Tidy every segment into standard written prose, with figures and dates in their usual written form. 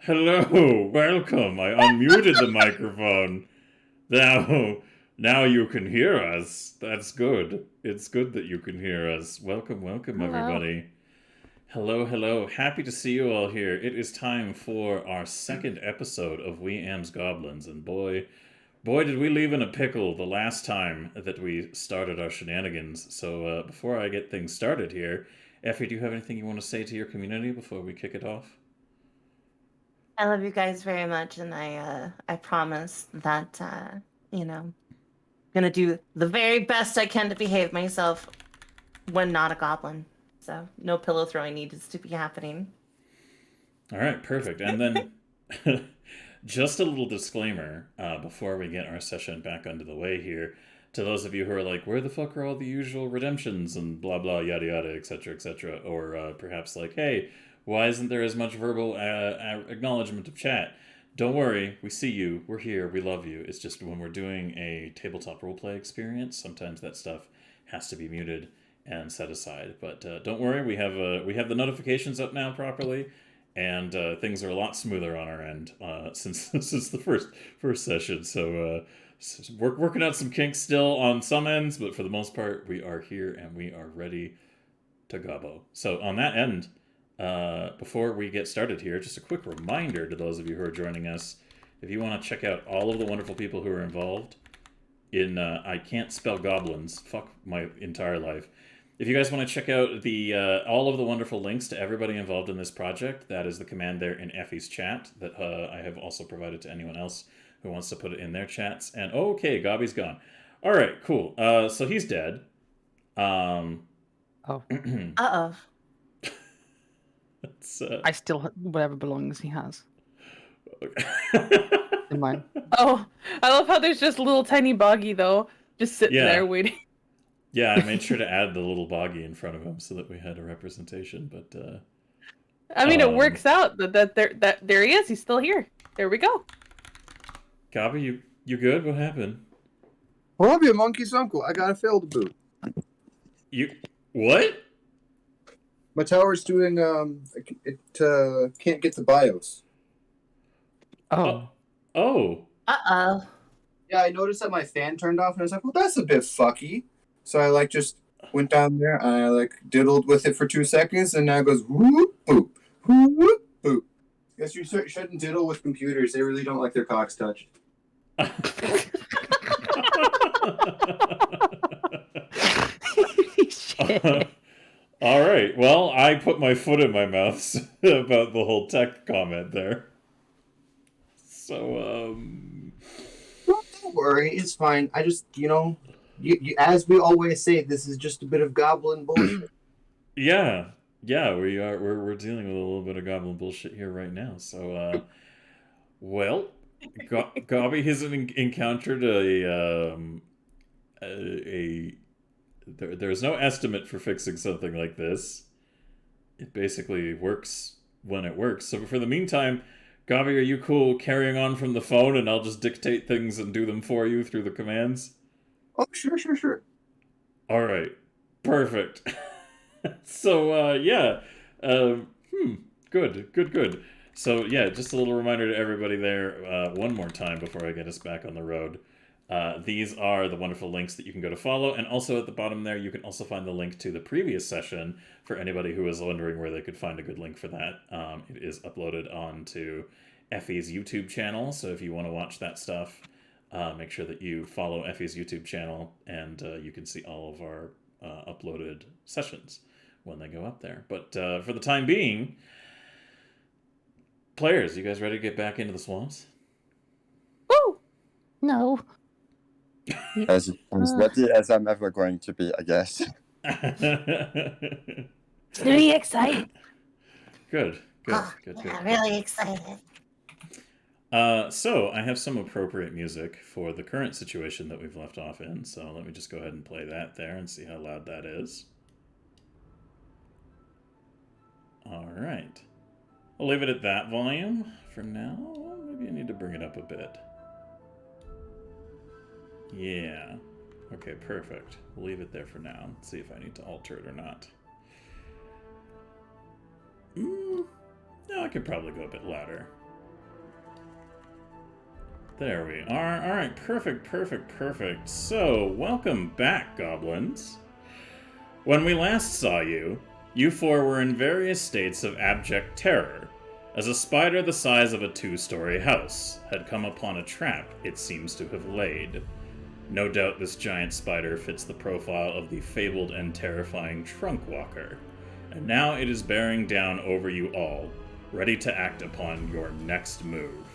Hello, welcome. I unmuted the microphone. Now, now you can hear us. That's good. It's good that you can hear us. Welcome, welcome, Hello. everybody. Hello, hello. Happy to see you all here. It is time for our second episode of We Amz Goblins, and boy, did we leave in a pickle the last time that we started our shenanigans. So, before I get things started here, Effie, do you have anything you want to say to your community before we kick it off? I love you guys very much, and I promise that gonna do the very best I can to behave myself when not a goblin. So no pillow throwing needs to be happening. All right, perfect. And then, just a little disclaimer before we get our session back under the way here. To those of you who are like, where the fuck are all the usual redemptions and blah blah yada yada etc etc, or perhaps like, hey, why isn't there as much verbal acknowledgement of chat? Don't worry, we see you, we're here, we love you. It's just when we're doing a tabletop roleplay experience, sometimes that stuff has to be muted and set aside. But don't worry, we have the notifications up now properly, and things are a lot smoother on our end since this is the first session. So working out some kinks still on some ends, but for the most part, we are here and we are ready to gobbo. So on that end, before we get started here, just a quick reminder to those of you who are joining us: if you want to check out all of the wonderful people who are involved in I can't spell goblins, fuck my entire life. If you guys want to check out the all of the wonderful links to everybody involved in this project, that is the command there in Effie's chat that I have also provided to anyone else who wants to put it in their chats. And okay, Gobby's gone. All right, cool. So he's dead. Oh, Uh-oh. I still whatever belongings he has in mine. Oh, I love how there's just a little tiny boggy though, just sitting Yeah. there waiting. Yeah, I made sure to add the little boggy in front of him so that we had a representation. But I mean, it works out that there he is. He's still here. There we go. Gobby, you good? What happened? Well, I'll be a monkey's uncle. I got a failed boot. You what? My tower's doing it can't get the BIOS. Oh, Oh. Uh-oh. Yeah, I noticed that my fan turned off, and I was like, well, that's a bit fucky. So I just went down there and I diddled with it for 2 seconds, and now it goes whoop boop, whoop boop. Guess you shouldn't diddle with computers. They really don't like their cocks touched. shit. All right. Well, I put my foot in my mouth about the whole tech comment there. So, Don't worry, it's fine. I just, you, as we always say, this is just a bit of goblin bullshit. yeah, we're dealing with a little bit of goblin bullshit here right now. So, well, Gobby hasn't encountered there's no estimate for fixing something like this. It basically works when it works. So for the meantime, Gobby, are you cool carrying on from the phone and I'll just dictate things and do them for you through the commands? Oh, sure. All right. Perfect. So, yeah. Good. So, yeah, just a little reminder to everybody there one more time before I get us back on the road. These are the wonderful links that you can go to follow, and also at the bottom there you can also find the link to the previous session for anybody who is wondering where they could find a good link for that. It is uploaded onto Effie's YouTube channel, so if you want to watch that stuff, make sure that you follow Effie's YouTube channel, and you can see all of our uploaded sessions when they go up there. But for the time being, players, you guys ready to get back into the swamps? Woo! No. As ready as I'm ever going to be, I guess. It's really exciting. Good. Yeah, really excited. So I have some appropriate music for the current situation that we've left off in. So let me just go ahead and play that there and see how loud that is. All right. I'll leave it at that volume for now. Maybe I need to bring it up a bit. Yeah. Okay, perfect. We'll leave it there for now. Let's see if I need to alter it or not. No, I could probably go a bit louder. There we are. All right, perfect. So, welcome back, goblins. When we last saw you, you four were in various states of abject terror, as a spider the size of a 2-story house had come upon a trap it seems to have laid. No doubt this giant spider fits the profile of the fabled and terrifying Trunk Walker, and now it is bearing down over you all, ready to act upon your next move.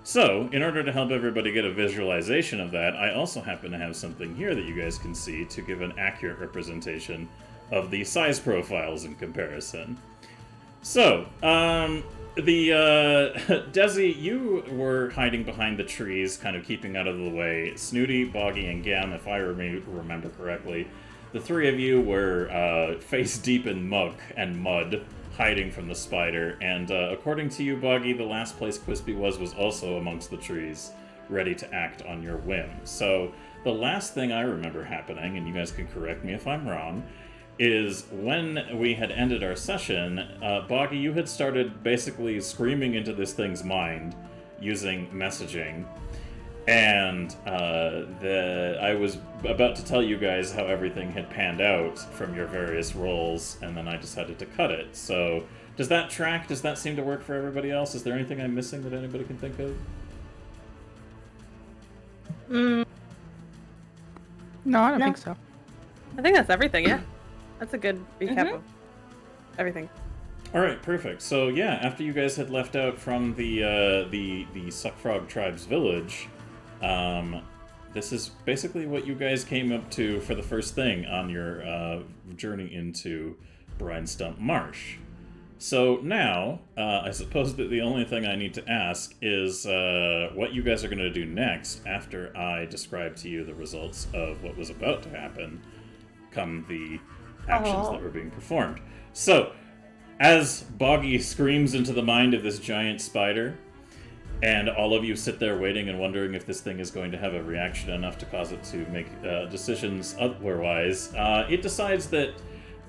So, in order to help everybody get a visualization of that, I also happen to have something here that you guys can see to give an accurate representation of the size profiles in comparison. So, Desi, you were hiding behind the trees, kind of keeping out of the way. Snooty, Boggy, and Gam, if I remember correctly, the three of you were face deep in muck and mud, hiding from the spider, and according to you, Boggy, the last place Quispy was also amongst the trees, ready to act on your whim. So, the last thing I remember happening, and you guys can correct me if I'm wrong, is when we had ended our session, Boggy, you had started basically screaming into this thing's mind using messaging, and I was about to tell you guys how everything had panned out from your various roles, and then I decided to cut it. So, does that track? Does that seem to work for everybody else? Is there anything I'm missing that anybody can think of? No, I don't No. think so. I think that's everything. Yeah, that's a good recap of everything. All right, perfect. So yeah, after you guys had left out from the Suckfrog Tribe's village, this is basically what you guys came up to for the first thing on your journey into Brine Stump Marsh. So now, I suppose that the only thing I need to ask is what you guys are going to do next after I describe to you the results of what was about to happen come the actions that were being performed. So, as Boggy screams into the mind of this giant spider, and all of you sit there waiting and wondering if this thing is going to have a reaction enough to cause it to make decisions otherwise, it decides that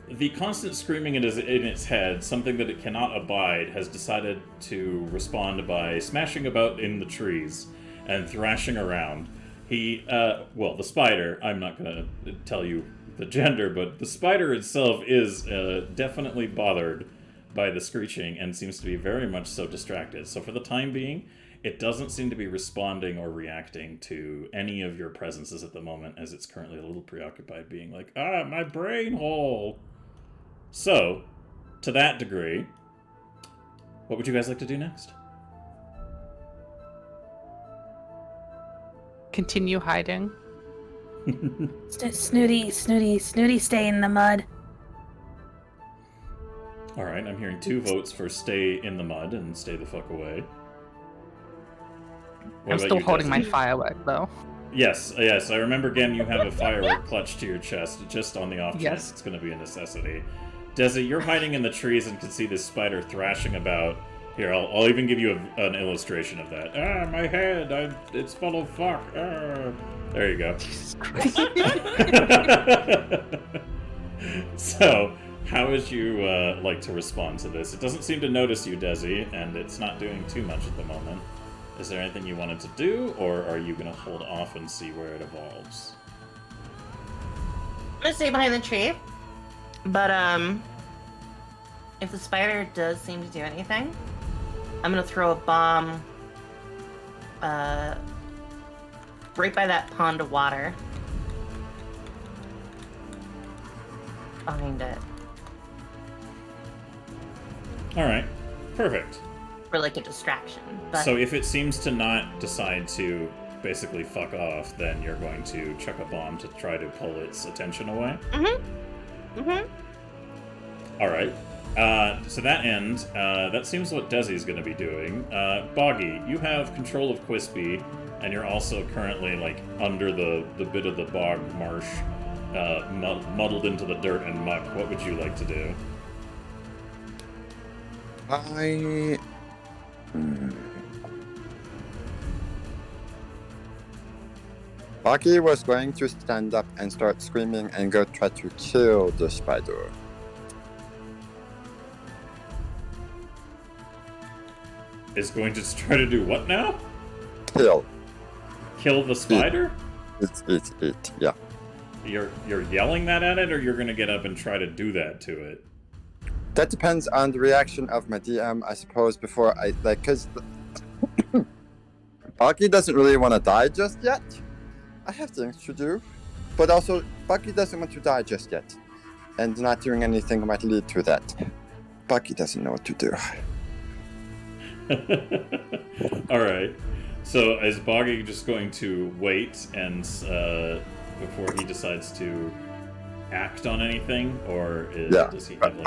the constant screaming in its head, something that it cannot abide, has decided to respond by smashing about in the trees and thrashing around. The spider, I'm not going to tell you the gender, but the spider itself is definitely bothered by the screeching and seems to be very much so distracted. So for the time being, it doesn't seem to be responding or reacting to any of your presences at the moment, as it's currently a little preoccupied being like, my brain hole! So, to that degree, what would you guys like to do next? Continue hiding. Snooty, stay in the mud. Alright, I'm hearing 2 votes for stay in the mud and stay the fuck away. What I'm about still you, holding my Desi? firework, though. Yes, I remember, Gem, you have a firework clutched to your chest, just on the off chance Yes. it's going to be a necessity. Desi, you're hiding in the trees and can see this spider thrashing about. Here, I'll even give you an illustration of that. My head, it's full of fuck. There you go. Jesus Christ. So, how would you like to respond to this? It doesn't seem to notice you, Desi, and it's not doing too much at the moment. Is there anything you wanted to do, or are you going to hold off and see where it evolves? I'm gonna stay behind the tree, but if the spider does seem to do anything, I'm gonna throw a bomb right by that pond of water behind it All right, perfect. for like a distraction. But So if it seems to not decide to basically fuck off, then you're going to chuck a bomb to try to pull its attention away? All right. To that end, that seems what Desi's going to be doing. Boggy, you have control of Quispy, and you're also currently like under the bit of the bog marsh, muddled into the dirt and muck. What would you like to do? Boggy was going to stand up and start screaming and go try to kill the spider. Is going to try to do what now? kill. Kill the spider? It, yeah. You're yelling that at it, or you're gonna get up and try to do that to it? That depends on the reaction of my DM, I suppose, before I, like, because Bucky doesn't really want to die just yet. I have things to do. But also, Bucky doesn't want to die just yet. And not doing anything might lead to that. Bucky doesn't know what to do. Alright. So is Boggy just going to wait and before he decides to act on anything? Or does he have, like...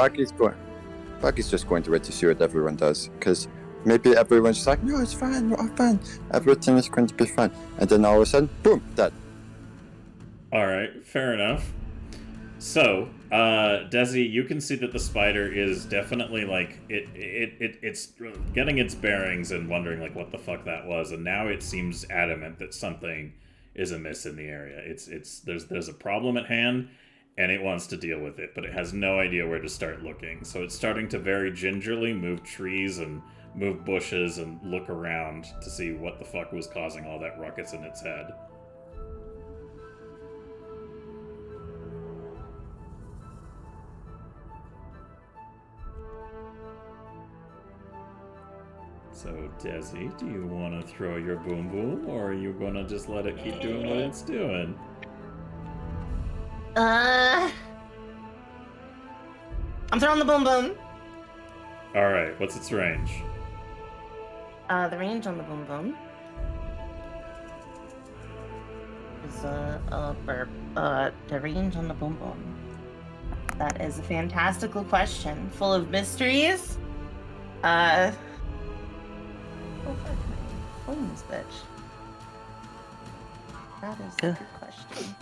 Bucky's just going to wait to see what everyone does. Because maybe everyone's just like, no, it's fine, we're all fine. Everything is going to be fine. And then all of a sudden, boom, dead. Alright, fair enough. So, Desi, you can see that the spider is definitely, like, it's getting its bearings and wondering, like, what the fuck that was, and now it seems adamant that something is amiss in the area. There's a problem at hand, and it wants to deal with it, but it has no idea where to start looking. So it's starting to very gingerly move trees and move bushes and look around to see what the fuck was causing all that ruckus in its head. So, Desi, do you want to throw your boom boom, or are you gonna just let it keep doing what it's doing? I'm throwing the boom boom. Alright, what's its range? The range on the boom boom is the range on the boom boom. That is a fantastical question, full of mysteries. Oh, fuck me. Wings, bitch. That is a good question.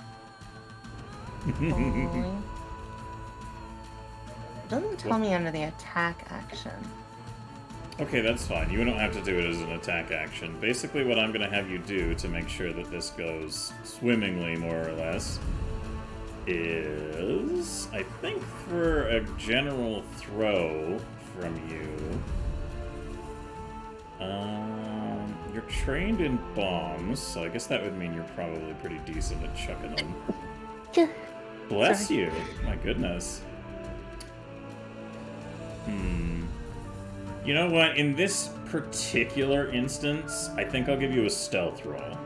It doesn't tell me under the attack action. Okay, that's fine. You don't have to do it as an attack action. Basically, what I'm going to have you do to make sure that this goes swimmingly, more or less, is, I think for a general throw from you, you're trained in bombs, so I guess that would mean you're probably pretty decent at chucking them. Bless you! My goodness. You know what? In this particular instance, I think I'll give you a stealth roll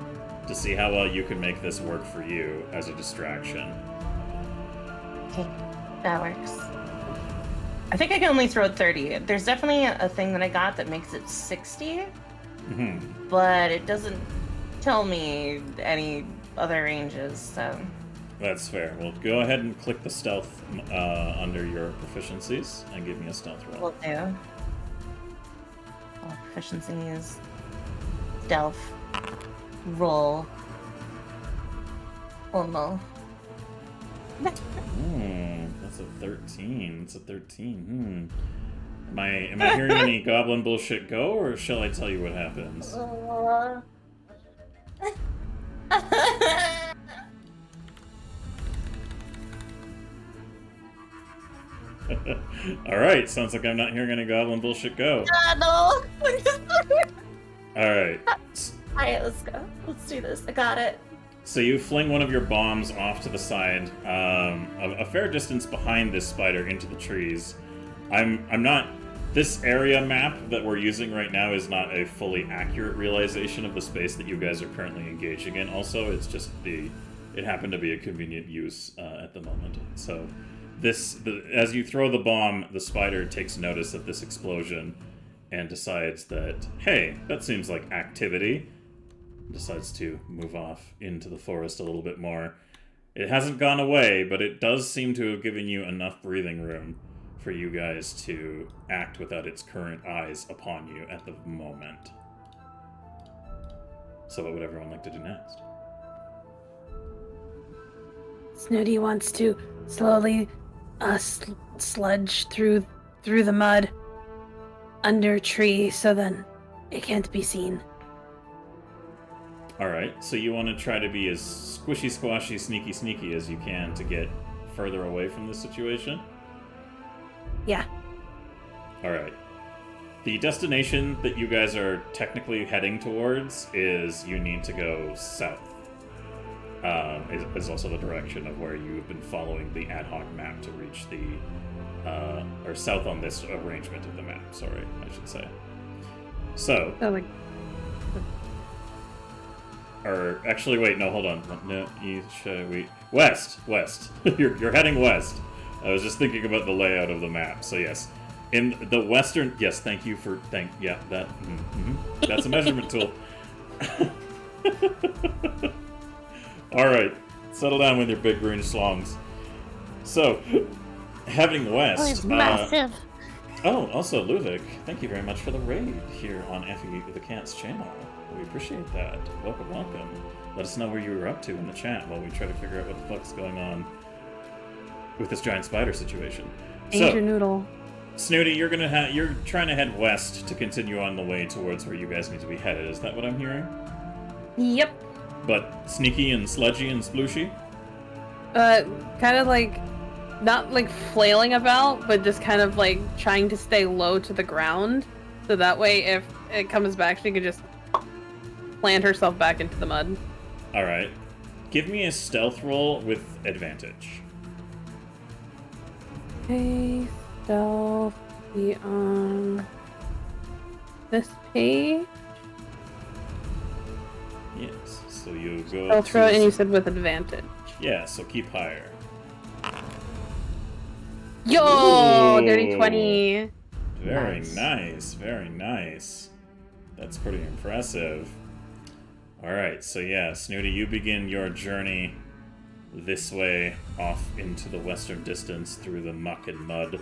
to see how well you can make this work for you as a distraction. Okay, that works. I think I can only throw 30. There's definitely a thing that I got that makes it 60, but it doesn't tell me any other ranges, so... That's fair. Well, go ahead and click the stealth under your proficiencies and give me a stealth roll. Will do. Proficiency is stealth roll. Oh no. That's a 13. It's a 13. Am I hearing any goblin bullshit go, or shall I tell you what happens? Alright, sounds like I'm not hearing any goblin bullshit go. No! Alright. Alright, let's go. Let's do this. I got it. So you fling one of your bombs off to the side, a fair distance behind this spider into the trees. I'm not... This area map that we're using right now is not a fully accurate realization of the space that you guys are currently engaging in. Also, it's just it happened to be a convenient use at the moment. So as you throw the bomb, the spider takes notice of this explosion and decides that, hey, that seems like activity. Decides to move off into the forest a little bit more. It hasn't gone away, but it does seem to have given you enough breathing room for you guys to act without its current eyes upon you at the moment. So what would everyone like to do next? Snooty wants to slowly sludge through the mud under a tree so then it can't be seen. Alright, so you want to try to be as squishy, squashy, sneaky, sneaky as you can to get further away from this situation? Yeah. Alright. The destination that you guys are technically heading towards is you need to go south. Is also the direction of where you've been following the ad hoc map to reach the, or south on this arrangement of the map, sorry, I should say. So, Oh, like, or actually, wait, no, hold on. No, west. you're heading west. I was just thinking about the layout of the map. So yes, in the western. Yes, thank you for that's a measurement tool. All right, settle down with your big green slongs. So, heading west. Oh, it's massive. Also, Luvik, thank you very much for the raid here on Effie the Cat's channel. We appreciate that. Welcome. Let us know where you were up to in the chat while we try to figure out what the fuck's going on with this giant spider situation. Angel Noodle. Snooty, you're trying to head west to continue on the way towards where you guys need to be headed. Is that what I'm hearing? Yep. But sneaky and sludgy and splooshy? Kind of like, not like flailing about, but just kind of like trying to stay low to the ground. So that way, if it comes back, she could just plant herself back into the mud. Alright. Give me a stealth roll with advantage. Okay, stealth. Be on this page. Yes. So you go. I'll throw it, and you said with advantage. Yeah. So keep higher. Yo, Ooh. dirty 20. Very Nice. nice. That's pretty impressive. Alright, so yeah, Snooty, you begin your journey this way off into the western distance through the muck and mud,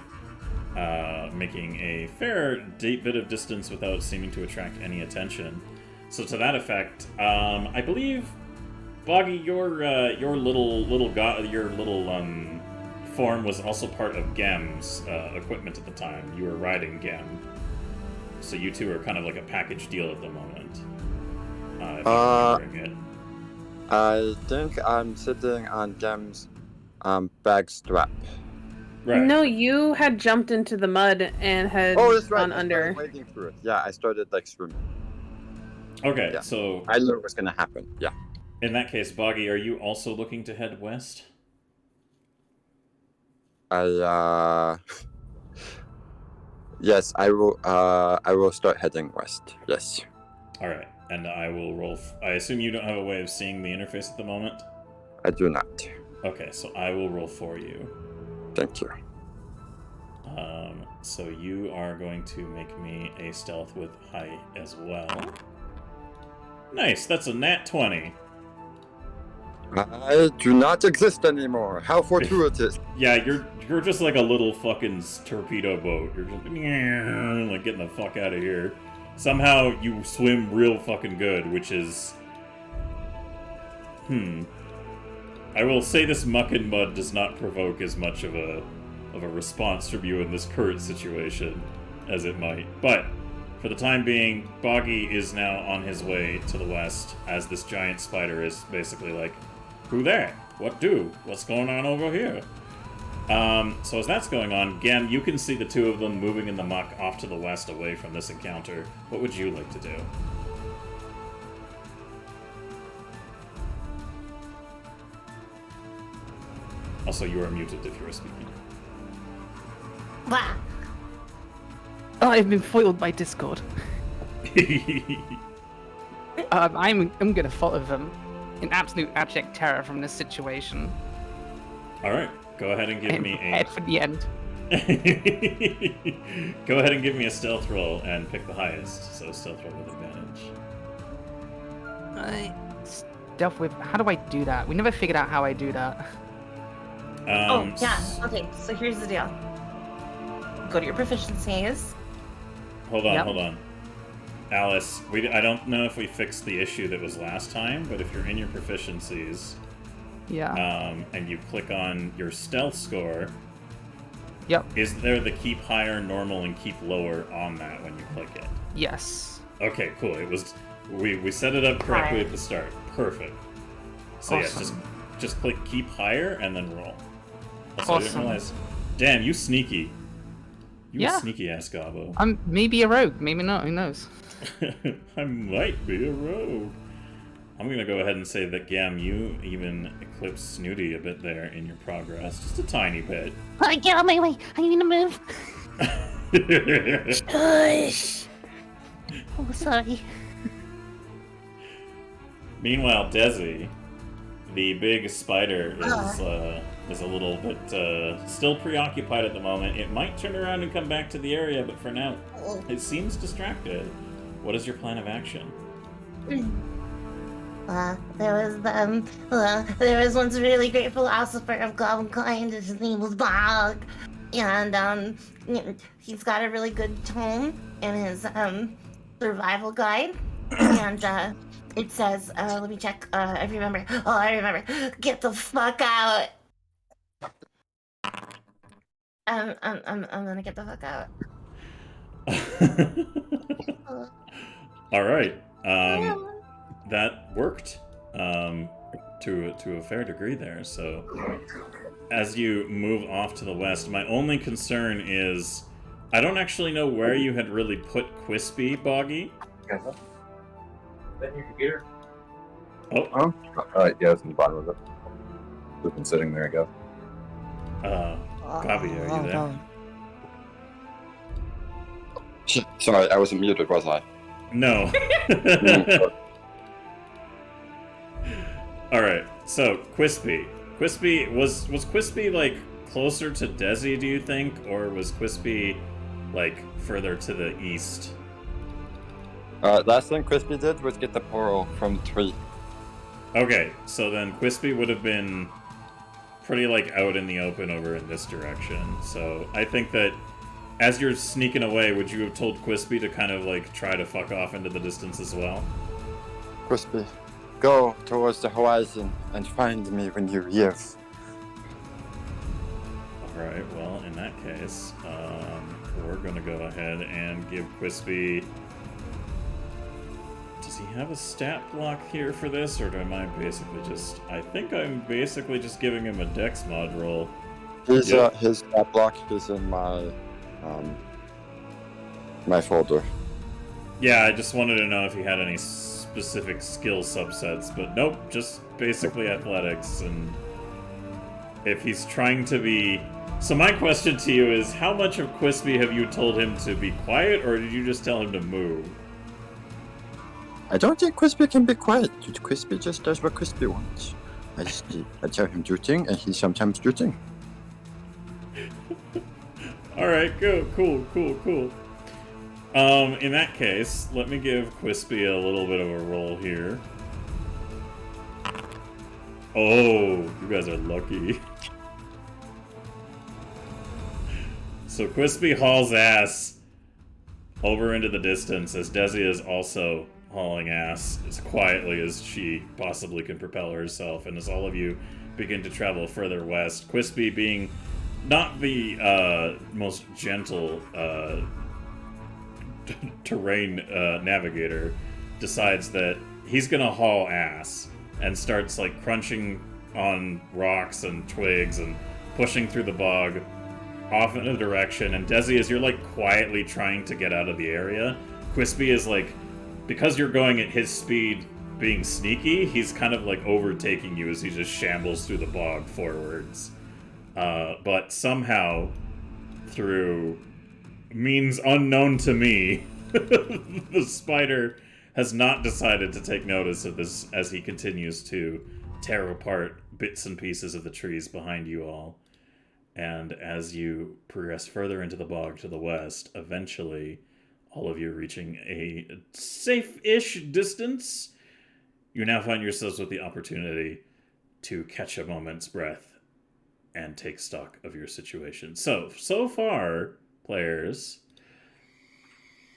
making a fair bit of distance without seeming to attract any attention. So to that effect, I believe, Boggy, your little form was also part of Gem's equipment at the time. You were riding Gem. So you two are kind of like a package deal at the moment. If I'm remembering it. I think I'm sitting on Gem's bag strap. Right. No, you had jumped into the mud and had Oh, that's right. gone I under. started wading through it. Yeah, I started like swimming. Okay, Yeah. so I knew it was gonna happen. Yeah. in that case, Boggy, are you also looking to head west? Yes, I will. I will start heading west. Yes. All right, and I will roll. I assume you don't have a way of seeing the interface at the moment. I do not. Okay, so I will roll for you. Thank you. So you are going to make me a stealth with height as well. Nice, that's a nat 20. I do not exist anymore. How fortuitous. Yeah, you're just like a little fucking torpedo boat. You're just like getting the fuck out of here. Somehow you swim real fucking good, which is... I will say this muck and mud does not provoke as much of a response from you in this current situation as it might. But for the time being, Boggy is now on his way to the west as this giant spider is basically like, who there? What do? What's going on over here? So as that's going on, Gem, you can see the two of them moving in the muck off to the west away from this encounter. What would you like to do? Also, you are muted if you are speaking. Blah. Oh, I've been foiled by Discord. I'm gonna follow them in absolute abject terror from this situation. Alright, go ahead and give I'm me a... prepared for the end. Go ahead and give me a stealth roll and pick the highest. So stealth roll with advantage. Stealth with. How do I do that? We never figured out how I do that. Oh, yeah. Okay, so here's the deal. Go to your proficiencies. Hold on, Yep. hold on. Alice, I don't know if we fixed the issue that was last time, but if you're in your proficiencies, Yeah. and you click on your stealth score, Yep. is there the keep higher, normal, and keep lower on that when you click it? Yes. Okay, cool. It was we set it up correctly Right. at the start. Perfect. So yes, Awesome. just click keep higher and then roll. Also, I didn't Awesome. realize. Damn, you sneaky. You Yeah. sneaky ass gobbo. I'm maybe a rogue, maybe not. Who knows? I might be a rogue. I'm gonna go ahead and say that Gam, you even eclipsed Snooty a bit there in your progress, just a tiny bit. Get out of my way. I need to move. Shush. Oh, sorry. Meanwhile, Desi, the big spider, is a little bit still preoccupied at the moment. It might turn around and come back to the area, but for now, it seems distracted. What is your plan of action? There was once a really great philosopher of Goblinkind. His name was Bog, and he's got a really good tome in his survival guide, and it says, let me check. I remember. Oh, I remember. Get the fuck out. I'm gonna get the fuck out. All right. That worked to a fair degree there. So as you move off to the west, my only concern is I don't actually know where you had really put Quispy, Boggy. Then your computer. Oh. Yeah, it's in the bottom of it. It's been sitting there, I guess. Gabi, are you there? Sorry, I wasn't muted, was I? No. Alright, so Quispy. Quispy, was Quispy, like, closer to Desi, do you think? Or was Quispy, like, further to the east? Last thing Crispy did was get the portal from the tree. Okay, so then Quispy would have been pretty, like, out in the open over in this direction. So I think that as you're sneaking away, would you have told Quispy to kind of, like, try to fuck off into the distance as well? Crispy, go towards the horizon and find me when you leave. Alright, well, in that case, we're gonna go ahead and give Quispy... Does he have a stat block here for this, or am I basically just... I think I'm basically just giving him a dex mod roll. His stat block is in my my folder. Yeah, I just wanted to know if he had any specific skill subsets, but nope, just basically athletics, and if he's trying to be... So my question to you is, how much of Quispy have you told him to be quiet, or did you just tell him to move? I don't think Crispy can be quiet. Crispy just does what Crispy wants. I tell him do thing, and he sometimes do thing. Alright, cool. In that case, let me give Quispy a little bit of a roll here. Oh, you guys are lucky. So Quispy hauls ass over into the distance as Desi is also hauling ass as quietly as she possibly can propel herself, and as all of you begin to travel further west, Quispy, being not the most gentle terrain navigator, decides that he's gonna haul ass and starts like crunching on rocks and twigs and pushing through the bog off in a direction. And Desi, as you're like quietly trying to get out of the area, Quispy is like, because you're going at his speed, being sneaky, he's kind of like overtaking you as he just shambles through the bog forwards. But somehow, through means unknown to me, the spider has not decided to take notice of this as he continues to tear apart bits and pieces of the trees behind you all. And as you progress further into the bog to the west, eventually, all of you reaching a safe-ish distance, you now find yourselves with the opportunity to catch a moment's breath and take stock of your situation. So far, players,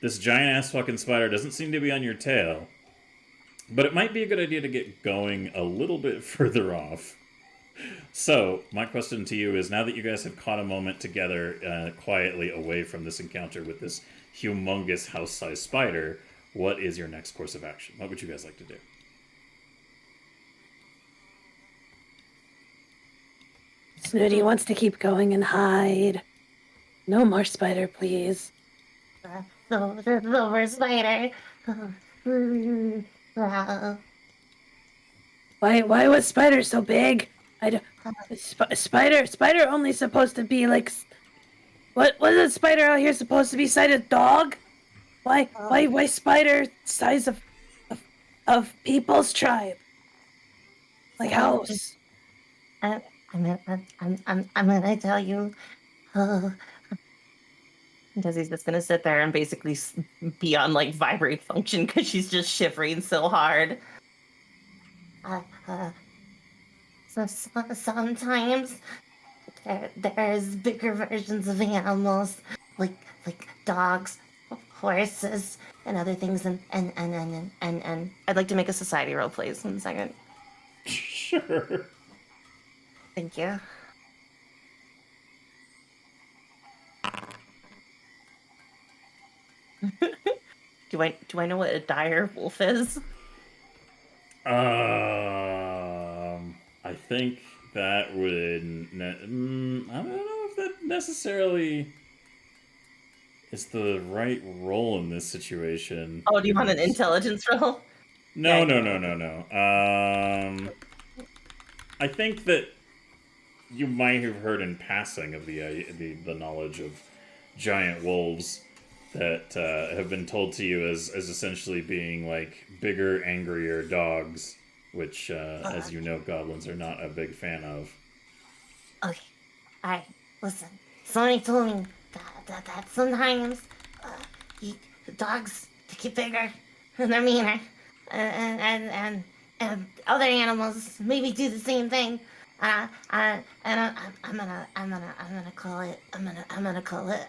this giant-ass fucking spider doesn't seem to be on your tail, but it might be a good idea to get going a little bit further off. So, my question to you is, now that you guys have caught a moment together quietly away from this encounter with this humongous house-sized spider, what is your next course of action? What would you guys like to do? Snooty wants to keep going and hide. No more spider, please. The silver spider. Wow. Why was spider so big? Spider only supposed to be like. What is spider out here supposed to be size of dog? Why spider size of people's tribe? Like house. I'm gonna tell you. Desi's just gonna sit there and basically be on like vibrate function because she's just shivering so hard. So sometimes there's bigger versions of animals, like dogs, horses, and other things. And I'd like to make a society roll, please. 1 second. Sure. Thank you. Do I know what a dire wolf is? I think that would. I don't know if that necessarily is the right role in this situation. Oh, do you want an intelligence roll? No, Yeah. no. I think that you might have heard in passing of the knowledge of giant wolves that have been told to you as essentially being like bigger, angrier dogs, which, as you know, goblins are not a big fan of. Okay. Alright, listen. Somebody told me that sometimes dogs get bigger and they're meaner, and other animals maybe do the same thing. I'm gonna call it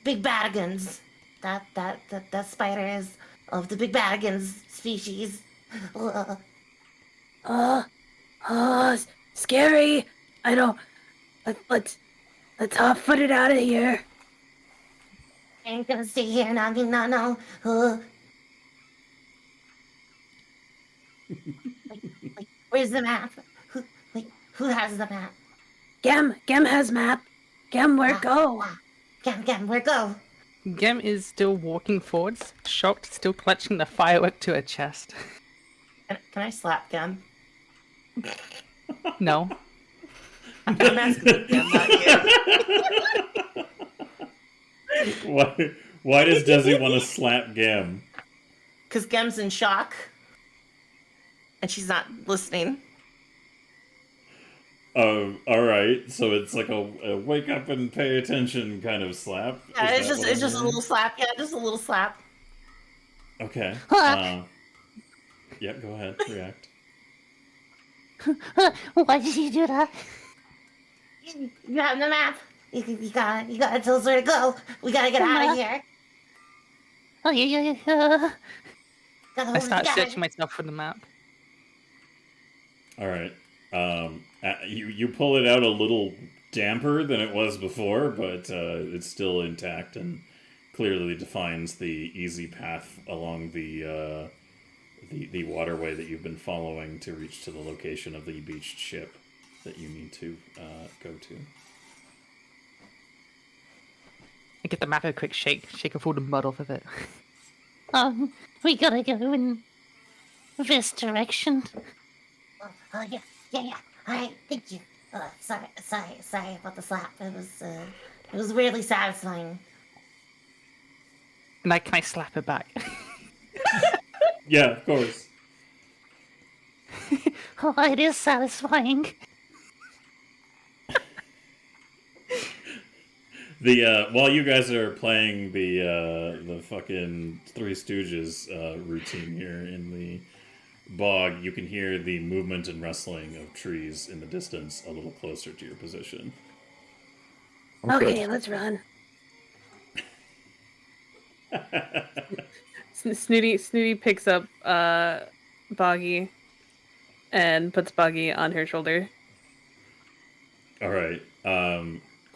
big badigans. That spider is of the big badigans species. Scary. I don't. Let's hot-foot it out of here. I ain't gonna stay here. No. Like, where's the map? Who has the map? Gem has map. Gem, where go? Gem, where go? Gem is still walking forwards, shocked, still clutching the firework to her chest. Can I slap Gem? No. I'm asking Gem, not you. Why does Desi want to slap Gem? Because Gem's in shock. And she's not listening. Oh, alright. So it's like a wake up and pay attention kind of slap? Yeah, Is it's that just what a I'm little slap. Yeah, just a little slap. hearing? Okay. Yeah, go ahead. React. Why did you do that? You have the map. You gotta tell us where to go. We gotta get out of here. Oh yeah. I start searching myself for the map. Alright. You pull it out a little damper than it was before, but it's still intact and clearly defines the easy path along the waterway that you've been following to reach to the location of the beached ship that you need to go to. I get the map a quick shake off all the mud off of it. We gotta go in this direction. Oh yeah. Alright, thank you. Sorry about the slap. It was weirdly satisfying. And can I slap her back? Yeah, of course. Oh, it is satisfying. While you guys are playing the fucking Three Stooges routine here in the bog, you can hear the movement and rustling of trees in the distance a little closer to your position. Okay, let's run. Snooty picks up Boggy and puts Boggy on her shoulder. Alright.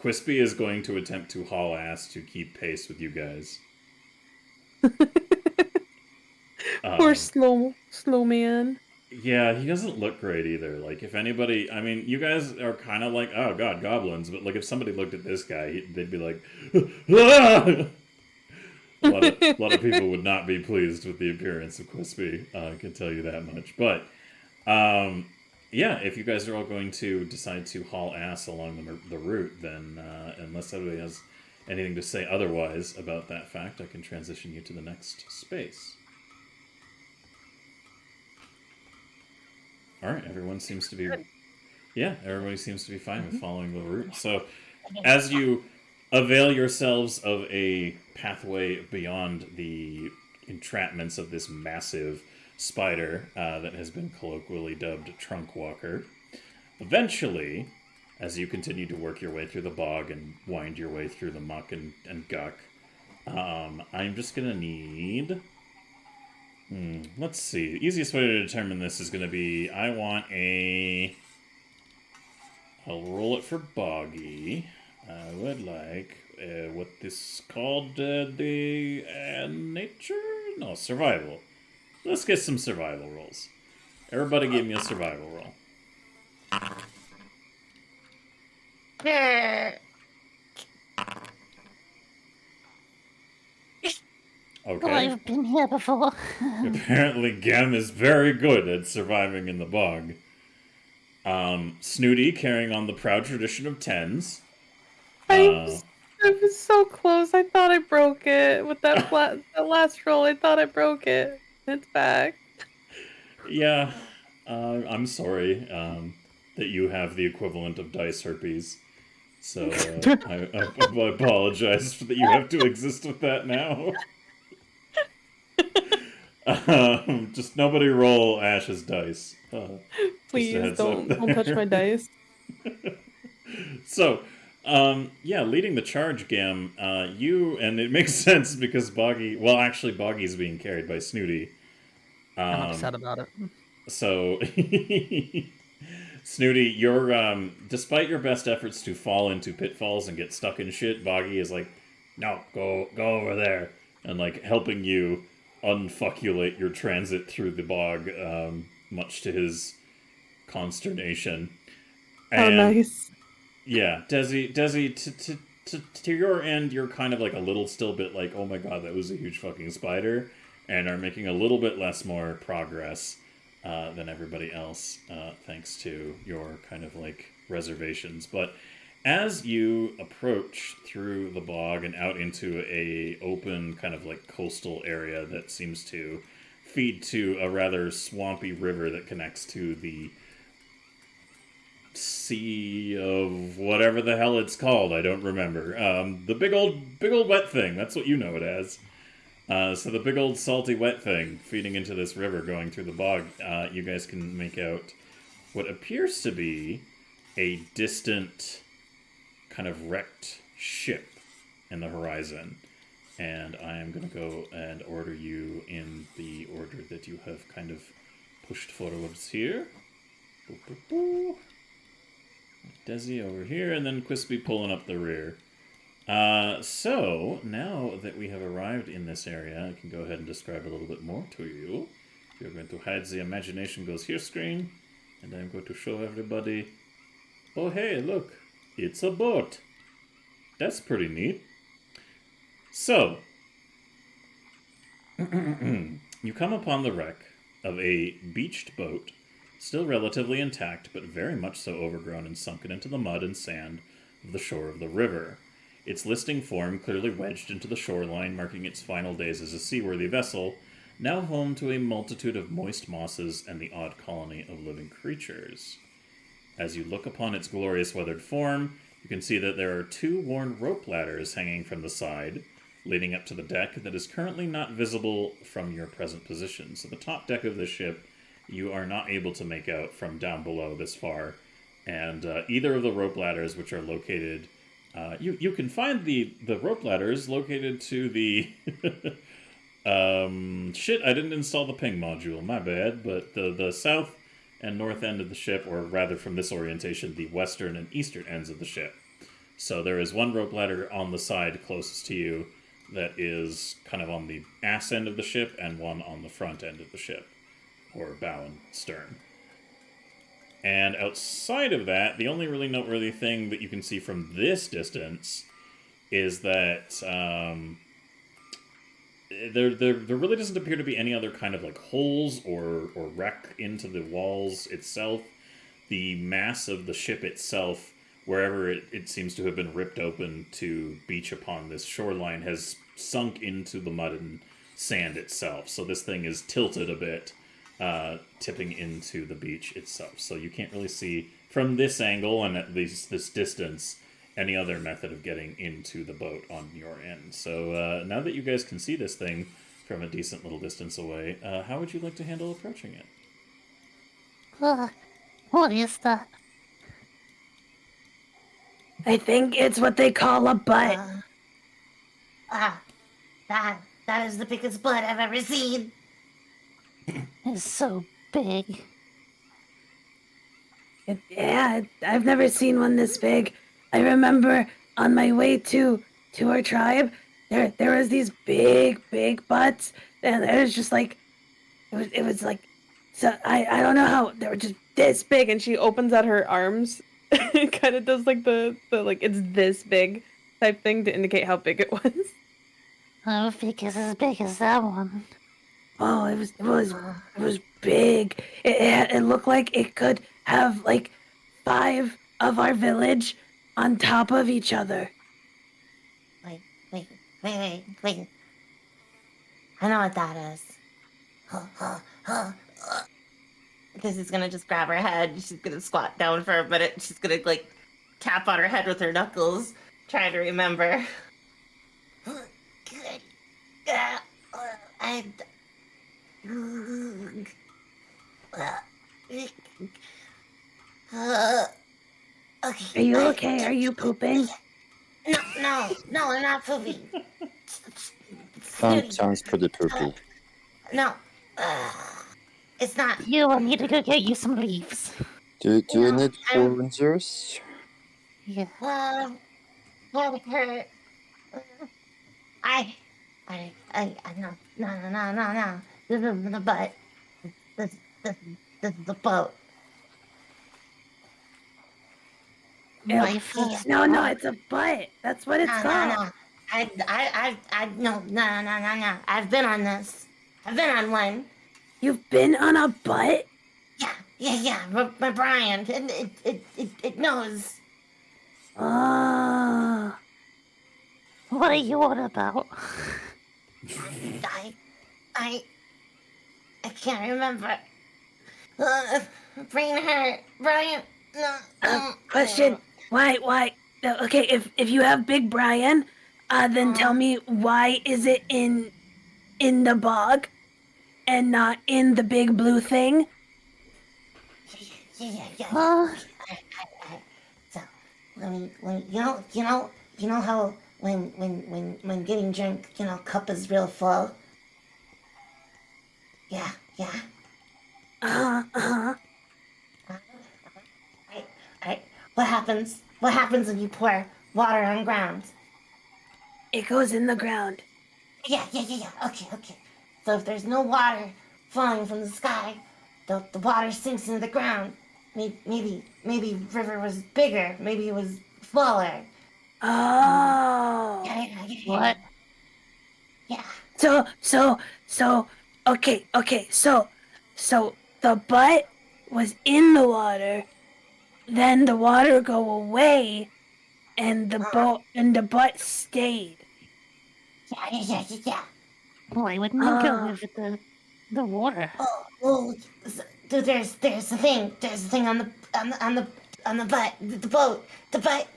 Quispy is going to attempt to haul ass to keep pace with you guys. Poor slow man. Yeah, he doesn't look great either. Like, if anybody, I mean, you guys are kind of like, oh god, goblins, but like, if somebody looked at this guy, they'd be like, ah! A lot of people would not be pleased with the appearance of Quispy. I can tell you that much. But yeah, if you guys are all going to decide to haul ass along the route, then unless everybody has anything to say otherwise about that fact, I can transition you to the next space. All right, everyone seems to be. Yeah, everybody seems to be fine with following the route. So, as you avail yourselves of a pathway beyond the entrapments of this massive spider that has been colloquially dubbed Trunk Walker, eventually, as you continue to work your way through the bog and wind your way through the muck and guck, I'm just going to need... let's see. The easiest way to determine this is going to be, I want a... I'll roll it for Boggy. I would like, what this called, the nature? No, survival. Let's get some survival rolls. Everybody give me a survival roll. Okay. I've been here before. Apparently Gem is very good at surviving in the bog. Snooty carrying on the proud tradition of tens. I was so close. I thought I broke it with that last roll. I thought I broke it. It's back. Yeah, I'm sorry that you have the equivalent of dice herpes. So I apologize that you have to exist with that now. Just nobody roll Ash's dice. Please don't touch my dice. So, yeah, leading the charge, Gam, you, and it makes sense because Boggy's being carried by Snooty. I'm upset about it. So, Snooty, you're, despite your best efforts to fall into pitfalls and get stuck in shit, Boggy is like, no, go over there, and like helping you unfucculate your transit through the bog, much to his consternation. And, oh, nice. Yeah, Desi, to your end, you're kind of like a little still bit like, oh my god, that was a huge fucking spider, and are making a little bit more progress than everybody else, thanks to your kind of like reservations. But as you approach through the bog and out into a open kind of like coastal area that seems to feed to a rather swampy river that connects to the sea of whatever the hell it's called, I don't remember. The big old wet thing, that's what you know it as. So the big old salty wet thing feeding into this river going through the bog, you guys can make out what appears to be a distant kind of wrecked ship in the horizon. And I am going to go and order you in the order that you have kind of pushed forwards here. Boop, boop, boop. Desi over here, and then Quispy pulling up the rear. So, now that we have arrived in this area, I can go ahead and describe a little bit more to you. You're going to hide the imagination goes here screen, and I'm going to show everybody, oh hey, look, it's a boat. That's pretty neat. So, you come upon the wreck of a beached boat, still relatively intact, but very much so overgrown and sunken into the mud and sand of the shore of the river. Its listing form clearly wedged into the shoreline, marking its final days as a seaworthy vessel, now home to a multitude of moist mosses and the odd colony of living creatures. As you look upon its glorious weathered form, you can see that there are 2 worn rope ladders hanging from the side, leading up to the deck that is currently not visible from your present position. So the top deck of the ship you are not able to make out from down below this far, and either of the rope ladders, which are located, you can find the rope ladders located to the shit, I didn't install the ping module, my bad, but the south and north end of the ship, or rather from this orientation, the western and eastern ends of the ship. So there is one rope ladder on the side closest to you that is kind of on the ass end of the ship, and one on the front end of the ship. or bow and stern. And outside of that, the only really noteworthy thing that you can see from this distance is that there really doesn't appear to be any other kind of like holes or wreck into the walls itself. The mass of the ship itself, wherever it seems to have been ripped open to beach upon this shoreline, has sunk into the mud and sand itself. So this thing is tilted a bit, tipping into the beach itself. So you can't really see from this angle and at least this distance any other method of getting into the boat on your end. So now that you guys can see this thing from a decent little distance away, how would you like to handle approaching it? What is that? I think it's what they call a butt. That is the biggest butt I've ever seen. It's so big. Yeah, I've never seen one this big. I remember on my way to our tribe, there was these big butts, and it was just like, it was like, so I don't know how they were just this big. And she opens out her arms and kind of does like the like it's this big type thing to indicate how big it was. I don't think it's as big as that one. Oh, it was big. It looked like it could have like 5 of our village on top of each other. Wait. I know what that is. Because she's gonna just grab her head. She's gonna squat down for a minute. She's gonna like tap on her head with her knuckles, trying to remember. Good. Okay. Are you okay? Are you pooping? No, I'm not pooping. Sounds pretty poopy. No, it's not. You will need to go get you some leaves. Do you need I'm- oranges? Yeah. Head hurt. No. This is the butt. This is the boat. My feet. No, it's a butt. That's what it's called. No. No. I've been on this. I've been on one. You've been on a butt? Yeah. My Brian. It knows. Oh. What are you on about? I can't remember. Brain hurt. Brian. No. Question. Why? Okay, if you have Big Brian, then tell me, why is it in the bog and not in the big blue thing? Yeah. So, when you know how when getting drunk, cup is real full. Yeah. What happens when you pour water on ground? It goes in the ground. Yeah. Okay. So if there's no water falling from the sky, the water sinks into the ground. Maybe river was bigger. Maybe it was fuller. Oh. Yeah. What? Yeah. So okay. So the butt was in the water, then the water go away, and the butt stayed. Yeah. Why wouldn't you go with the water? Oh, there's a thing. There's a thing on the butt. The boat. The butt.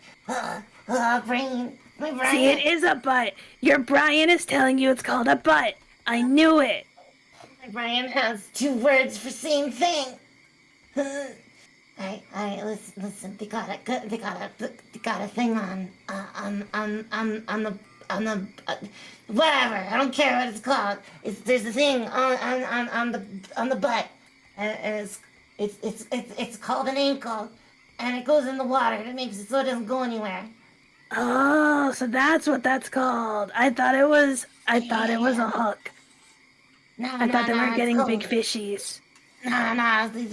Brain. My brain. See, it is a butt. Your Brian is telling you it's called a butt. I knew it. My Brian has 2 words for same thing. I listen. They got a thing on the whatever. I don't care what it's called. There's a thing on the butt, and it's called an ankle, and it goes in the water. And it makes it so it doesn't go anywhere. Oh, so that's what that's called. I thought it was a hook. No, I thought they were it's getting cold. big fishies. Nah, they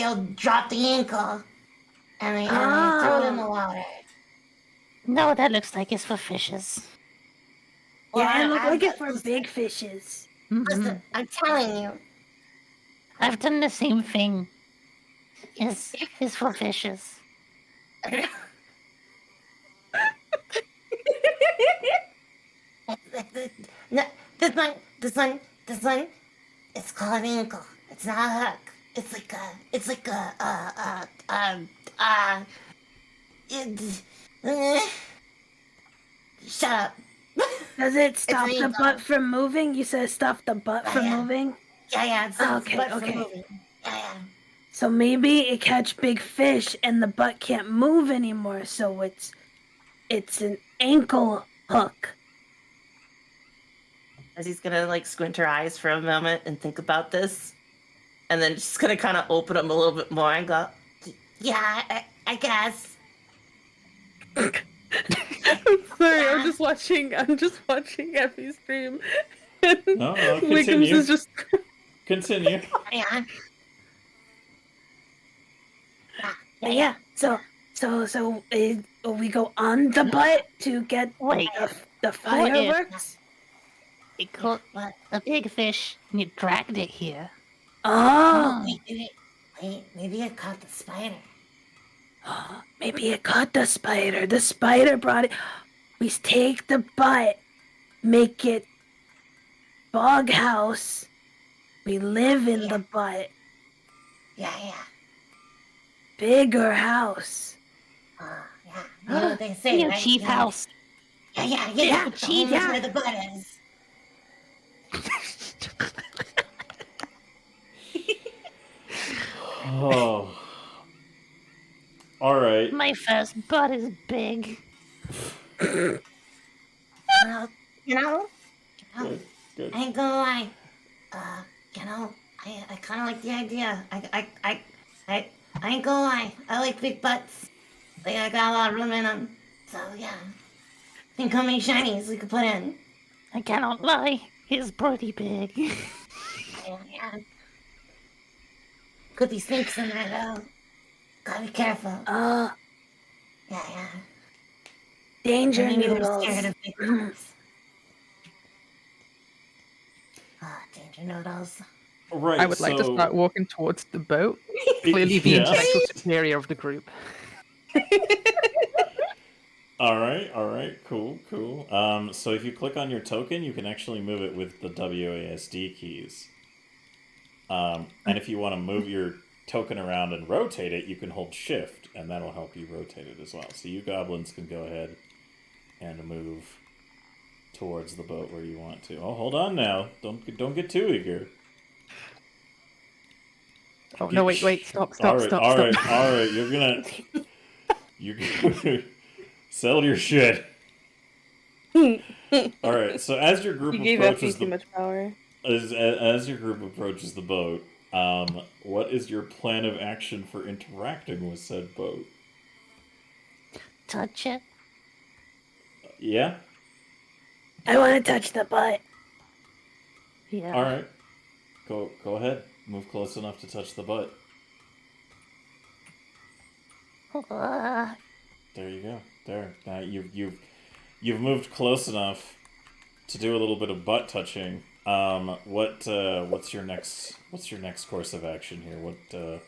all dropped the ankle, and they threw it in the water. No, that looks like it's for fishes. Yeah, it looked like it Listen, for big fishes. Listen, I'm telling you. I've done the same thing. It's for fishes. No, this one, it's called an ankle. It's not a hook. It's like shut up. Does it stop an the ankle. butt from moving? You said stop the butt from Yeah. moving? Yeah, it's not Okay, butt for okay. moving. Yeah. So maybe it catch big fish and the butt can't move anymore, so it's an ankle hook. As he's gonna like squint her eyes for a moment and think about this, and then just gonna kind of open them a little bit more and go, "Yeah, I guess." Sorry, I'm just watching Effie stream. And No, Wiggums continue. is just Continue. Yeah. Yeah. So we go on the butt to get Wait. the fireworks. It caught a big fish and it dragged it here. Oh, Wait, maybe it caught the spider. maybe it caught the spider. The spider brought it. We take the butt, make it bog house. We live in the butt. Yeah. Bigger house. Yeah. You know what they say, Your right? cheap You know- house. Yeah. cheap That's house. where the butt is. Oh. All right. My first butt is big. Well, Good. I ain't gonna lie. I kind of like the idea. I ain't gonna lie. I like big butts. I got a lot of room in them. So yeah. Think how many shinies we could put in. I cannot lie. It's pretty big. Yeah. Could be snakes in there though. Gotta be careful. Yeah. Danger Maybe they're noodles. scared of big butts. Danger noodles. Right. I would like to so- start walking towards the boat, clearly the Yeah. intellectual superior of the group. All right, cool. So if you click on your token, you can actually move it with the WASD keys. And if you want to move your token around and rotate it, you can hold Shift, and that'll help you rotate it as well. So you goblins can go ahead and move towards the boat where you want to. Oh, hold on now! Don't get too eager. Oh no! Wait! Stop! All right. You're gonna settle your shit. All right. So as your group you gave Effie approaches too much power. as your group approaches the boat, what is your plan of action for interacting with said boat? Touch it. Yeah. I want to touch the butt. Yeah. All right. Go ahead. Move close enough to touch the butt. There you go. There. Now you've moved close enough to do a little bit of butt touching. What's your next course of action here?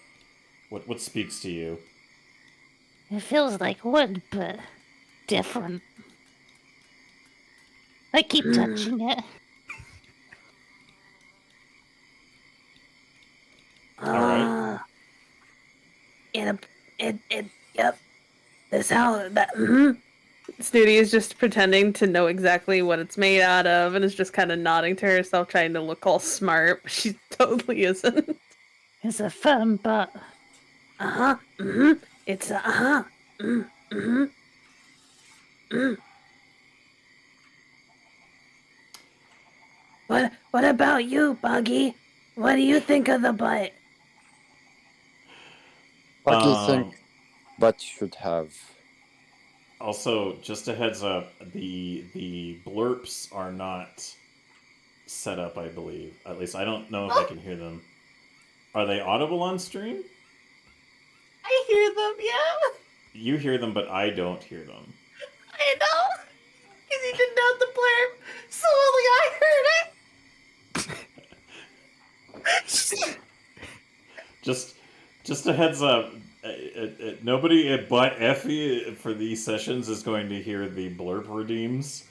What speaks to you? It feels like wood, but different. I keep touching it. Alright. Yep. That's how that. Snooty is just pretending to know exactly what it's made out of and is just kind of nodding to herself, trying to look all smart. But she totally isn't. It's a firm butt. It's What about you, Buggy? What do you think of the butt? What do you think butt should have? Also, just a heads up, the blurps are not set up, I believe. At least I don't know if I can hear them. Are they audible on stream? I hear them, yeah. You hear them, but I don't hear them. I know. Because you didn't have the blurb, so only I heard it. Just a heads up. Nobody but Effie for these sessions is going to hear the blurb redeems.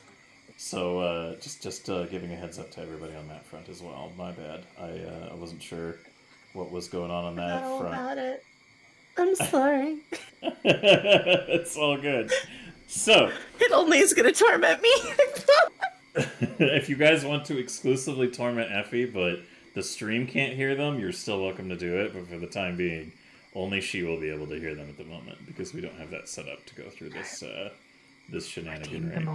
So just giving a heads up to everybody on that front as well. My bad. I wasn't sure what was going on that All front. about it. I'm sorry. It's all good. So It only is going to torment me. if you guys want to exclusively torment Effie, but the stream can't hear them, you're still welcome to do it. But for the time being, only she will be able to hear them at the moment because we don't have that set up to go through this shenanigan right.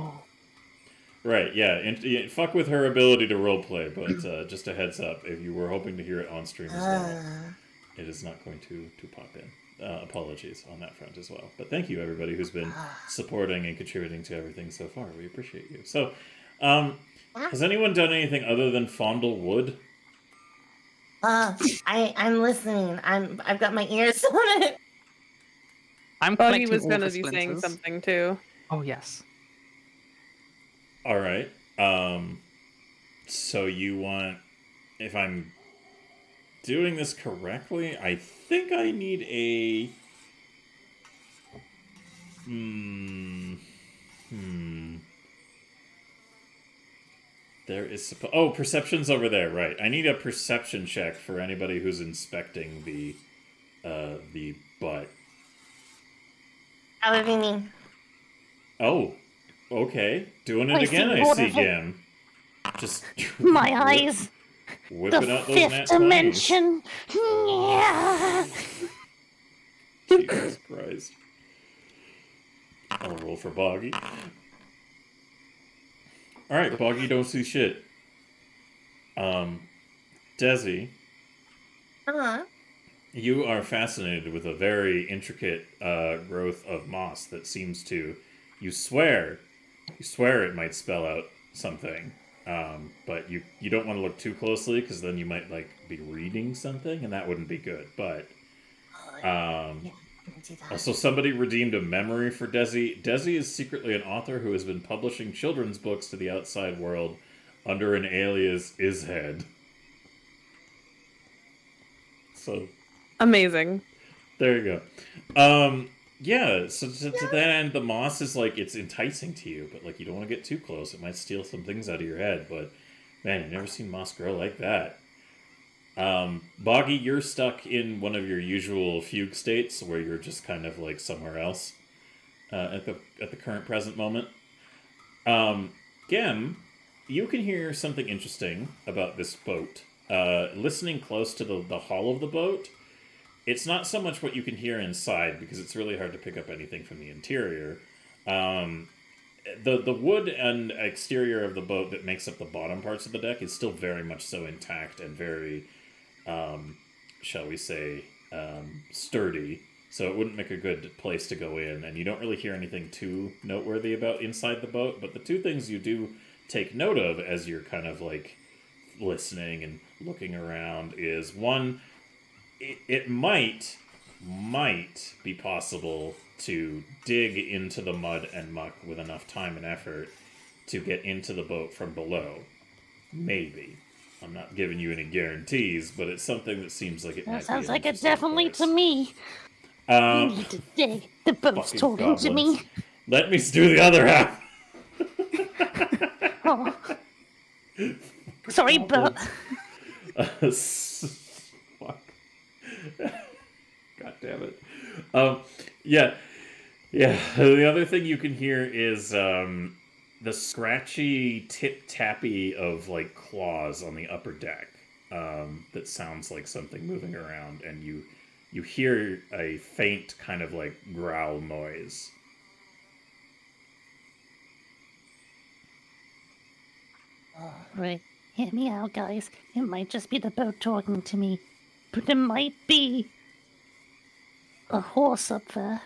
Right, yeah, and fuck with her ability to roleplay, but just a heads up, if you were hoping to hear it on stream as well, it is not going to pop in. Apologies on that front as well. But thank you, everybody who's been supporting and contributing to everything so far. We appreciate you. So, has anyone done anything other than fondle wood? I'm listening. I've got my ears on it. I'm Buggy collecting was all gonna the be saying splinters. something too. Oh, yes. All right. So you want, if I'm doing this correctly, I think I need a. There is perception's over there, right? I need a perception check for anybody who's inspecting the butt. However you mean. Oh, okay. Doing it I again, see I see, wonderful. Gim. Just My eyes. whipping The out those nat fifth 20s. dimension. Yeah. Jesus Christ. I'll roll for Boggy. Alright, Boggy don't see shit. Desi, you are fascinated with a very intricate growth of moss that seems to, you swear it might spell out something. But you don't want to look too closely because then you might be reading something and that wouldn't be good. But also somebody redeemed a memory for Desi. Desi is secretly an author who has been publishing children's books to the outside world under an alias Ishead. So Amazing. there you go. Yeah, so to that end, the moss is it's enticing to you, but you don't want to get too close. It might steal some things out of your head, but man, you've never seen moss grow like that. Boggy, you're stuck in one of your usual fugue states where you're just kind of somewhere else at the current present moment. Gem, you can hear something interesting about this boat. Listening close to the hull of the boat, it's not so much what you can hear inside, because it's really hard to pick up anything from the interior. The wood and exterior of the boat that makes up the bottom parts of the deck is still very much so intact and very, shall we say, sturdy. So it wouldn't make a good place to go in, and you don't really hear anything too noteworthy about inside the boat. But the two things you do take note of as you're kind of listening and looking around is, one, it might be possible to dig into the mud and muck with enough time and effort to get into the boat from below. Maybe. I'm not giving you any guarantees, but it's something that seems like it might be. That sounds an like it interesting definitely place. to me. You need to dig. The boat's Fucking talking to me. goblins. Let me do the other half. Oh. Sorry, but Fuck. God damn it. Yeah. The other thing you can hear is the scratchy tip-tappy of claws on the upper deck. That sounds like something moving around, and you hear a faint kind of growl noise. right. Hear me out, guys. It might just be the boat talking to me, but it might be a horse up there.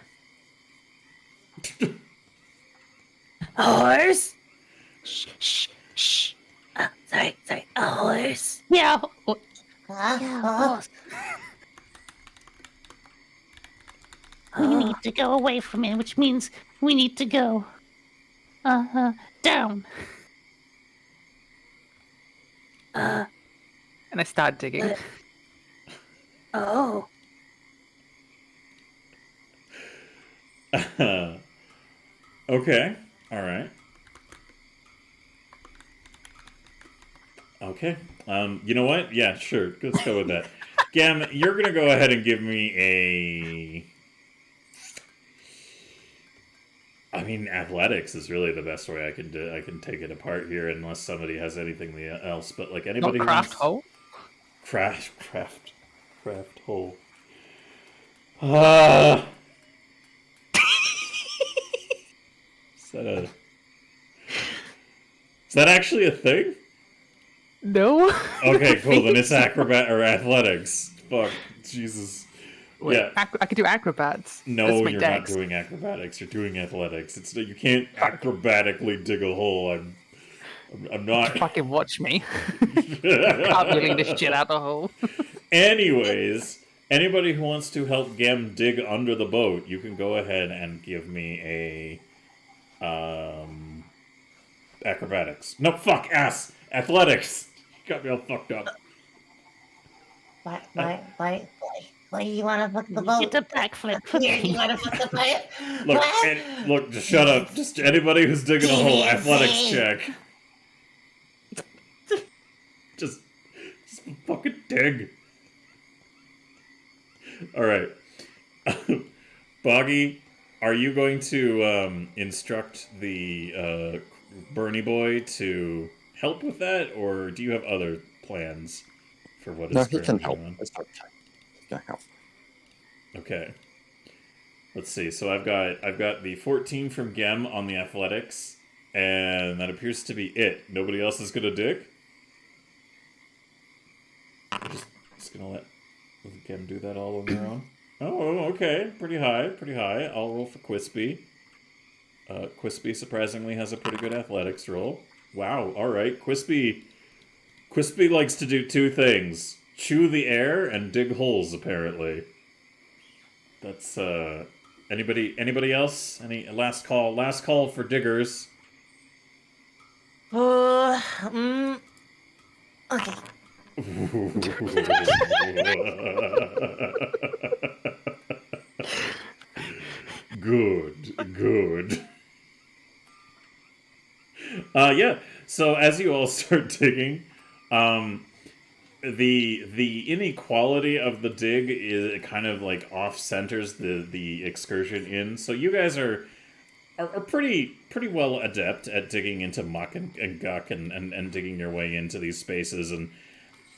A horse? Shh, shh, shh. Oh, sorry. horse? Yeah. Yeah, Huh? We need to go away from it, which means we need to go down. Uh, And I start digging. oh. Okay. All right. Okay. You know what? Yeah, sure. Let's go with that. Gam, you're gonna go ahead and give me a. I mean, athletics is really the best way I can do. I can take it apart here, unless somebody has anything else. But like Not anybody who craft wants hole. craft hole. Ah. Is that actually a thing? No. Okay, cool. Then it's acrobat or athletics. Fuck, Jesus. Wait, Yeah. I could do acrobats. No, That's my you're dex. not doing acrobatics. You're doing athletics. You can't acrobatically dig a hole. I'm not. Fucking watch me. Cartwheeling this shit out the hole. Anyways, anybody who wants to help Gem dig under the boat, you can go ahead and give me a acrobatics. No, fuck ass. Athletics. You got me all fucked up. Why do you want to fuck the boat? Get a backflip for Here, you me. want to fuck the boat? Look, What? look, just shut up. Just anybody who's digging a hole, athletics check. Just fucking dig. All right, Boggy, are you going to instruct the Bernie boy to help with that, or do you have other plans for what is No, he can currently help. going on? It's okay. He can help. Okay. Let's see. So I've got the 14 from Gem on the athletics, and that appears to be it. Nobody else is gonna dig. I'm just gonna let Gem do that all on their own. Oh, okay. Pretty high. Pretty high. I'll roll for Quispy. Quispy surprisingly has a pretty good athletics roll. Wow. All right. Quispy likes to do two things: chew the air and dig holes. Apparently. That's anybody else? Any last call for diggers. Okay. Good. Yeah. So as you all start digging, the inequality of the dig is kind of like off centers the excursion in. So you guys are pretty well adept at digging into muck and guck and digging your way into these spaces and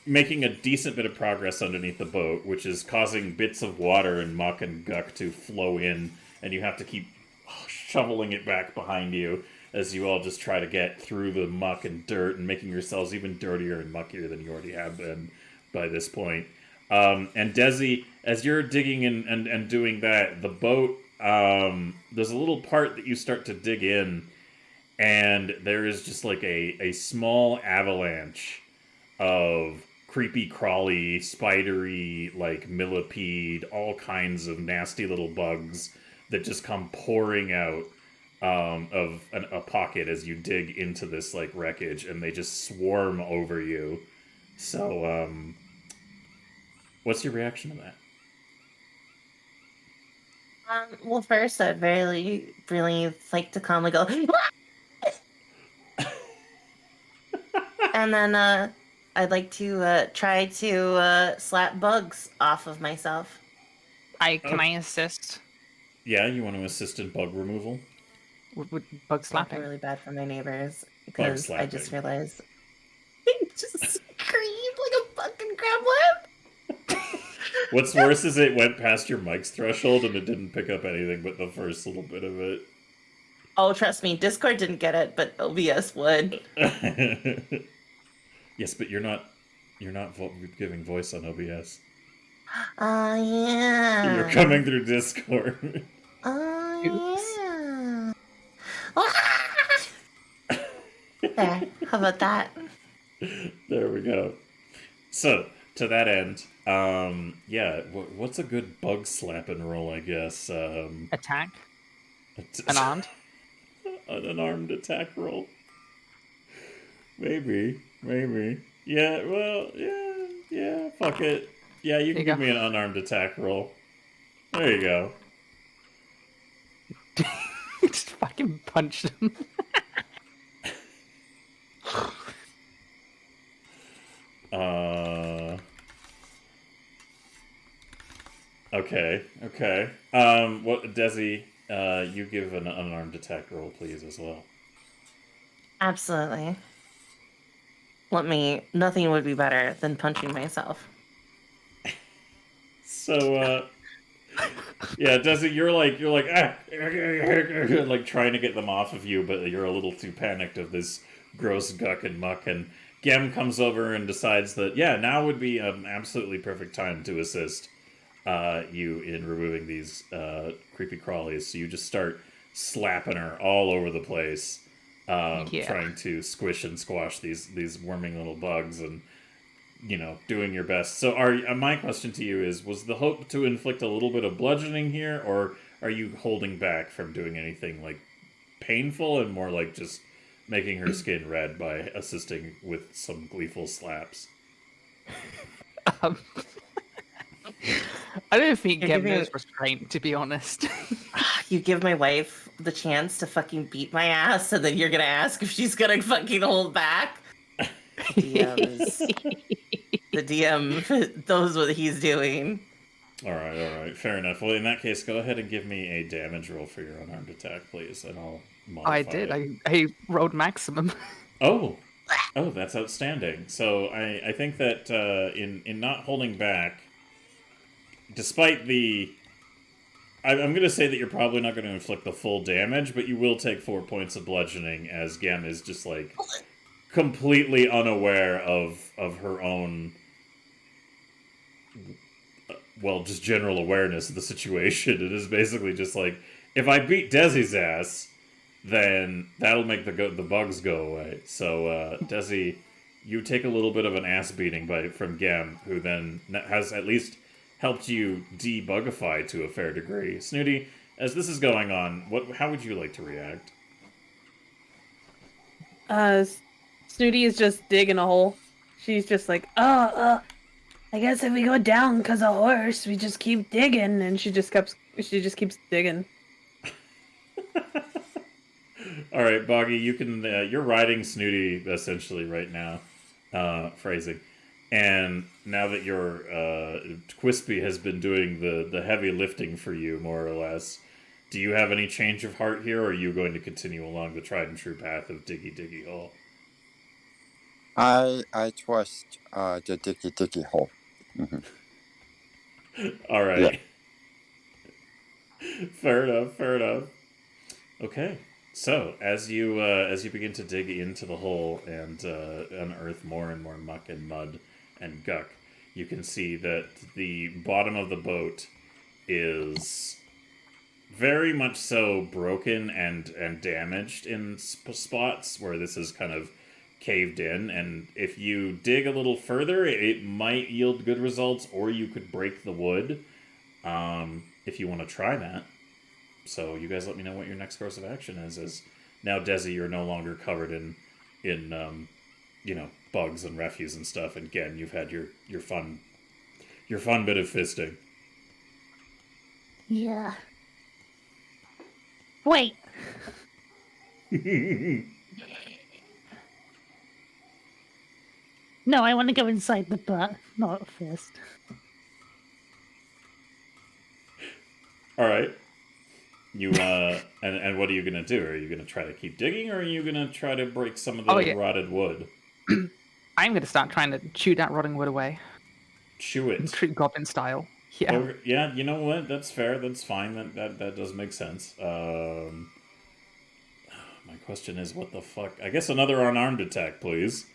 making a decent bit of progress underneath the boat, which is causing bits of water and muck and guck to flow in, and you have to keep shoveling it back behind you as you all just try to get through the muck and dirt and making yourselves even dirtier and muckier than you already have been by this point. And Desi, as you're digging and doing that, the boat, there's a little part that you start to dig in, and there is just like a small avalanche of creepy, crawly, spidery, like millipede, all kinds of nasty little bugs that just come pouring out of a pocket as you dig into this like wreckage, and they just swarm over you. So, what's your reaction to that? Well, first, I'd really like to calmly go, and then I'd like to try to slap bugs off of myself. Can I assist Yeah, you want to assist in bug removal? with bug Slapping slapping? really bad for my neighbors because I just slapping. realized I just screamed like a fucking gremlin. What's worse is it went past your mic's threshold and it didn't pick up anything but the first little bit of it. Oh, trust me, Discord didn't get it, but OBS would. Yes, but you're not giving voice on OBS. Oh yeah. You're coming through Discord. Oh Oops. yeah. There, how about that? There we go. So, to that end, yeah, what's a good bug slapping roll, I guess? Attack. Unarmed. An unarmed attack roll. Maybe. Yeah, well, yeah, fuck it. Yeah, you can give me an unarmed attack roll. There you go. Just fucking punch them. Okay. What, Desi, you give an unarmed attack roll, please, as well. Absolutely. Nothing would be better than punching myself. So, yeah, Desi, you're like, like trying to get them off of you, but you're a little too panicked of this gross guck and muck, and Gem comes over and decides that, yeah, now would be an absolutely perfect time to assist you in removing these creepy crawlies. So you just start slapping her all over the place, trying to squish and squash these worming little bugs, and doing your best. So my question to you is, was the hope to inflict a little bit of bludgeoning here, or are you holding back from doing anything like painful and more like just making her skin red by assisting with some gleeful slaps? I don't think Gem knows restraint, to be honest. You give my wife the chance to fucking beat my ass, and then you're gonna ask if she's gonna fucking hold back? The DM knows what he's doing. All right. Fair enough. Well, in that case, go ahead and give me a damage roll for your unarmed attack, please, and I'll modify I did. it. I rolled maximum. Oh, that's outstanding. So I think that in not holding back, despite the... I'm going to say that you're probably not going to inflict the full damage, but you will take 4 points of bludgeoning, as Gem is just, like, completely unaware of her own... well, just general awareness of the situation. It is basically just like, if I beat Desi's ass, then that'll make the bugs go away. So, Desi, you take a little bit of an ass beating from Gem, who then has at least helped you debugify to a fair degree. Snooty, as this is going on, how would you like to react? Snooty is just digging a hole. She's just like, I guess if we go down because of horse, we just keep digging. and she just keeps digging. All right, Boggy, you can. You're riding Snooty essentially right now, phrasing, and now that your Quispy has been doing the heavy lifting for you, more or less, do you have any change of heart here, or are you going to continue along the tried and true path of diggy hole? I trust the diggy hole. Mm-hmm. All right. Yeah. Fair enough. Okay. So, as you begin to dig into the hole and unearth more and more muck and mud and guck, you can see that the bottom of the boat is very much so broken and damaged in spots where this is kind of caved in, and if you dig a little further, it might yield good results, or you could break the wood if you want to try that. So you guys let me know what your next course of action is. As now, Desi, you're no longer covered in bugs and refuse and stuff, and again, you've had your fun bit of fisting. Yeah. Wait. No, I want to go inside the butt, not a fist. All right. You and what are you gonna do? Are you gonna try to keep digging, or are you gonna try to break some of the rotted wood? I'm gonna start trying to chew that rotting wood away. Chew it. True goblin style. Yeah. Oh, yeah. You know what? That's fair. That's fine. That does make sense. My question is, what the fuck? I guess another unarmed attack, please.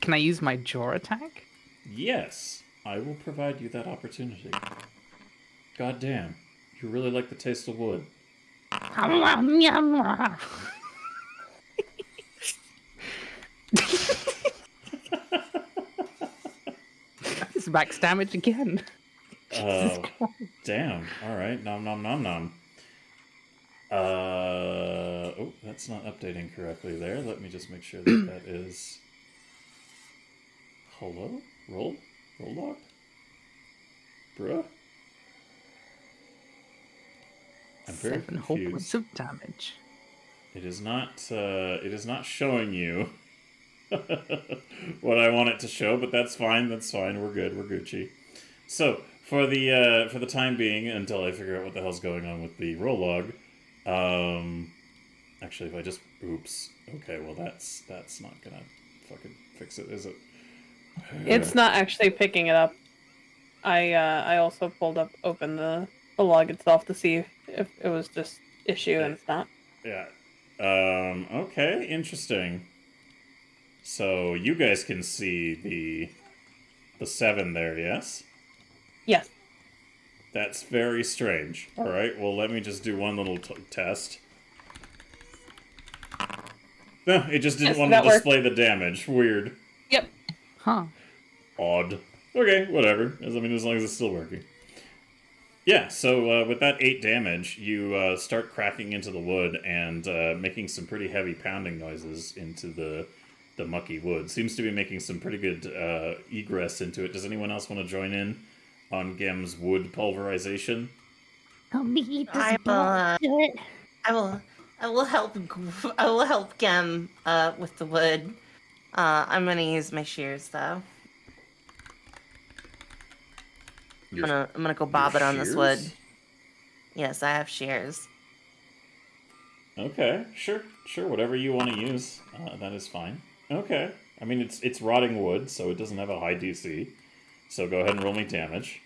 Can I use my jaw attack? Yes, I will provide you that opportunity. God damn, you really like the taste of wood. max damage again. Jesus Oh, Christ. damn. All right. Nom nom nom nom. Oh, that's not updating correctly there. Let me just make sure that that is. Hello? Roll log? Bruh? I'm very 7 whole confused. points of damage. It is not showing you what I want it to show, but that's fine. That's fine. We're good. We're Gucci. So for the time being, until I figure out what the hell's going on with the roll log, actually, if I just oops, okay, well that's not gonna fucking fix it, is it? It's not actually picking it up. I also opened the log itself to see if it was just issue, and it's not. Yeah. Okay, interesting. So you guys can see the 7 there, yes? Yes. That's very strange. All right, well, let me just do one little test. No, it just didn't Yes, want to that worked. display the damage. Weird. Yep. Huh. Odd. Okay, whatever. As long as it's still working. Yeah, so with that 8 damage, you start cracking into the wood and making some pretty heavy pounding noises into the mucky wood. Seems to be making some pretty good egress into it. Does anyone else want to join in on Gem's wood pulverization? Help me eat this I ball. Do it. I will help. I will help Gem with the wood. I'm gonna use my shears though. I'm gonna go bob it on this wood. Yes, I have shears. Okay, sure, whatever you want to use, that is fine. Okay, I mean it's rotting wood, so it doesn't have a high DC. So go ahead and roll me damage.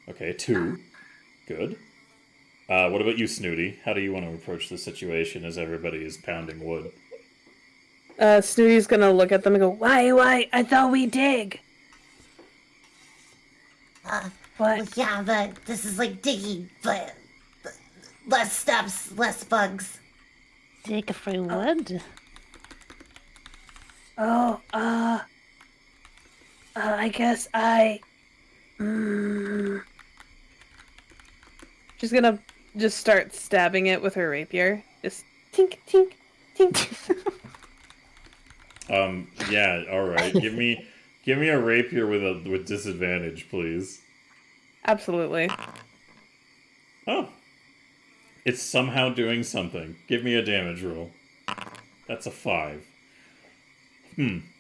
Okay, 2. Good. What about you, Snooty? How do you want to approach the situation as everybody is pounding wood? Snooty's gonna look at them and go, Why? I thought we dig. Well, What? yeah, but this is like digging, but less steps, less bugs. Dig for wood? Oh, I guess she's gonna just start stabbing it with her rapier. Just tink, tink, tink. Yeah, all right. Give me a rapier with disadvantage, please. Absolutely. Oh, it's somehow doing something. Give me a damage roll. That's a 5.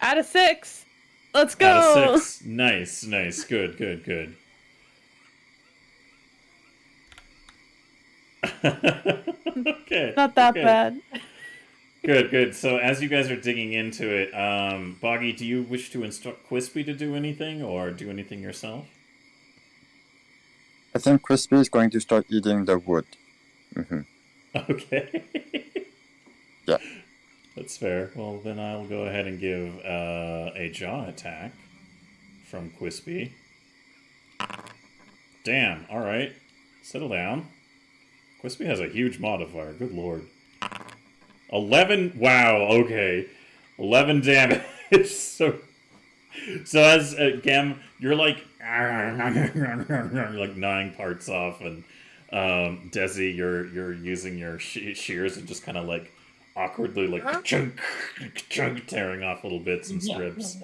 Out of 6. Let's go. Out of 6. Nice. Good. Okay. Not that okay. bad. Good. So as you guys are digging into it, Boggy, do you wish to instruct Quispy to do anything, or do anything yourself? I think Crispy is going to start eating the wood. Mm-hmm. Okay. Yeah. That's fair. Well, then I'll go ahead and give a jaw attack from Quispy. Damn, alright. Settle down. Quispy has a huge modifier, good lord. 11, wow, okay. 11 damage. So as Gem, you're like gnawing parts off, and Desi, you're using your shears and just kind of like awkwardly like chunk, tearing off little bits and strips.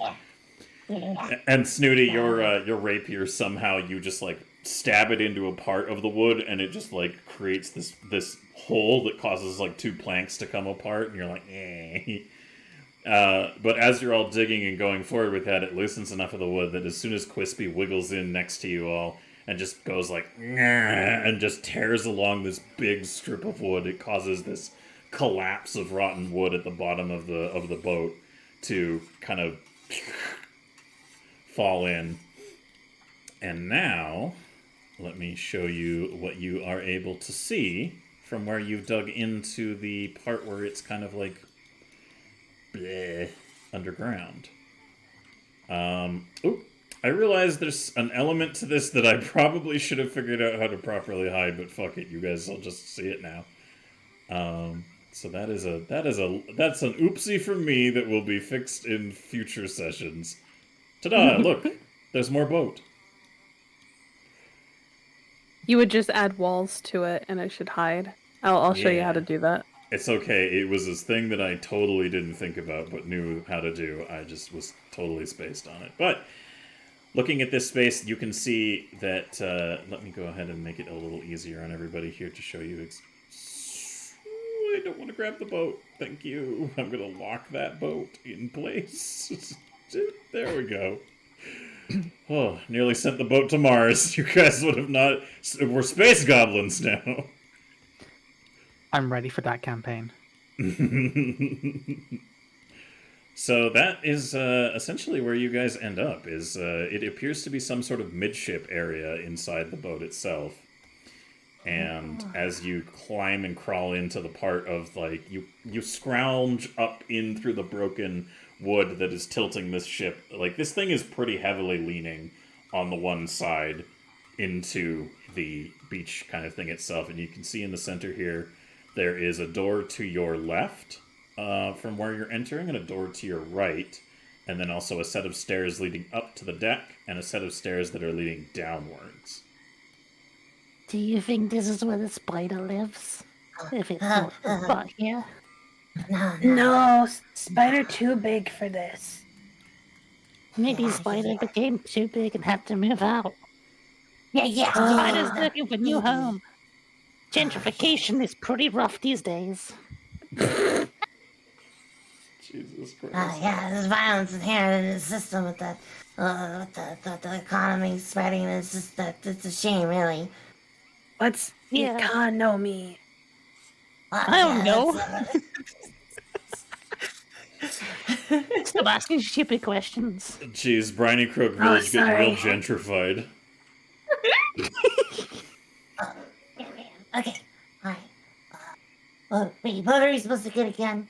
And Snooty, your rapier, somehow you just like stab it into a part of the wood, and it just like creates this hole that causes like 2 planks to come apart, and you're like, eh. But as you're all digging and going forward with that, it loosens enough of the wood that as soon as Quispy wiggles in next to you all and just goes like, and just tears along this big strip of wood, it causes this collapse of rotten wood at the bottom of the boat to kind of fall in. And now, let me show you what you are able to see from where you've dug into the part where it's kind of like bleh, underground. I realize there's an element to this that I probably should have figured out how to properly hide, but fuck it, you guys will just see it now. So that's an oopsie from me that will be fixed in future sessions. Ta-da! Look, There's more boat. You would just add walls to it, and it should hide. I'll show you how to Yeah. do that. It's okay. It was this thing that I totally didn't think about, but knew how to do. I just was totally spaced on it. But looking at this space, you can see that. Let me go ahead and make it a little easier on everybody here to show you. I don't want to grab the boat. Thank you. I'm going to lock that boat in place. There we go. Oh, nearly sent the boat to Mars. You guys would have not. We're space goblins now. I'm ready for that campaign. So that is essentially where you guys end up. Is it appears to be some sort of midship area inside the boat itself. And as you climb and crawl into the part of, like, you scrounge up in through the broken wood that is tilting this ship. Like, this thing is pretty heavily leaning on the one side into the beach kind of thing itself. And you can see in the center here, there is a door to your left from where you're entering, and a door to your right. And then also a set of stairs leading up to the deck, and a set of stairs that are leading downwards. Do you think this is where the spider lives? If it's not about here? No, spider too big for this. Maybe spider became too big and had to move out. Yeah. Spider's looking for a new home. Gentrification is pretty rough these days. Jesus Christ. Yeah, there's violence inherent in the system with the economy spreading. It's just it's a shame, really. What's economy? I don't know. Stop asking stupid questions. Jeez, Briny Croak Village getting real gentrified. Okay, alright. Wait, what are we supposed to get again?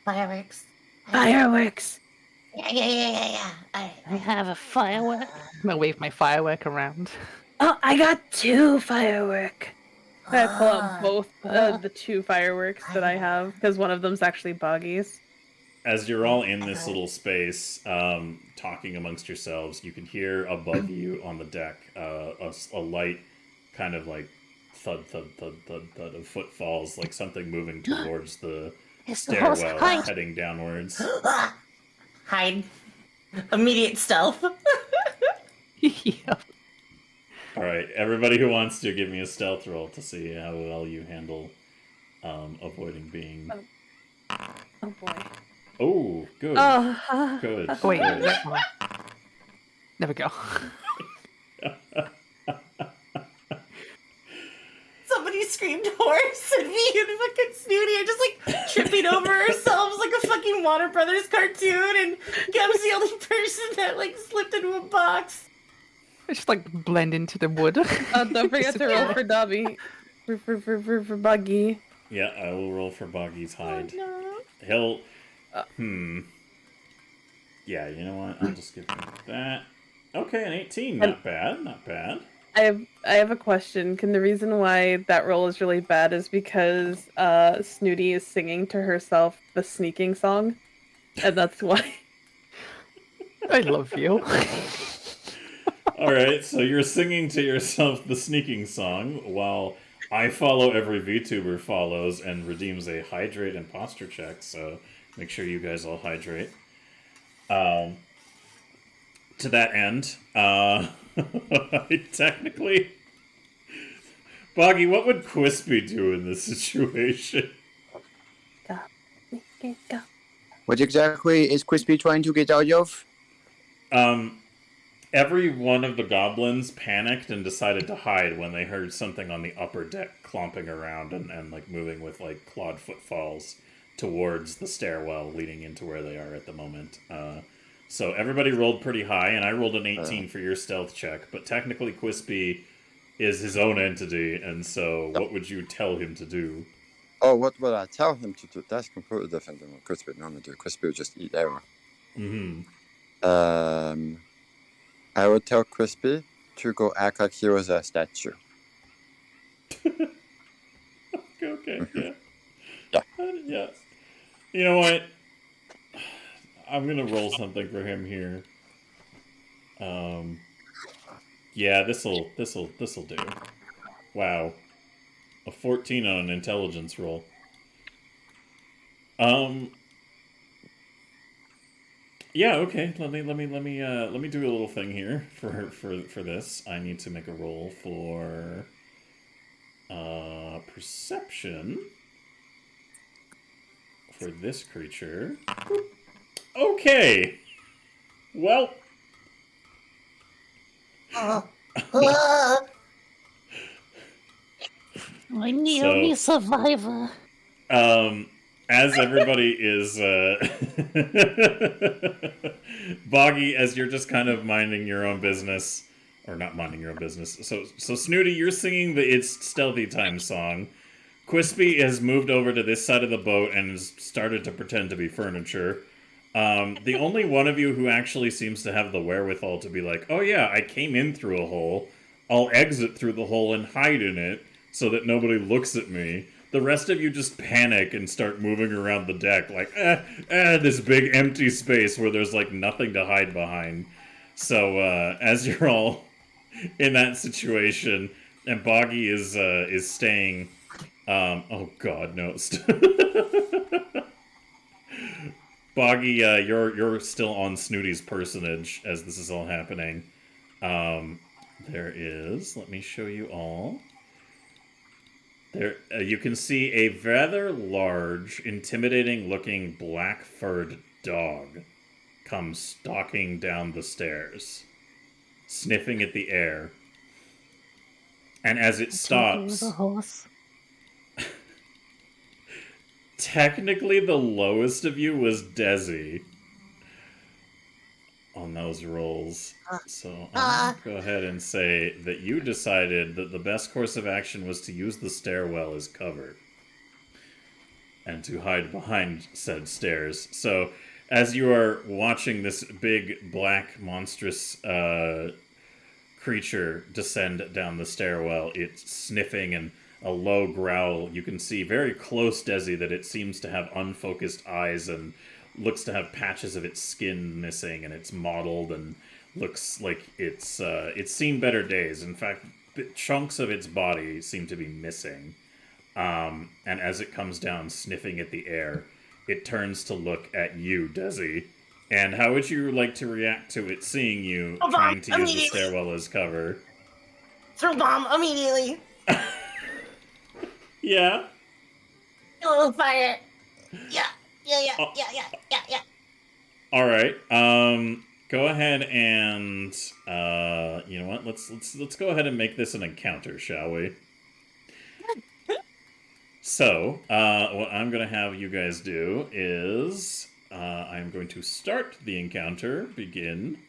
Fireworks. Fireworks. Yeah. Alright. I have a firework. I'm gonna wave my firework around. Oh, I got 2 firework. I pull out both the 2 fireworks that I have, because one of them's actually Boggy's. As you're all in this little space, talking amongst yourselves, you can hear above you on the deck a light kind of like thud of footfalls, like something moving towards the stairwell, heading downwards. Hide. Immediate stealth. Yeah. Alright, everybody who wants to, give me a stealth roll to see how well you handle avoiding being... Oh boy. Oh, good. Oh, Good. Oh, wait, Good. hold on. There we go. Somebody screamed horse, and me and fucking Snooty are just like tripping over ourselves like a fucking Warner Brothers cartoon, and Gem's the only person that like slipped into a box. I just like blend into the wood. don't forget to roll for Dobby. For Buggy. Yeah, I will roll for Boggy's hide. No. He'll... Yeah, you know what? I'll just give him that. Okay, an 18. Not bad, not bad. I have a question. Can the reason why that roll is really bad is because Snooty is singing to herself the sneaking song? And that's why. I love you. Alright, so you're singing to yourself the sneaking song while I follow every VTuber follows and redeems a hydrate and posture check, so make sure you guys all hydrate. To that end, technically... Boggy, what would Quispy do in this situation? What exactly is Crispy trying to get out of? Every one of the goblins panicked and decided to hide when they heard something on the upper deck clomping around and like moving with like clawed footfalls towards the stairwell leading into where they are at the moment. So everybody rolled pretty high, and I rolled an 18 for your stealth check, but technically Quispy is his own entity, and so what would you tell him to do? Oh, what would I tell him to do? That's completely different than what Crispy would normally do. Crispy would just eat air. I would tell Crispy to go act like he was a statue. Okay, yeah. Yeah. Yeah. You know what? I'm gonna roll something for him here. Yeah, this'll do. Wow. A 14 on an intelligence roll. Yeah, okay. Let me do a little thing here for this. I need to make a roll for perception for this creature. Okay. Well, I'm the So- only survivor. as everybody is Boggy, as you're just kind of minding your own business, or not minding your own business. So Snooty, you're singing the It's Stealthy Time song. Quispy has moved over to this side of the boat and has started to pretend to be furniture. The only one of you who actually seems to have the wherewithal to be like, oh yeah, I came in through a hole, I'll exit through the hole and hide in it so that nobody looks at me. The rest of you just panic and start moving around the deck like, this big empty space where there's like nothing to hide behind. So, as you're all in that situation, and Boggy is staying, oh god, no. Boggy, you're still on Snooty's personage as this is all happening. There is, let me show you all. There, you can see a rather large, intimidating-looking black-furred dog come stalking down the stairs, sniffing at the air. And as it stops, The horse. technically the lowest of you was Desi on those rolls. So I'll go ahead and say that you decided that the best course of action was to use the stairwell as cover and to hide behind said stairs. So as you are watching this big, black, monstrous creature descend down the stairwell, it's sniffing and a low growl. You can see very close, Desi, that it seems to have unfocused eyes and looks to have patches of its skin missing, and it's mottled and looks like it's seen better days. In fact, chunks of its body seem to be missing. And as it comes down, sniffing at the air, it turns to look at you, Desi. And how would you like to react to it seeing you trying to use the stairwell as cover? Throw bomb immediately. Yeah. Oh, fire. Yeah. All right. Go ahead and you know what? Let's go ahead and make this an encounter, shall we? So, what I'm going to have you guys do is I'm going to start the encounter, begin,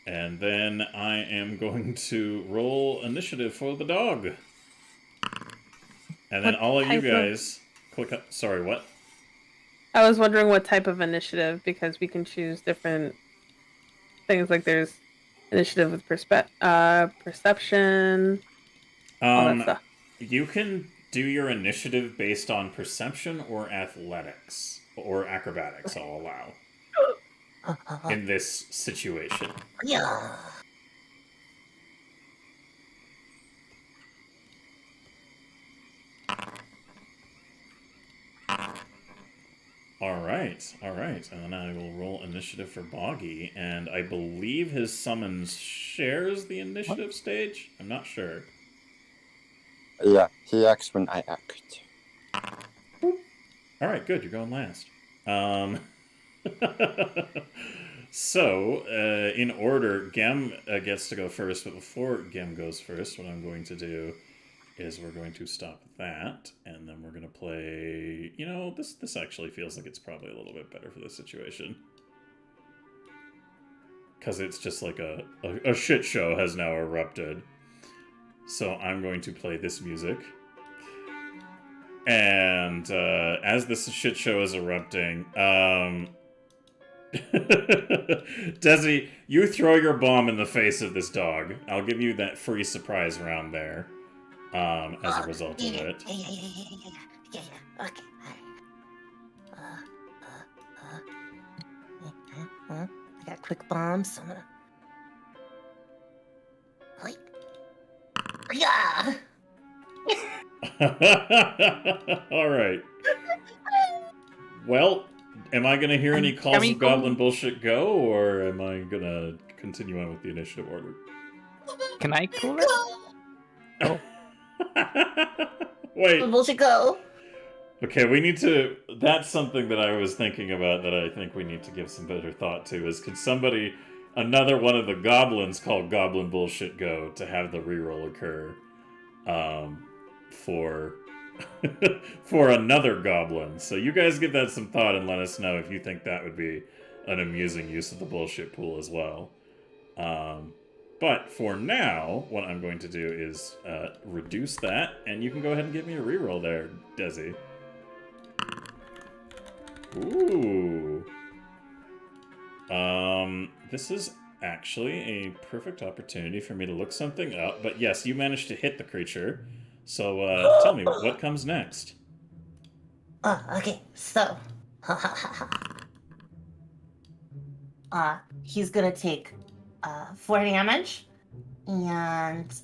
and then I am going to roll initiative for the dog. And then What all of you type of- guys click up. Sorry, what? I was wondering what type of initiative, because we can choose different things. Like there's initiative with perception, all that stuff. You can do your initiative based on perception or athletics or acrobatics. I'll allow in this situation. Yeah. All right, and then I will roll initiative for Boggy, and I believe his summons shares the initiative stage. I'm not sure. Yeah, he acts when I act. All right, good. You're going last. So, in order, Gem gets to go first, but before Gem goes first, what I'm going to do is we're going to stop that, and then we're going to play... You know, this actually feels like it's probably a little bit better for this situation. Because it's just like a shit show has now erupted. So I'm going to play this music. And as this shit show is erupting, Desi, you throw your bomb in the face of this dog. I'll give you that free surprise round there. As a result of it. Yeah. Okay. I got quick bombs. So I'm gonna Yeah. All right. Well, am I going to hear any calls we of go- goblin bullshit go, or am I going to continue on with the initiative order? Can I call it? Oh. Wait. Bullshit go. Okay, we need to... That's something that I was thinking about that I think we need to give some better thought to, is could somebody... Another one of the goblins called Goblin Bullshit go to have the reroll occur for for another goblin. So you guys give that some thought and let us know if you think that would be an amusing use of the bullshit pool as well. But for now, what I'm going to do is reduce that, and you can go ahead and give me a reroll there, Desi. Ooh. This is actually a perfect opportunity for me to look something up, but yes, you managed to hit the creature. So, tell me, what comes next? Oh, okay, so. He's gonna take 4 damage, and.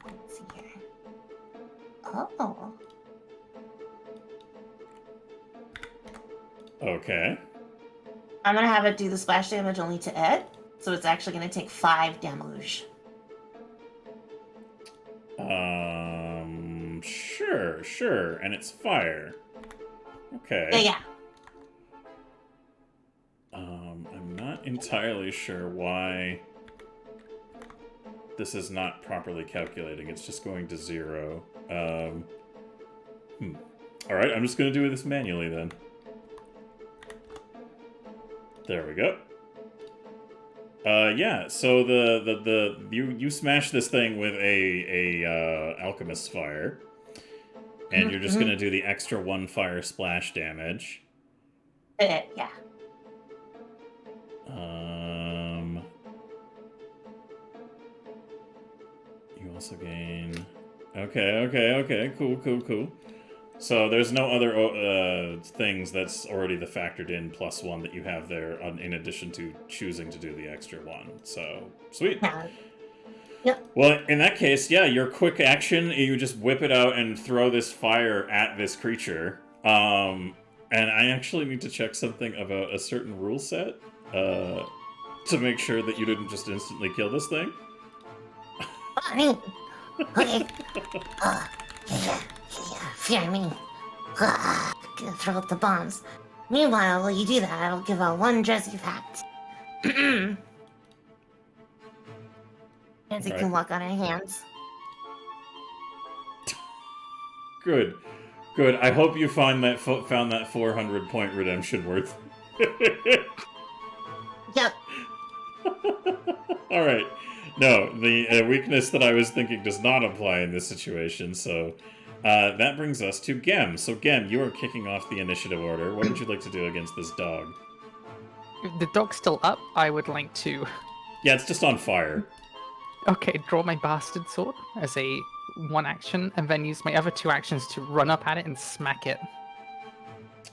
Let's see here. Oh. Okay. I'm gonna have it do the splash damage only to Ed, so it's actually gonna take 5 damage. Sure, and it's fire. Okay. Yeah. I'm not entirely sure why this is not properly calculating. It's just going to 0. Alright, I'm just gonna do this manually then. There we go. Yeah, so you smash this thing with a alchemist's fire. And you're just gonna do the extra 1 fire splash damage. Yeah. You also gain... Okay, cool. So there's no other things that's already the factored in +1 that you have there in addition to choosing to do the extra 1. So, sweet. Yep. Well, in that case, yeah, your quick action, you just whip it out and throw this fire at this creature. And I actually need to check something about a certain rule set to make sure that you didn't just instantly kill this thing. Okay. Fear me. Gonna throw up the bombs. Meanwhile, while you do that, I'll give out 1 dressy fact. Nancy can walk on her hands. Good. I hope you found that 400-point redemption worth. Yep. All right. No, the weakness that I was thinking does not apply in this situation. So that brings us to Gem. So Gem, you are kicking off the initiative order. What would you like to do against this dog? If the dog's still up, I would like to... Yeah, it's just on fire. Okay, draw my bastard sword as a 1 action, and then use my other 2 actions to run up at it and smack it.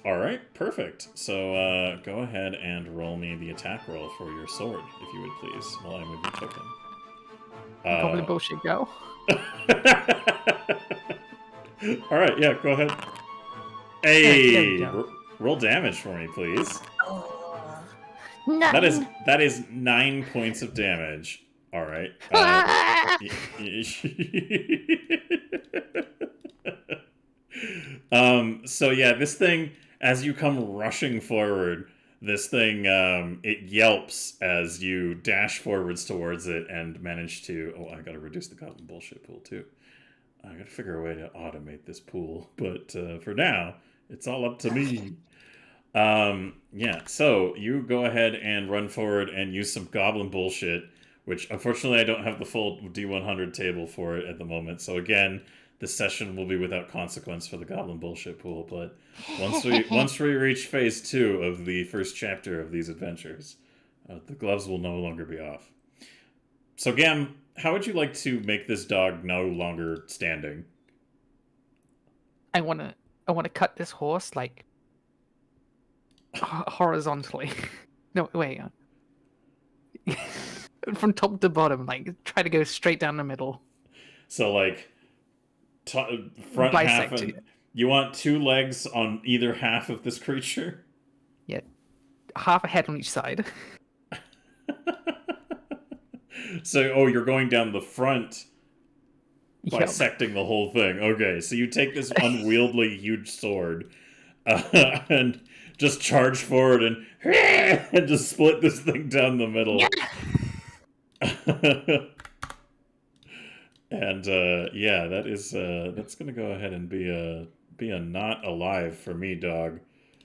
Alright, perfect. So go ahead and roll me the attack roll for your sword, if you would please, while I move your token. Goblin bullshit go. Alright, yeah, go ahead. Hey! Roll damage for me, please. Nice. That is 9 points of damage. All right. So yeah, this thing, as you come rushing forward, this thing, it yelps as you dash forwards towards it and manage to... Oh, I gotta reduce the goblin bullshit pool too. I gotta figure a way to automate this pool, but for now, it's all up to me. Yeah, so you go ahead and run forward and use some goblin bullshit, which unfortunately I don't have the full D100 table for it at the moment. So again, this session will be without consequence for the goblin bullshit pool. But once we reach phase 2 of the first chapter of these adventures, the gloves will no longer be off. So Gam, how would you like to make this dog no longer standing? I wanna cut this horse like horizontally. No, wait. from top to bottom, like try to go straight down the middle. So like front half, Bisect and it. you want 2 legs on either half of this creature. Yeah, half a head on each side. So, you're going down the front, Yep. bisecting the whole thing. Okay, so you take this unwieldy, huge sword, and just charge forward and just split this thing down the middle. And yeah, that's gonna go ahead and be a not alive for me, dog.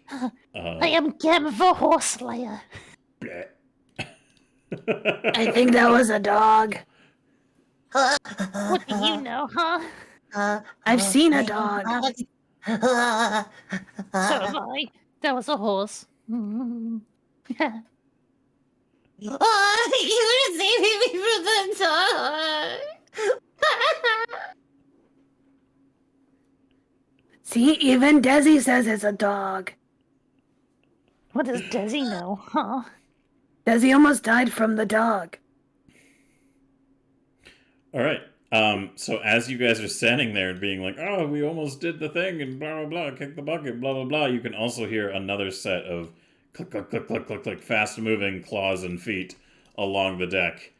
I am Gem the Horse Slayer. Bleh. I think that was a dog. What do you know, huh? I've seen a dog. So have I. That was a horse. You were saving me from the dog. See, even Desi says it's a dog. What does Desi know, huh? Desi almost died from the dog. All right. So as you guys are standing there and being like, "Oh, we almost did the thing," and blah blah blah, kick the bucket, blah blah blah, you can also hear another set of click click click click click click, fast moving claws and feet along the deck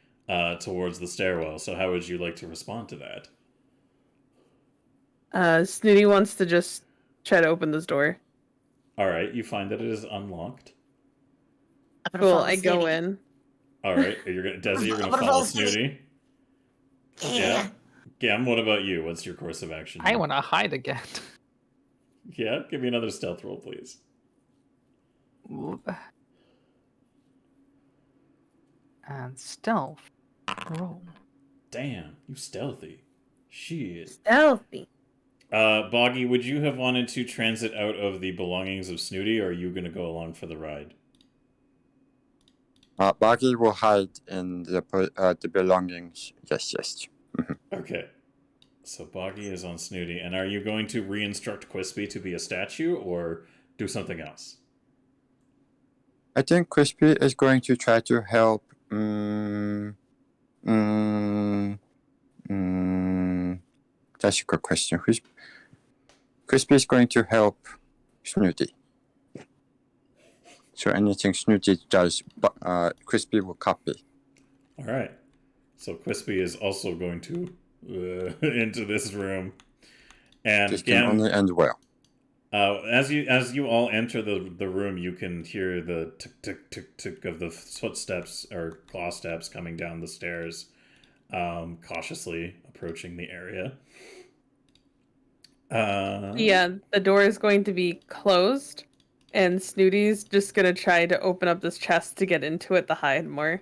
towards the stairwell. So how would you like to respond to that? Snooty wants to just try to open this door. All right. You find that it is unlocked. Cool, I go in. All right. Desi, you're gonna follow Snooty. Yeah. Gam, what about you? What's your course of action? I want to hide again. Yeah, give me another stealth roll, please. And stealth. Roll. Damn, you stealthy. Shit. Stealthy. Boggy, would you have wanted to transit out of the belongings of Snooty, or are you going to go along for the ride? Buggy will hide in the belongings. Yes. Okay. So Boggy is on Snooty, and are you going to re-instruct Quispy to be a statue, or do something else? I think Crispy is going to try to help. That's a good question. Crispy is going to help Snooty. So anything Snooty does, Crispy will copy. All right. So Quispy is also going to into this room, and This can only end well. as you all enter the room, you can hear the tick tick tick tick of the footsteps or claw steps coming down the stairs, cautiously approaching the area. Yeah, the door is going to be closed, and Snooty's just gonna try to open up this chest to get into it to hide more.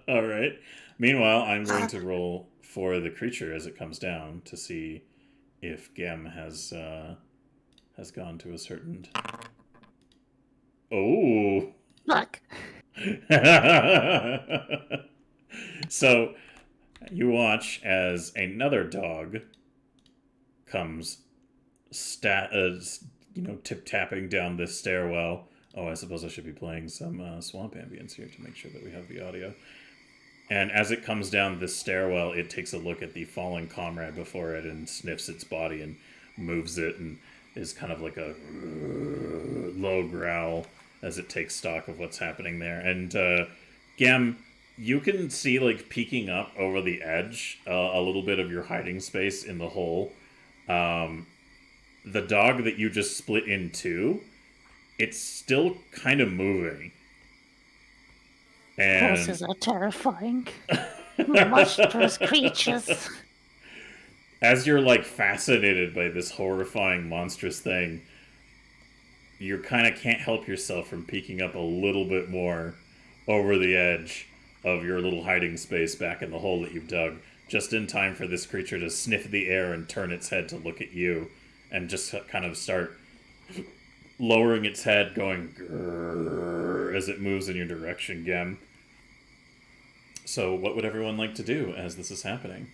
All right. Meanwhile, I'm going to roll for the creature as it comes down to see if Gem has gone to a certain. Oh. Look. So you watch as another dog comes tip tapping down this stairwell. Oh, I suppose I should be playing some swamp ambience here to make sure that we have the audio. And as it comes down this stairwell, it takes a look at the fallen comrade before it and sniffs its body and moves it and is kind of like a low growl as it takes stock of what's happening there. And Gem, you can see like peeking up over the edge a little bit of your hiding space in the hole. The dog that you just split in two, it's still kind of moving. And Horses are terrifying. Monstrous creatures. as you're like fascinated by this horrifying monstrous thing, you kind of can't help yourself from peeking up a little bit more over the edge of your little hiding space back in the hole that you've dug, just in time for this creature to sniff the air and turn its head to look at you and just kind of start lowering its head, going grrr, as it moves in your direction, Gem. So what would everyone like to do as this is happening?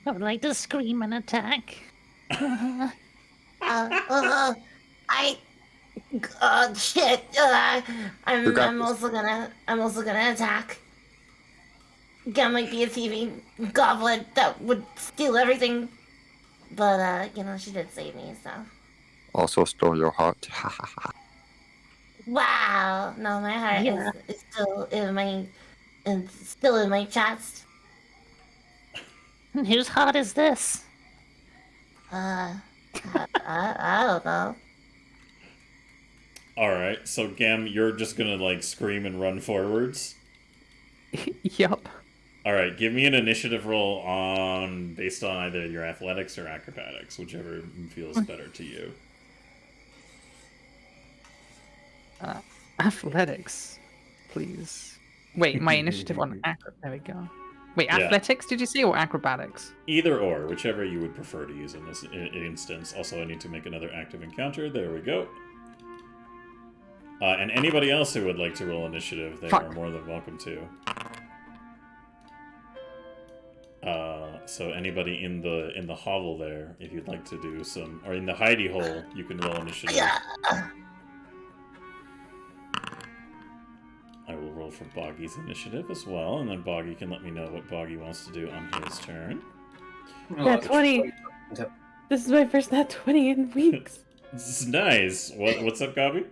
I would like to scream and attack. I Shit. You got I'm this. also gonna attack. That might be a thieving goblin that would steal everything. But she did save me, so. Also stole your heart. Wow. No, my heart Yeah. is still in my chest. Whose heart is this? I don't know. Alright, so Gam, you're just gonna, like, scream and run forwards? Yup. Alright, give me an initiative roll based on either your athletics or acrobatics, whichever feels better to you. Athletics, please. Wait, my initiative on there we go. Wait, Yeah. athletics, did you say, or acrobatics? Either or, whichever you would prefer to use in this instance. Also, I need to make another active encounter. There we go. And anybody else who would like to roll initiative, they Fuck. are more than welcome to. So anybody in the hovel there, if you'd like to do some, or in the hidey hole, you can roll initiative. Yeah. I will roll for Boggy's initiative as well, and then Boggy can let me know what Boggy wants to do on his turn. Nat 20. This is my first nat 20 in weeks. This is nice. What's up, Gobby?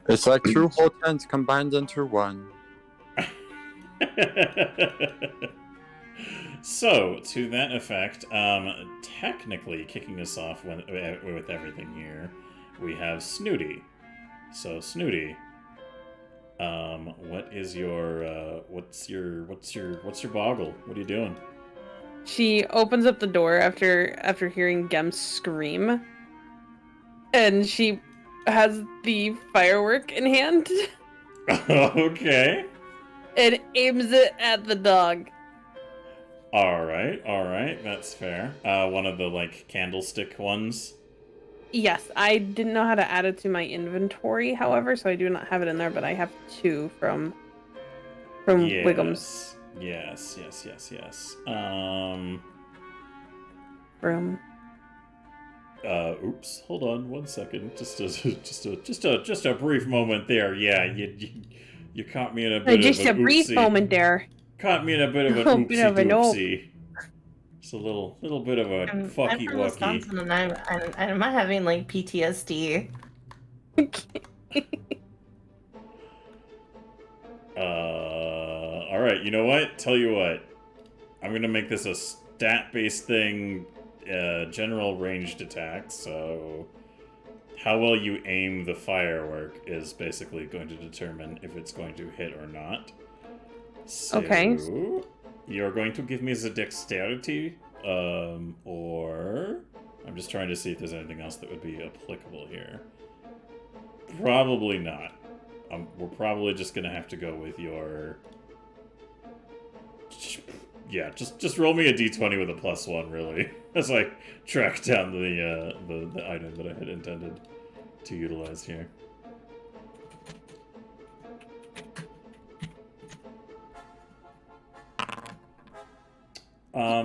It's like two whole tens combined into one. So, to that effect, technically kicking us off with everything here, we have Snooty. So, Snooty, what is your what's your boggle? What are you doing? She opens up the door after hearing Gem scream, and she has the firework in hand Okay. and aims it at the dog. All right, that's fair. One of the like candlestick ones. Yes, I didn't know how to add it to my inventory, however, so I do not have it in there, but I have 2 from Wiggum's Yes. room. Oops. Hold on, 1 second. Just a brief moment there. Yeah, you caught me in a bit Just of a an brief oopsie. moment there. Caught me in a bit of an Oh, bit of an oopsie. Just a little bit of a I'm fucky from wucky. Wisconsin, and I'm having like PTSD. All right. You know what? Tell you what. I'm gonna make this a stat-based thing. General ranged attack. So, how well you aim the firework is basically going to determine if it's going to hit or not. So, Okay. You're going to give me the dexterity, or I'm just trying to see if there's anything else that would be applicable here. Probably not. We're probably just gonna have to go with your. Yeah, just roll me a d20 with a +1, really, as I track down the item that I had intended to utilize here.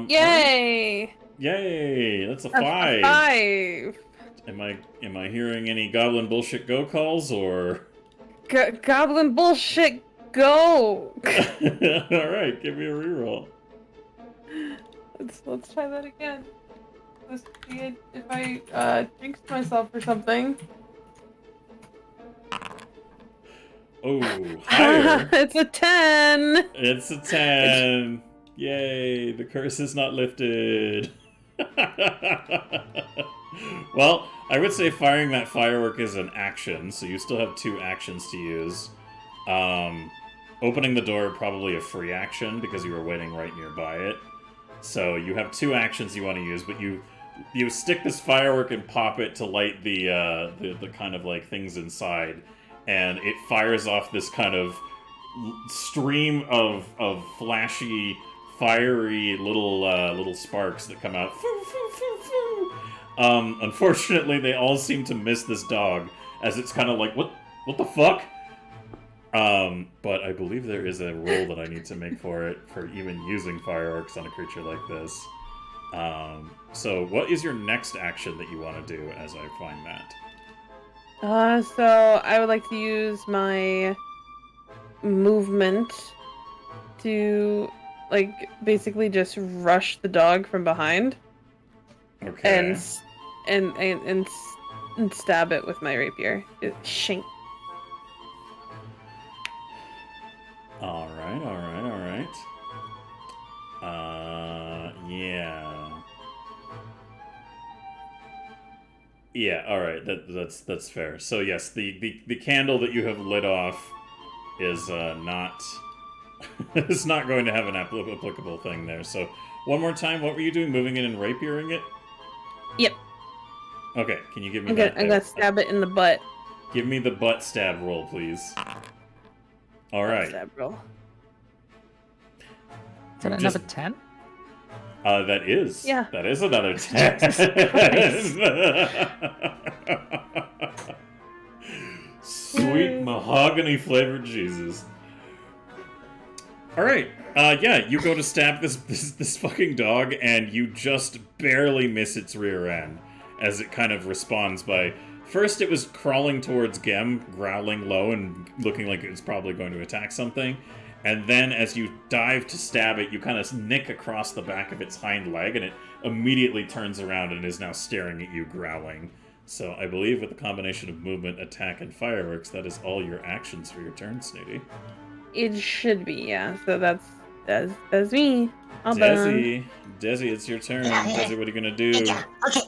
Yay! Yay! That's a A 5. 5. Am I hearing any goblin bullshit go calls or? Goblin bullshit, go! All right, give me a reroll. Let's try that again. Let's see if I jinxed myself or something. Oh, higher. It's a 10. It's a 10. Yay, the curse is not lifted. Well, I would say firing that firework is an action, so you still have 2 actions to use. Opening the door, probably a free action, because you were waiting right nearby it. So you have 2 actions you want to use, but you stick this firework and pop it to light the kind of like things inside, and it fires off this kind of stream of flashy, fiery little sparks that come out. Unfortunately, they all seem to miss this dog, as it's kind of like, what the fuck? But I believe there is a roll that I need to make for it, for even using fireworks on a creature like this. So what is your next action that you want to do as I find that? So I would like to use my movement to, like, basically just rush the dog from behind Okay. and stab it with my rapier. Shink. All right. Yeah. Yeah, all right. That's fair. So yes, the candle that you have lit off is not is not going to have an applicable thing there. So one more time, what were you doing? Moving it and rapiering it? Yep. Okay, can you give me I'm that? gonna stab it in the butt. Give me the butt stab roll, please. All Butt right. Stab roll. Is that another 10? That is. Yeah. That is another 10. Sweet mahogany flavored Jesus. All right. Yeah, you go to stab this fucking dog, and you just barely miss its rear end as it kind of responds by. First, it was crawling towards Gem, growling low and looking like it was probably going to attack something. And then, as you dive to stab it, you kind of nick across the back of its hind leg, and it immediately turns around and is now staring at you, growling. So, I believe with the combination of movement, attack, and fireworks, that is all your actions for your turn, Snooty. It should be, yeah. So that's me. All Desi, it's your turn. Yeah. Desi, what are you gonna do? Yeah, okay.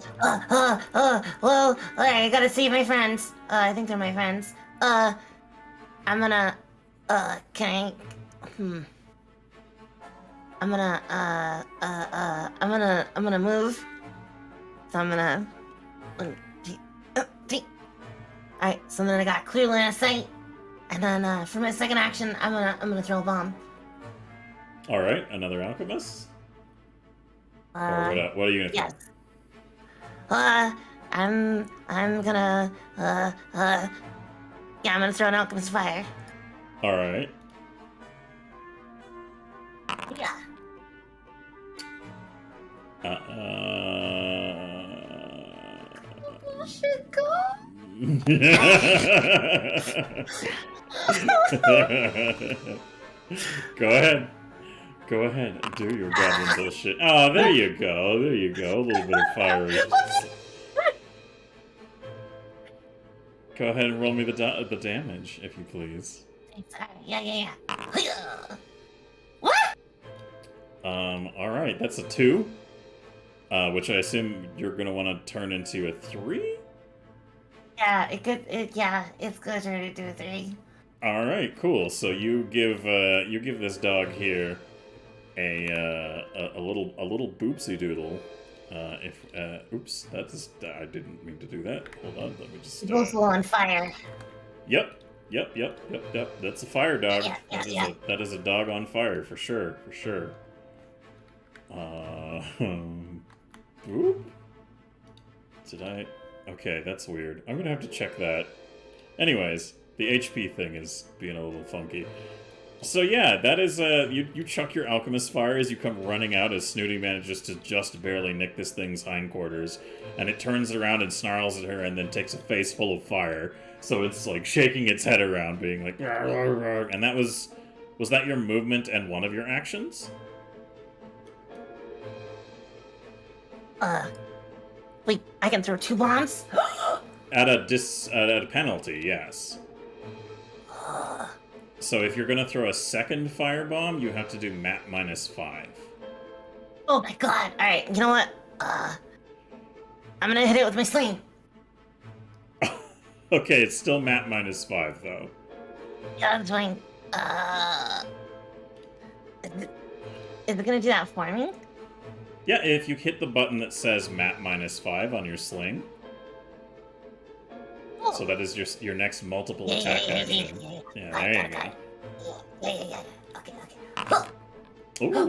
Well, I gotta see my friends. I think they're my friends. I'm gonna, can I, I'm gonna move. So I'm gonna, alright, so then I got clear line of sight. And then, for my second action, I'm gonna throw a bomb. All right, another alchemist. Or what are you gonna throw? Yes. I'm gonna, yeah, I'm gonna throw an alchemist fire. All right. Yeah. Shit, go. Go ahead. Do your goblin bullshit. Oh, there you go. A little bit of fire. Go ahead and roll me the damage, if you please. Yeah. All right, that's a 2. Which I assume you're gonna want to turn into a 3? Yeah, it's good to do a 3. All right, cool. So you give this dog here a little boopsie doodle. Oops, I didn't mean to do that. Hold on, let me just. It goes on fire. Yep. That's a fire dog. Yeah. That is a dog on fire for sure. Boop. Did I? Okay, that's weird. I'm gonna have to check that. Anyways, the HP thing is being a little funky. So yeah, that is you chuck your alchemist fire as you come running out as Snooty manages to just barely nick this thing's hindquarters, and it turns around and snarls at her and then takes a face full of fire. So it's like shaking its head around, being like, "Rawr, rawr, rawr." And that was that your movement and one of your actions? Wait, I can throw 2 bombs? At a penalty, yes. So if you're gonna throw a second firebomb, you have to do MAP -5. Oh my god. Alright, you know what? I'm gonna hit it with my sling. Okay, it's still MAP -5 though. Yeah, that's fine. Is it gonna do that for me? Yeah, if you hit the button that says MAP -5 on your sling. Oh. So that is your next multiple attack action. Yeah, there you go. Yeah. Okay. Ooh,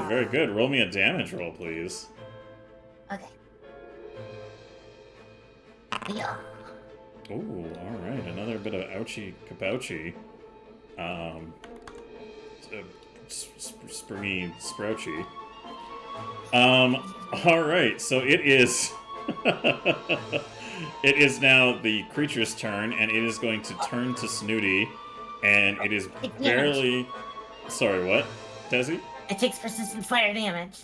very good. Roll me a damage roll, please. Okay. Yeah. Ooh, alright, another bit of ouchie kabouchie. Springy sprouchy. Alright, so it is It is now the creature's turn, and it is going to turn to Snooty, and it is barely... Sorry, what, Desi? It takes persistent fire damage.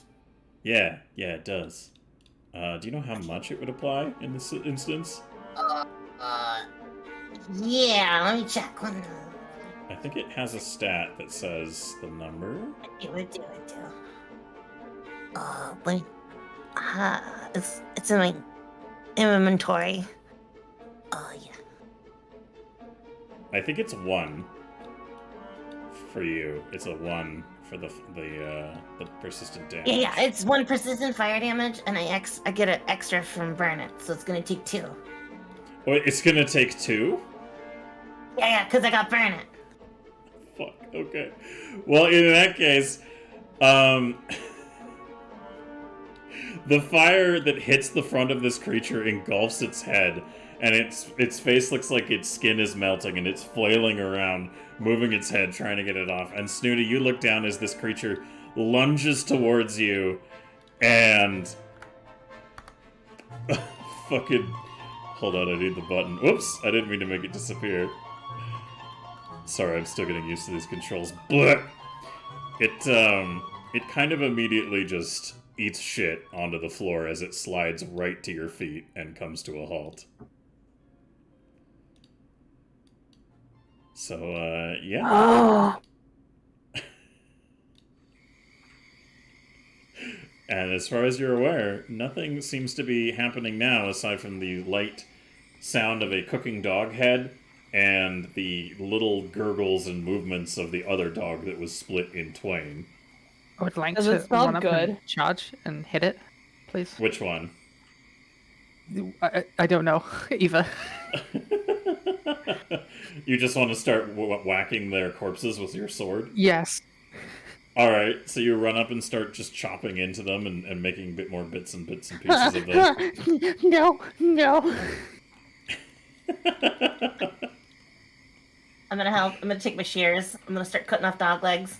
Yeah, it does. Do you know how much it would apply in this instance? Yeah, let me check one. I think it has a stat that says the number. It would do. Wait. It's in my inventory. Oh, yeah. I think it's 1 for you. It's a 1 for the persistent damage. Yeah, it's 1 persistent fire damage, and I get an extra from burn it, so it's gonna take 2. Wait, it's gonna take 2? Yeah, because I got burn it. Fuck, okay. Well, in that case, the fire that hits the front of this creature engulfs its head, and its face looks like its skin is melting, and it's flailing around, moving its head, trying to get it off. And Snooty, you look down as this creature lunges towards you, and... fucking... Hold on, I need the button. Whoops, I didn't mean to make it disappear. Sorry, I'm still getting used to these controls. Blech! It kind of immediately just eats shit onto the floor as it slides right to your feet and comes to a halt. So, yeah. Oh. And as far as you're aware, nothing seems to be happening now aside from the light sound of a cooking dog head and the little gurgles and movements of the other dog that was split in twain. I would like Does to it smell run up good? and charge and hit it, please. Which one? I don't know either. You just want to start whacking their corpses with your sword? Yes. Alright, so you run up and start just chopping into them and making a bit more bits and pieces of them. No. I'm gonna help. I'm gonna take my shears. I'm gonna start cutting off dog legs.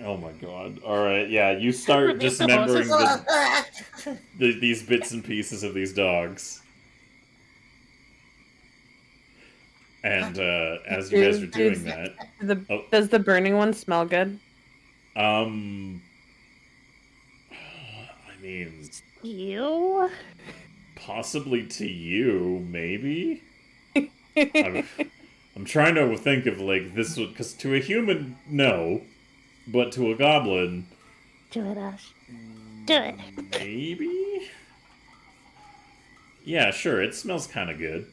Oh my god. Alright, yeah, you start dismembering these bits and pieces of these dogs. And as you guys are doing that... Does the burning one smell good? I mean... You? Possibly to you, maybe? I'm trying to think of, like, this would... Because to a human, no. But to a goblin... Do it, Ash. Do it. Maybe? Yeah, sure, it smells kind of good.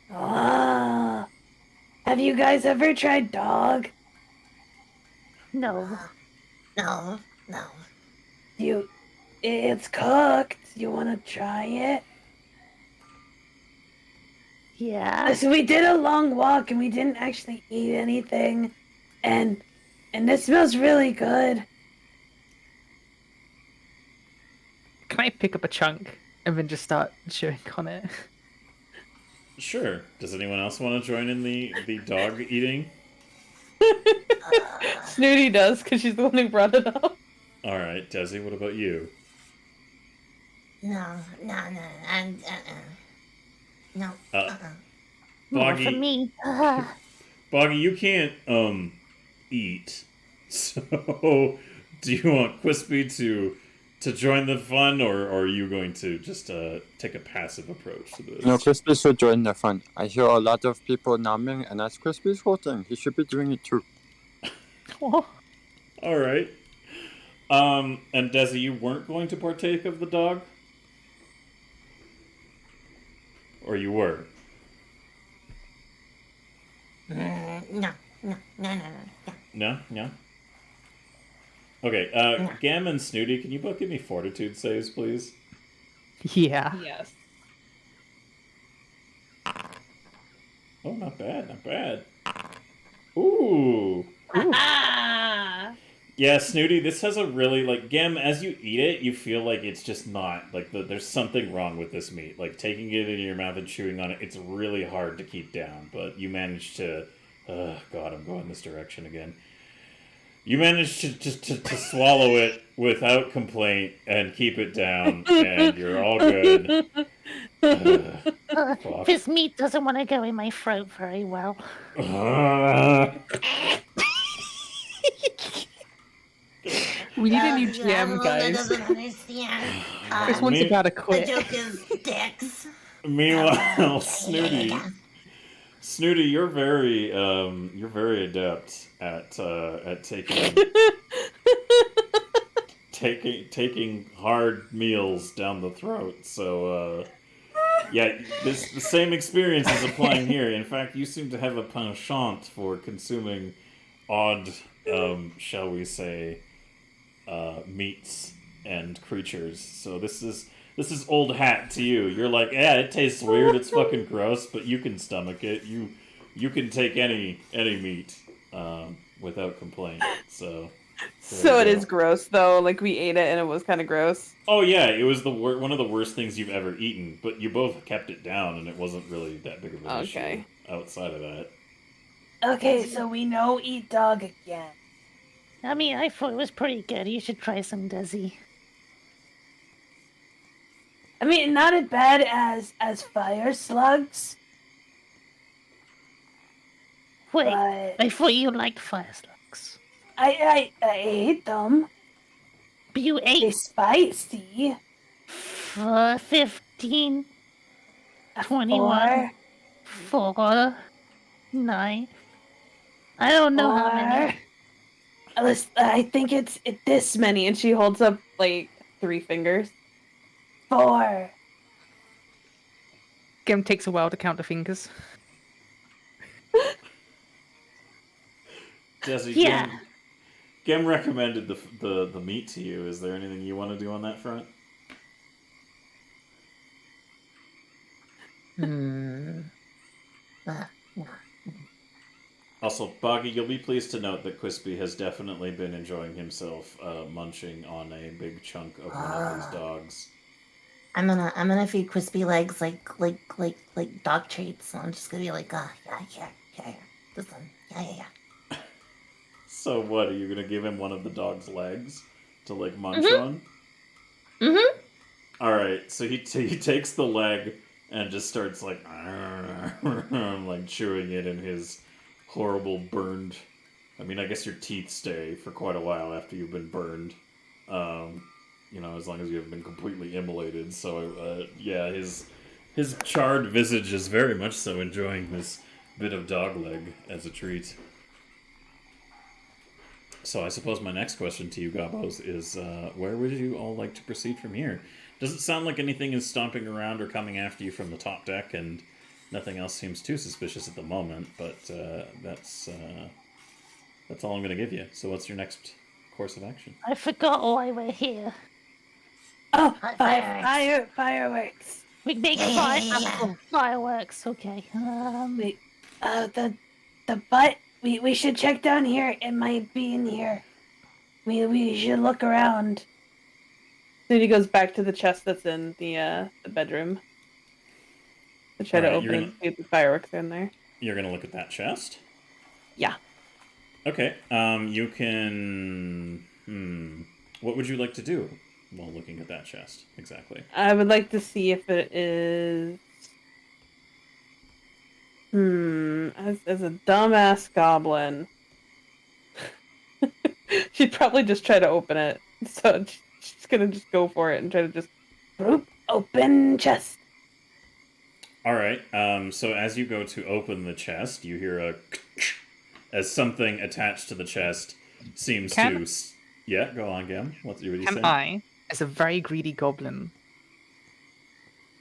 Ah. Have you guys ever tried dog? No. No. It's cooked. You want to try it? Yeah. So we did a long walk and we didn't actually eat anything, and this smells really good. Can I pick up a chunk and then just start chewing on it? Sure. Does anyone else want to join in the dog eating? Snooty does, because she's the one who brought it up. Alright, Desi, what about you? No. No. More for Boggy, me. Boggy, you can't, eat. So, do you want Quispy to join the fun, or are you going to just take a passive approach to this? No, Crispy should join the fun. I hear a lot of people numbing, and that's Crispy's whole thing. He should be doing it too. Oh. Alright. And Desi, you weren't going to partake of the dog? Or you were? No. No? Okay, Gam and Snooty, can you both give me fortitude saves, please? Yeah. Yes. Oh, not bad. Ooh. Yeah, Snooty, this has a really, like, Gem, as you eat it, you feel like it's just not, like, there's something wrong with this meat. Like, taking it in your mouth and chewing on it, it's really hard to keep down, but you manage to, God, I'm going this direction again. You managed to swallow it without complaint and keep it down, and you're all good. Fuck. This meat doesn't want to go in my throat very well. We need a new You have GM, one that guys. doesn't understand. This one's about to The quit. joke is dicks. Meanwhile, Snooty, you're very adept at taking hard meals down the throat. So yeah, the same experience is applying here. In fact, you seem to have a penchant for consuming odd, shall we say, meats and creatures. So this is old hat to you. You're like, yeah, it tastes weird, it's fucking gross, but you can stomach it. You can take any meat without complaint. So So it is gross though. Like we ate it and it was kind of gross. Oh yeah, it was one of the worst things you've ever eaten, but you both kept it down, and it wasn't really that big of an issue outside of that. Okay, so we know eat dog again. I mean, I thought it was pretty good. You should try some Desi. I mean, not as bad as fire slugs. Wait, but I thought you liked fire slugs. I ate them. But you They're ate spicy. 15, 21, 4, 9. I don't know how many. I think it's This many, and she holds up like 3 fingers. 4. Gem takes a while to count the fingers. Desi, Yeah. Gem recommended the meat to you. Is there anything you want to do on that front? Also, Boggy, you'll be pleased to note that Quispy has definitely been enjoying himself munching on a big chunk of one of these dogs. I'm gonna feed crispy legs like dog treats. So I'm just gonna be like, yeah, this one, yeah. So what, are you going to give him one of the dog's legs to, like, munch on? Mm-hmm. Alright, so he takes the leg and just starts, like, like, chewing it in his horrible burned... I mean, I guess your teeth stay for quite a while after you've been burned. You know, as long as you haven't been completely immolated. So, yeah, his charred visage is very much so enjoying this bit of dog leg as a treat. So I suppose my next question to you, Gabos, is where would you all like to proceed from here? Does it sound like anything is stomping around or coming after you from the top deck, and nothing else seems too suspicious at the moment, but that's all I'm going to give you. So what's your next course of action? I forgot why we're here. Oh, Fireworks. fireworks. We make fireworks. Okay. Wait, the butt. We should check down here. It might be in here. We should look around. Then he goes back to the chest that's in the bedroom. To try to open it and see if the fireworks are in there. You're going to look at that chest? Yeah. Okay. You can... What would you like to do while looking at that chest, exactly? I would like to see if it is... as a dumbass goblin. She'd probably just try to open it. So she's gonna just go for it and try to just... Open chest. Alright, so as you go to open the chest, you hear a... as something attached to the chest seems to... Yeah, go on, Gem. What are you saying? Can I, as a very greedy goblin,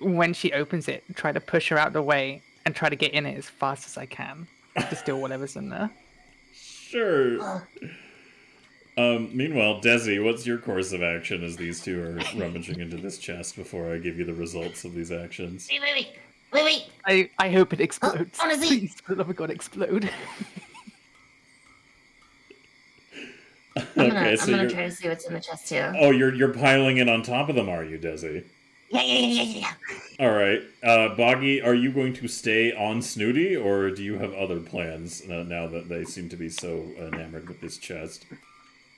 when she opens it, try to push her out of the way and try to get in it as fast as I can to steal whatever's in there? Sure. Meanwhile, Desi, what's your course of action as these two are rummaging into this chest before I give you the results of these actions? Wait. I hope it explodes. Honestly. Please, for the love of God, explode. I'm gonna try to see what's in the chest too. Oh, you're piling it on top of them, are you, Desi? Yeah. All right, Boggy, are you going to stay on Snooty, or do you have other plans now that they seem to be so enamored with this chest?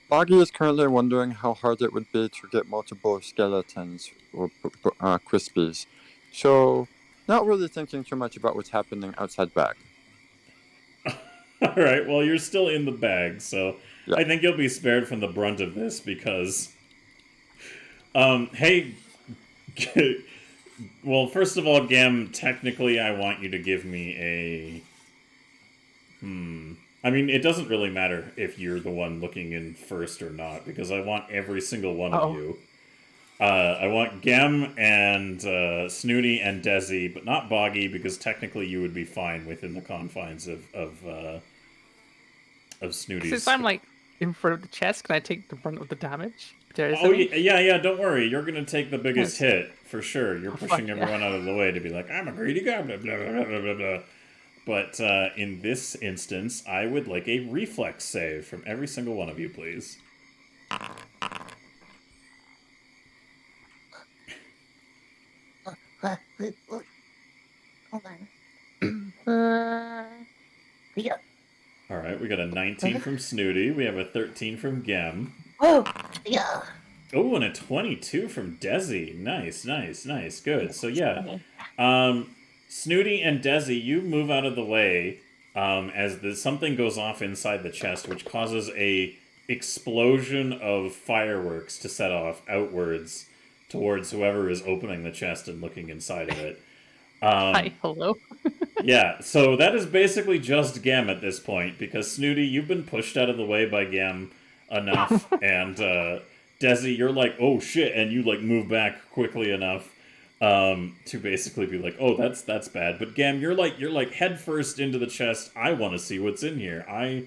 Boggy is currently wondering how hard it would be to get multiple skeletons or crispies. So, not really thinking too much about what's happening outside back. All right, well, you're still in the bag, so Yeah. I think you'll be spared from the brunt of this because... hey... well, first of all, Gem, technically I want you to give me a... I mean, it doesn't really matter if you're the one looking in first or not, because I want every single one of you. I want Gem and Snooty and Desi, but not Boggy, because technically you would be fine within the confines of Snooty's. Since I'm like in front of the chest, can I take the brunt of the damage? Oh yeah, don't worry. You're gonna take the biggest hit for sure. You're pushing everyone out of the way to be like, I'm a greedy goblin, blah blah blah blah blah. But in this instance, I would like a reflex save from every single one of you, please. Hold on. Yeah. All right, we got a 19 from Snooty. We have a 13 from Gem. Oh, yeah. Oh, and a 22 from Desi. Nice. Good. So yeah, Snooty and Desi, you move out of the way as something goes off inside the chest, which causes a explosion of fireworks to set off outwards towards whoever is opening the chest and looking inside of it. Hi, hello. Yeah, so that is basically just Gem at this point, because Snooty, you've been pushed out of the way by Gem enough, and Desi, you're like, oh shit, and you like move back quickly enough to basically be like, oh, that's bad. But Gem, you're like head first into the chest. I want to see what's in here. I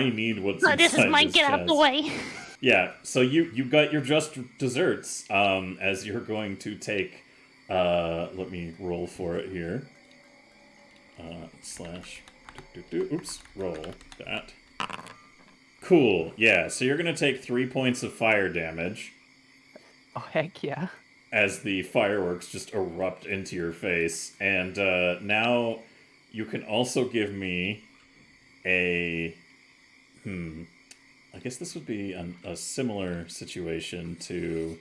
need what's inside This is mine. Get out of the way. Yeah, so you got your just desserts as you're going to take. Let me roll for it here. Oops, roll that. Cool, yeah, so you're going to take 3 points of fire damage. Oh, heck yeah. As the fireworks just erupt into your face. And now you can also give me a... I guess this would be a similar situation to...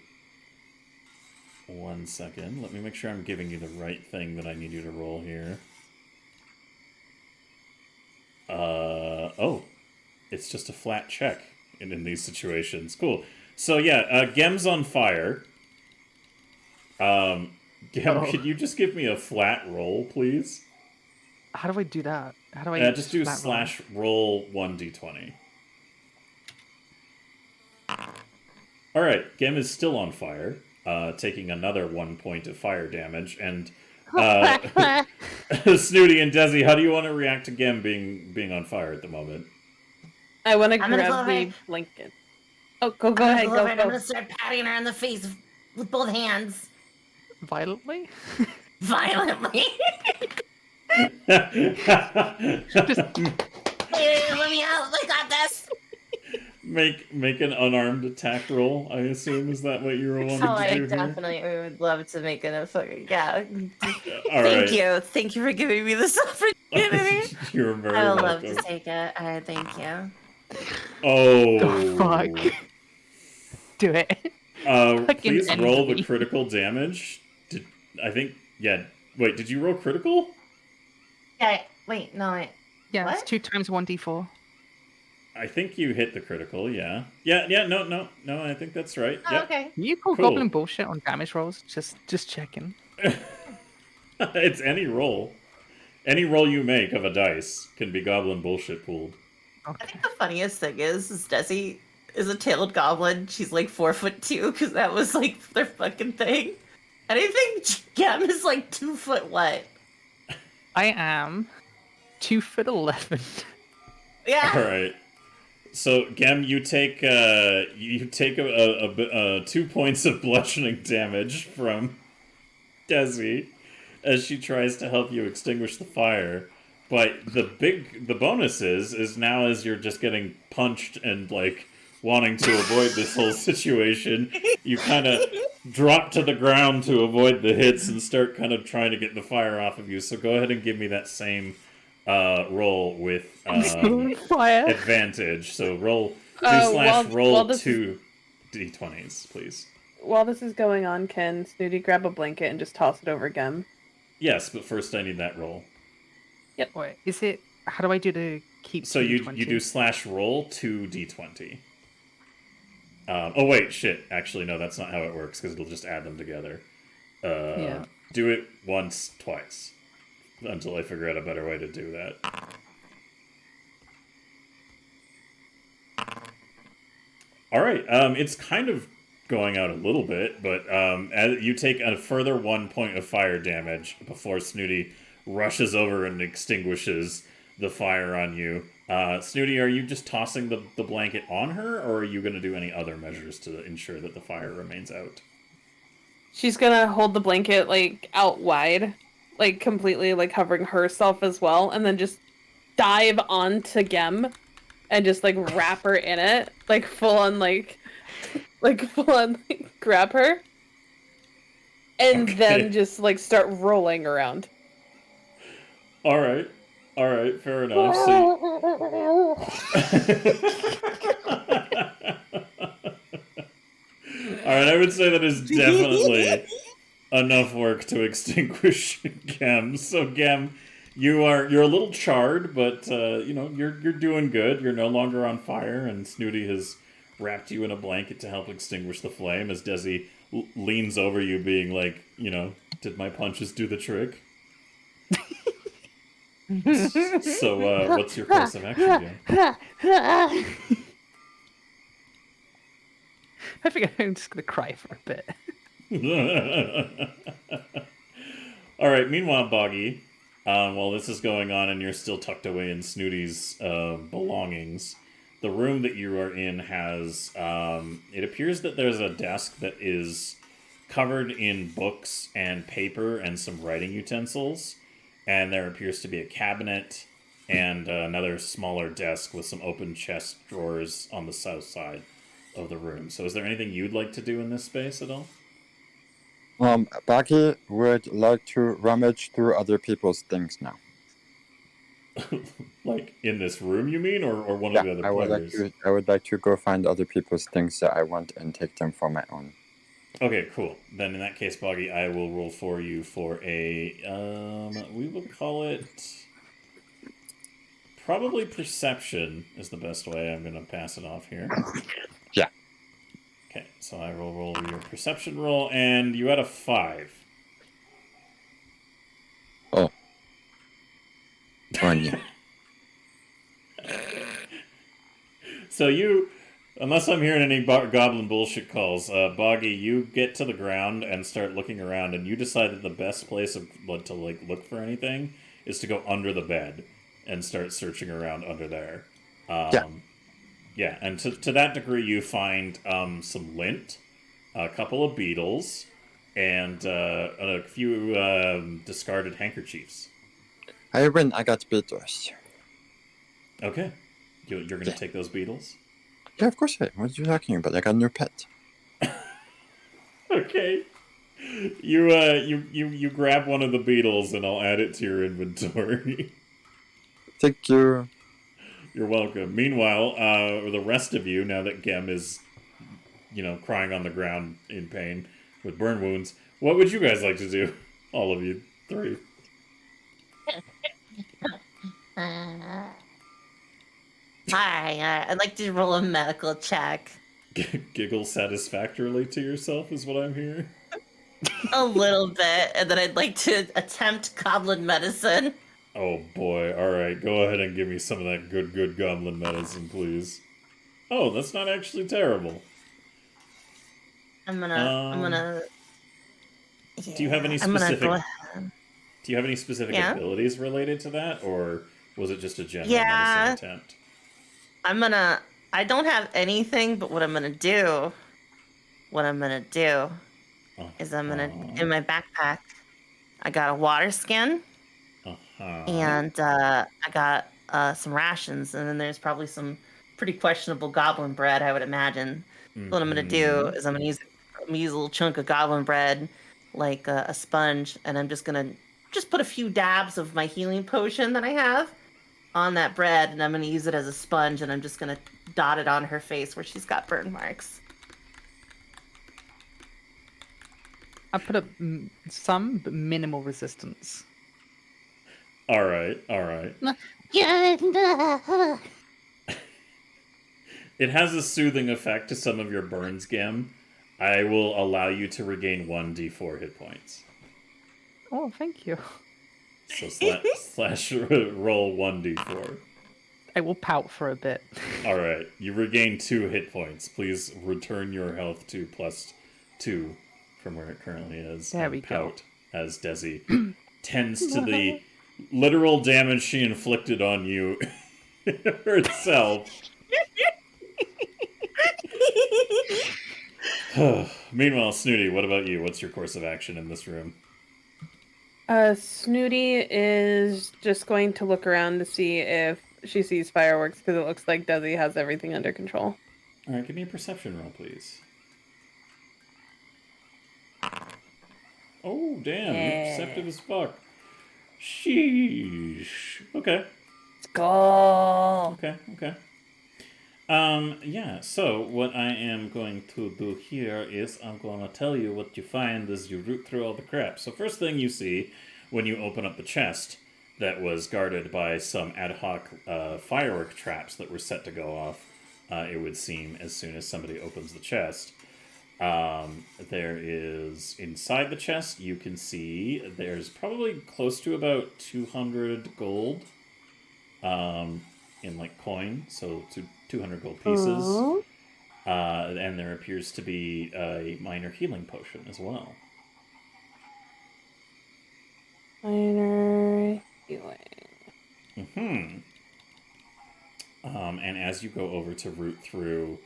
One second. Let me make sure I'm giving you the right thing that I need you to roll here. Oh. It's just a flat check in these situations. Cool. So yeah, Gem's on fire. Gem, could you just give me a flat roll, please? How do I do that? How do I just do flat roll 1d20. Alright, Gem is still on fire, taking another 1 point of fire damage, and Snooty and Desi, how do you want to react to Gem being on fire at the moment? I want to I'm gonna grab go the ahead. blanket. Oh, go ahead, I'm go. gonna start patting her in the face with both hands. Violently? Violently. Just Let me out. I got this. Make an unarmed attack roll, I assume. Is that what you were wanting Oh, to I do here? definitely would love to make it a fucking... Yeah. All right. Thank you. Thank you for giving me this opportunity. You're very I would welcome. love to take it. Thank you. Oh. the fuck. Do it. Fucking Please roll the envy. critical damage. Wait, did you roll critical? Yeah. Wait. No. Wait. Yeah, What? it's 2 times 1d4. I think you hit the critical, yeah. Yeah, no, I think that's right. Oh, Yep. okay. You call Cool. goblin bullshit on damage rolls? Just checking. It's any roll. Any roll you make of a dice can be goblin bullshit pooled. I Okay. think the funniest thing is Desi is a tailed goblin. She's like 4'2" because that was like their fucking thing. And I think Gem is like 2 foot what? I am 2'11". Yeah. All right. So Gem, you take 2 points of bludgeoning damage from Desi as she tries to help you extinguish the fire. But the bonus is now as you're just getting punched and like wanting to avoid this whole situation, you kind of drop to the ground to avoid the hits and start kind of trying to get the fire off of you. So go ahead and give me that same roll with Fire. advantage. So roll slash roll while this 2 d20s, please. While this is going on, can Snooty grab a blanket and just toss it over Gem? Yes, but first I need that roll. Wait, is it? How do I do to keep? So you do slash roll 2 d20. Oh wait, shit. Actually, no, that's not how it works because it'll just add them together. Yeah. Do it once, twice, until I figure out a better way to do that. All right. It's kind of going out a little bit, but as you take a further 1 point of fire damage before Snooty rushes over and extinguishes the fire on you. Snooty, are you just tossing the blanket on her, or are you going to do any other measures to ensure that the fire remains out? She's gonna hold the blanket, like, out wide, like, completely, like, covering herself as well, and then just dive onto Gem and just, like, wrap her in it, like, full on, like, grab her, and then just, like, start rolling around. All right, fair enough. So all right, I would say that is definitely enough work to extinguish Gem. So Gem, you're a little charred, but you're doing good. You're no longer on fire, and Snooty has wrapped you in a blanket to help extinguish the flame. As Desi leans over you, being like, did my punches do the trick? So what's your course of action, Gem? I think I'm just gonna cry for a bit. All right. Meanwhile, Boggy, while this is going on and you're still tucked away in Snooty's belongings, the room that you are in has. It appears that there's a desk that is covered in books and paper and some writing utensils, and there appears to be a cabinet and another smaller desk with some open chest drawers on the south side of the room. So is there anything you'd like to do in this space at all? Baki would like to rummage through other people's things now. Like in this room, you mean, or one of the other players? I would like to go find other people's things that I want and take them for my own. Okay, cool. Then in that case, Boggy, I will roll for you for a, we will call it, probably perception is the best way. I'm going to pass it off here. Yeah. Okay, so I will roll your perception roll, and you had a 5. Oh. Yeah. So you, unless I'm hearing any goblin bullshit calls, Boggy, you get to the ground and start looking around, and you decide that the best place to look for anything is to go under the bed and start searching around under there. Yeah, and to that degree, you find some lint, a couple of beetles, and a few discarded handkerchiefs. I got beetles. Okay. You're going to take those beetles? Yeah, of course I am. What are you talking about? I got a new pet. Okay. You grab one of the beetles, and I'll add it to your inventory. Thank you. You're welcome. Meanwhile, the rest of you, now that Gem is, crying on the ground in pain with burn wounds, what would you guys like to do? All of you 3. Hi, I'd like to roll a medical check. Giggle satisfactorily to yourself is what I'm hearing. A little bit, and then I'd like to attempt goblin medicine. Oh boy, alright, go ahead and give me some of that good goblin medicine, please. Oh, that's not actually terrible. I'm gonna... Yeah, do you have any specific... Do you have any specific abilities related to that, or was it just a general medicine attempt? I don't have anything, but what I'm gonna do is in my backpack, I got a water skin, and I got some rations, and then there's probably some pretty questionable goblin bread, I would imagine. Mm-hmm. What I'm gonna do is I'm gonna use a little chunk of goblin bread, like a sponge, and I'm just gonna put a few dabs of my healing potion that I have on that bread, and I'm going to use it as a sponge, and I'm just going to dotted on her face where she's got burn marks. I put up some, but minimal resistance. All right. It has a soothing effect to some of your burns, Gem. I will allow you to regain 1d4 hit points. Oh, thank you. So slash roll 1d4. I will pout for a bit. All right, you regain 2 hit points. Please return your health to +2 from where it currently is. There and we pout as Desi tends to the literal damage she inflicted on you herself. Meanwhile, Snooty, what about you? What's your course of action in this room? Snooty is just going to look around to see if she sees fireworks, because it looks like Desi has everything under control. All right, give me a perception roll, please. Oh, damn, you're perceptive as fuck. Sheesh. Okay. Let's go. Okay. Yeah, so what I am going to do here is I'm going to tell you what you find as you root through all the crap. So first thing you see when you open up the chest that was guarded by some ad hoc firework traps that were set to go off, it would seem, as soon as somebody opens the chest. There is, inside the chest, you can see there's probably close to about 200 gold in like coin, so 200 gold pieces. And there appears to be a minor healing potion as well. Minor healing. And as you go over to root through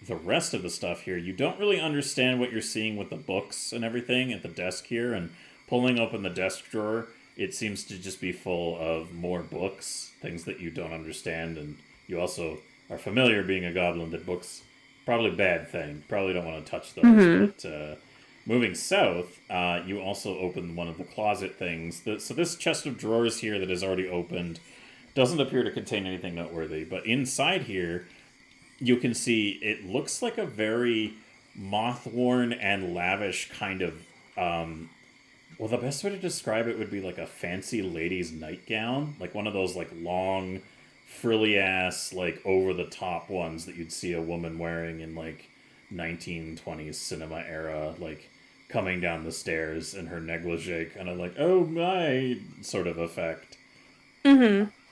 the rest of the stuff here, you don't really understand what you're seeing with the books and everything at the desk here, and pulling open the desk drawer, it seems to just be full of more books, things that you don't understand, and you also are familiar, being a goblin, that books, probably a bad thing, probably don't want to touch those, but moving south, you also open one of the closet things. So this chest of drawers here that is already opened doesn't appear to contain anything noteworthy, but inside here, you can see it looks like a very moth-worn and lavish kind of, well, the best way to describe it would be like a fancy lady's nightgown, like one of those like long, frilly-ass, like over-the-top ones that you'd see a woman wearing in like 1920s cinema era, like coming down the stairs in her negligee, kind of like, oh my, sort of effect.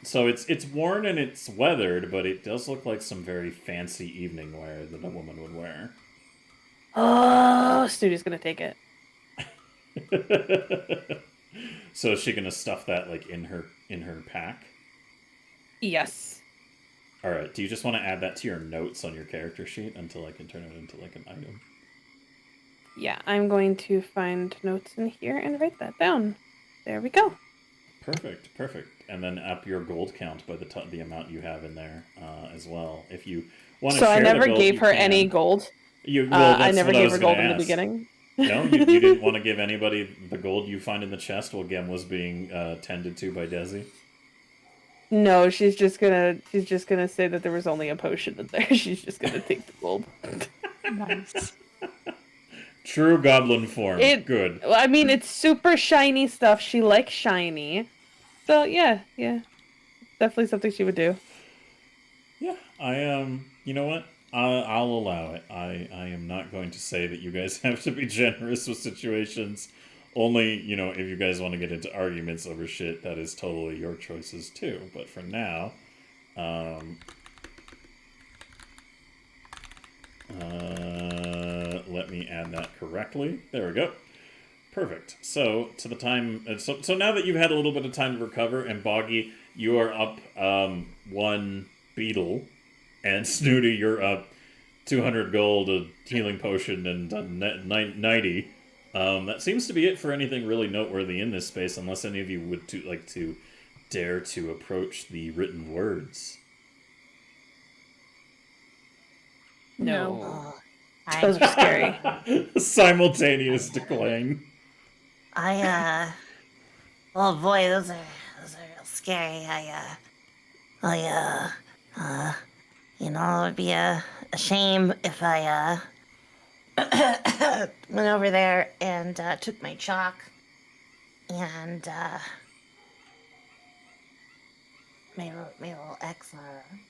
So it's worn and it's weathered, but it does look like some very fancy evening wear that a woman would wear. Oh, Snooty's gonna take it. So is she gonna stuff that like in her pack? Yes. All right. Do you just want to add that to your notes on your character sheet until I can turn it into like an item? Yeah, I'm going to find notes in here and write that down. There we go. Perfect. And then up your gold count by the amount you have in there as well. If you want to So share I never gold, gave you her can. any gold. I never gave her gold in the beginning. No, you didn't want to give anybody the gold you find in the chest while Gem was being tended to by Desi? No, she's just gonna say that there was only a potion in there. She's just gonna take the gold. Nice. True goblin form. Good. I mean, it's super shiny stuff. She likes shiny. So, yeah. Definitely something she would do. Yeah, you know what? I'll allow it. I am not going to say that you guys have to be generous with situations. Only, if you guys want to get into arguments over shit, that is totally your choices too. But for now, let me add that correctly. There we go. Perfect. So to the time, so now that you've had a little bit of time to recover, and Boggy, you are up 1 beetle, and Snooty, you're up 200 gold, a healing potion, and 90. That seems to be it for anything really noteworthy in this space, unless any of you would like to dare to approach the written words. No. Those are scary. Simultaneous decline. Oh boy, those are real scary. You know, it would be a shame if I went over there and took my chalk and made a little X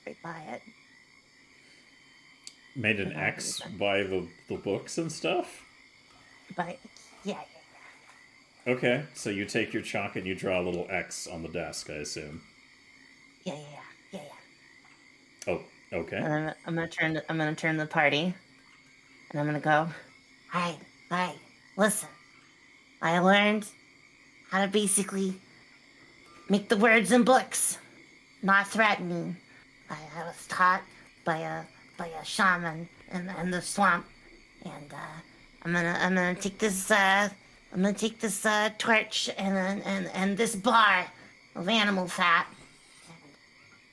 right by it. Made an And that'd be X fun. by the books and stuff? But yeah. Okay, so you take your chalk and you draw a little X on the desk, I assume. Yeah. Oh, okay. And I'm gonna turn the party, and I'm gonna go. Hey, listen. I learned how to basically make the words in books, not threatening. I was taught by a shaman in the swamp, and I'm gonna take this torch and this bar of animal fat.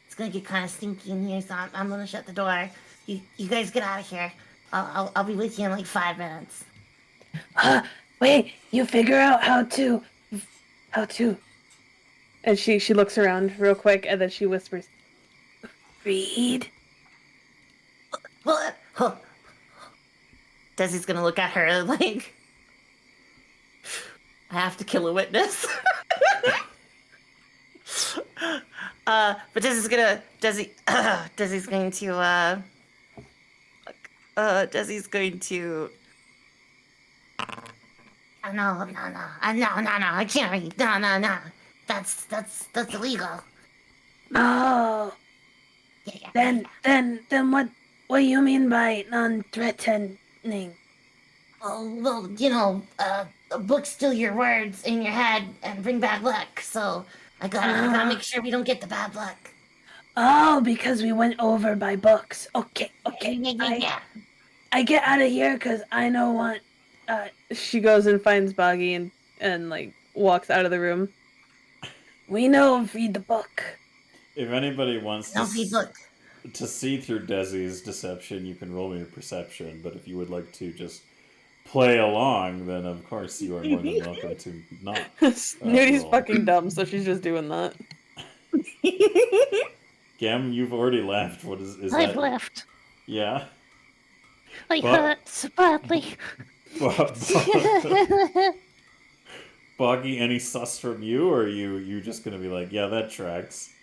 It's gonna get kind of stinky in here, so I'm gonna shut the door. You guys get out of here. I'll be with you in like 5 minutes. Wait, you figure out how to. And she looks around real quick, and then she whispers, Read? Well, Desi's gonna look at her like, I have to kill a witness. But Desi's going to. Oh, no, I can't read. No. That's illegal. Oh. Yeah. Then what do you mean by non-threatening? Oh, well, you know, books steal your words in your head and bring bad luck, so I gotta make sure we don't get the bad luck. Oh, because we went over by books. Okay. Yeah. I get out of here because I know what. she goes and finds Boggy and like walks out of the room. We know. Read the book. If anybody wants No feed book. to see through Desi's deception, you can roll me a perception, but if you would like to just play along, then of course you are more than welcome to not. Snooty's roll. fucking dumb, so she's just doing that. Gem, you've already left. What is I've that? left. Yeah? I Well- hurt so badly. Boggy, any sus from you, or are you just gonna be like, yeah, that tracks?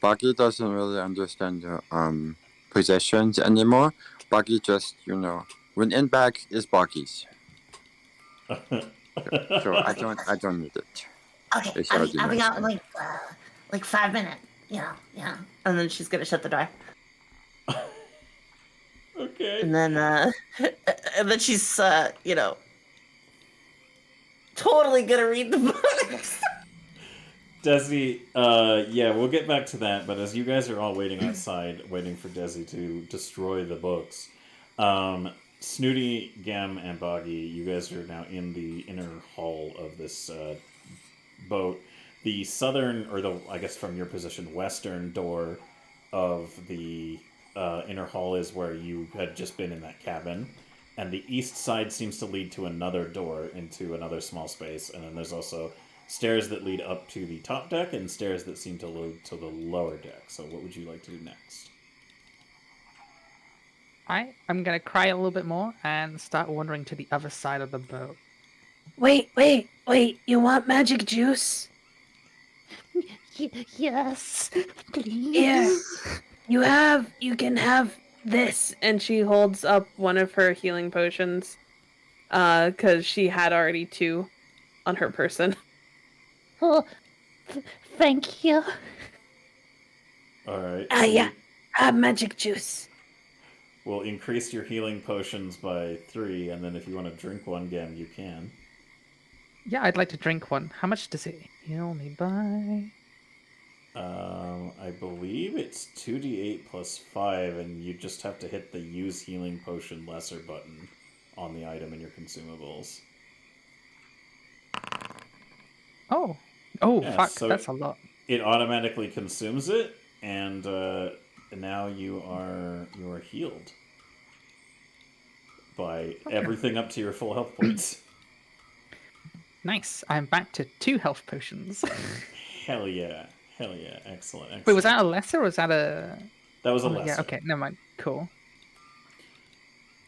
Buggy doesn't really understand the possessions anymore. Buggy just, when in bag is Buggy's. So I don't need it. Okay, It's I'll already be out in nice. like 5 minutes. Yeah. And then she's gonna shut the door. Okay. And then she's totally gonna read the books. Desi, yeah, we'll get back to that, but as you guys are all waiting outside, waiting for Desi to destroy the books, Snooty, Gem, and Boggy, you guys are now in the inner hall of this boat. The southern, or I guess from your position, western door of the inner hall is where you had just been in that cabin. And the east side seems to lead to another door into another small space. And then there's also stairs that lead up to the top deck and stairs that seem to lead to the lower deck. So what would you like to do next? I'm gonna cry a little bit more and start wandering to the other side of the boat. Wait. You want magic juice? Yes, please. Here. You can have this. And she holds up one of her healing potions, because she had already 2 on her person. Oh, thank you. Alright. Yeah. Have magic juice. We'll increase your healing potions by 3, and then if you want to drink one again, you can. Yeah, I'd like to drink one. How much does it heal me by? I believe it's 2d8 plus 5, and you just have to hit the use healing potion lesser button on the item in your consumables. Oh, Yeah, fuck, so that's a lot. It automatically consumes it, and now you are healed by everything up to your full health points. Nice. I'm back to 2 health potions. Hell yeah, excellent. Wait, was that a lesser or was that a... That was a Oh, lesser. yeah, okay, never mind. Cool.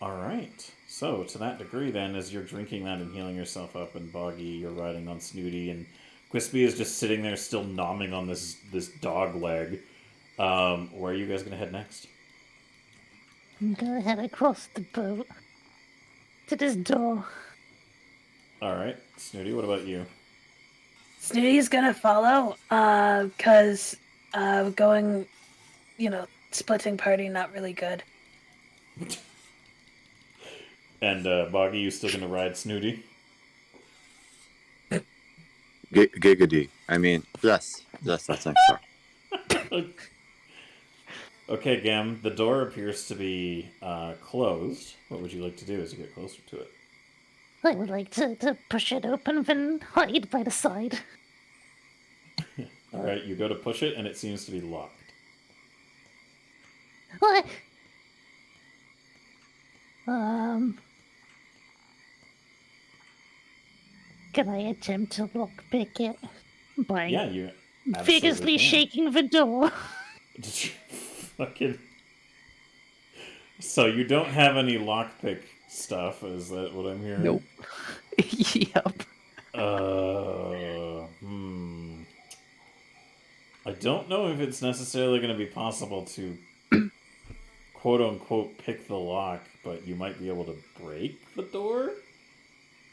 All right. So, to that degree, then, as you're drinking that and healing yourself up, and Boggy, you're riding on Snooty, and Quispy is just sitting there still nomming on this dog leg. Where are you guys going to head next? I'm gonna head across the boat to this door. All right. Snooty, what about you? Snooty's gonna follow, cause, going, splitting party, not really good. And Boggy, you still going to ride Snooty? Giggity. I mean, yes, I think so. Okay, Gam, the door appears to be closed. What would you like to do as you get closer to it? I would like to push it open and hide by the side. All right, you go to push it, and it seems to be locked. What? Can I attempt to lockpick it by Yeah, you vigorously can. shaking the door? Fucking. So you don't have any lockpick stuff, is that what I'm hearing? Nope. Yep. I don't know if it's necessarily going to be possible to quote-unquote pick the lock, but you might be able to break the door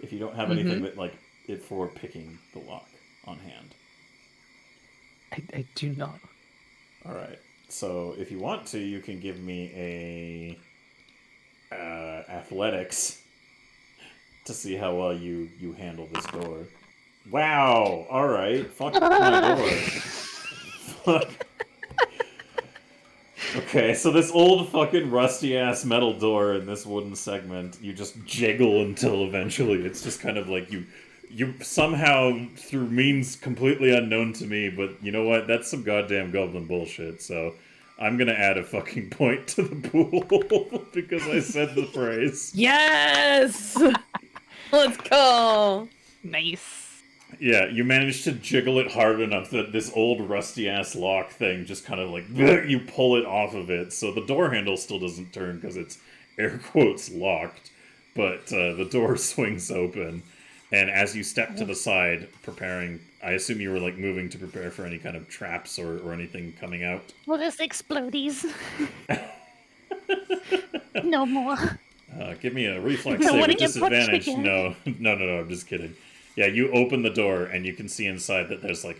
if you don't have anything that, like, it for picking the lock on hand. I do not. Alright, so if you want to, you can give me a athletics to see how well you handle this door. Wow! Alright, fuck my door. Fuck. Okay, so this old fucking rusty-ass metal door in this wooden segment, you just jiggle until eventually it's just kind of like you somehow, through means completely unknown to me, but you know what? That's some goddamn goblin bullshit, so I'm gonna add a fucking point to the pool because I said the phrase. Yes! Let's go! Nice. Yeah, you managed to jiggle it hard enough that this old rusty-ass lock thing just kind of like, you pull it off of it, so the door handle still doesn't turn because it's air quotes locked, but the door swings open, and as you step to the side, preparing, I assume you were like moving to prepare for any kind of traps or anything coming out? Well, there's explodies. No more. Give me a reflex I save wanna with get punched disadvantage. again. No, I'm just kidding. Yeah, you open the door, and you can see inside that there's like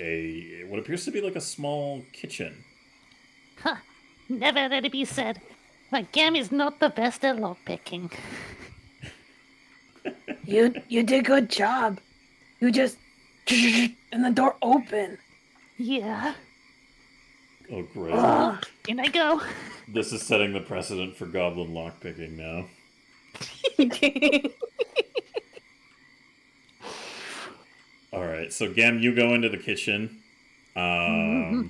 what appears to be like a small kitchen. Huh. Never let it be said. My Gam is not the best at lockpicking. You did a good job. You just and the door open. Yeah. Oh, great. In I go. This is setting the precedent for goblin lockpicking now. Alright, so Gam, you go into the kitchen. Alright.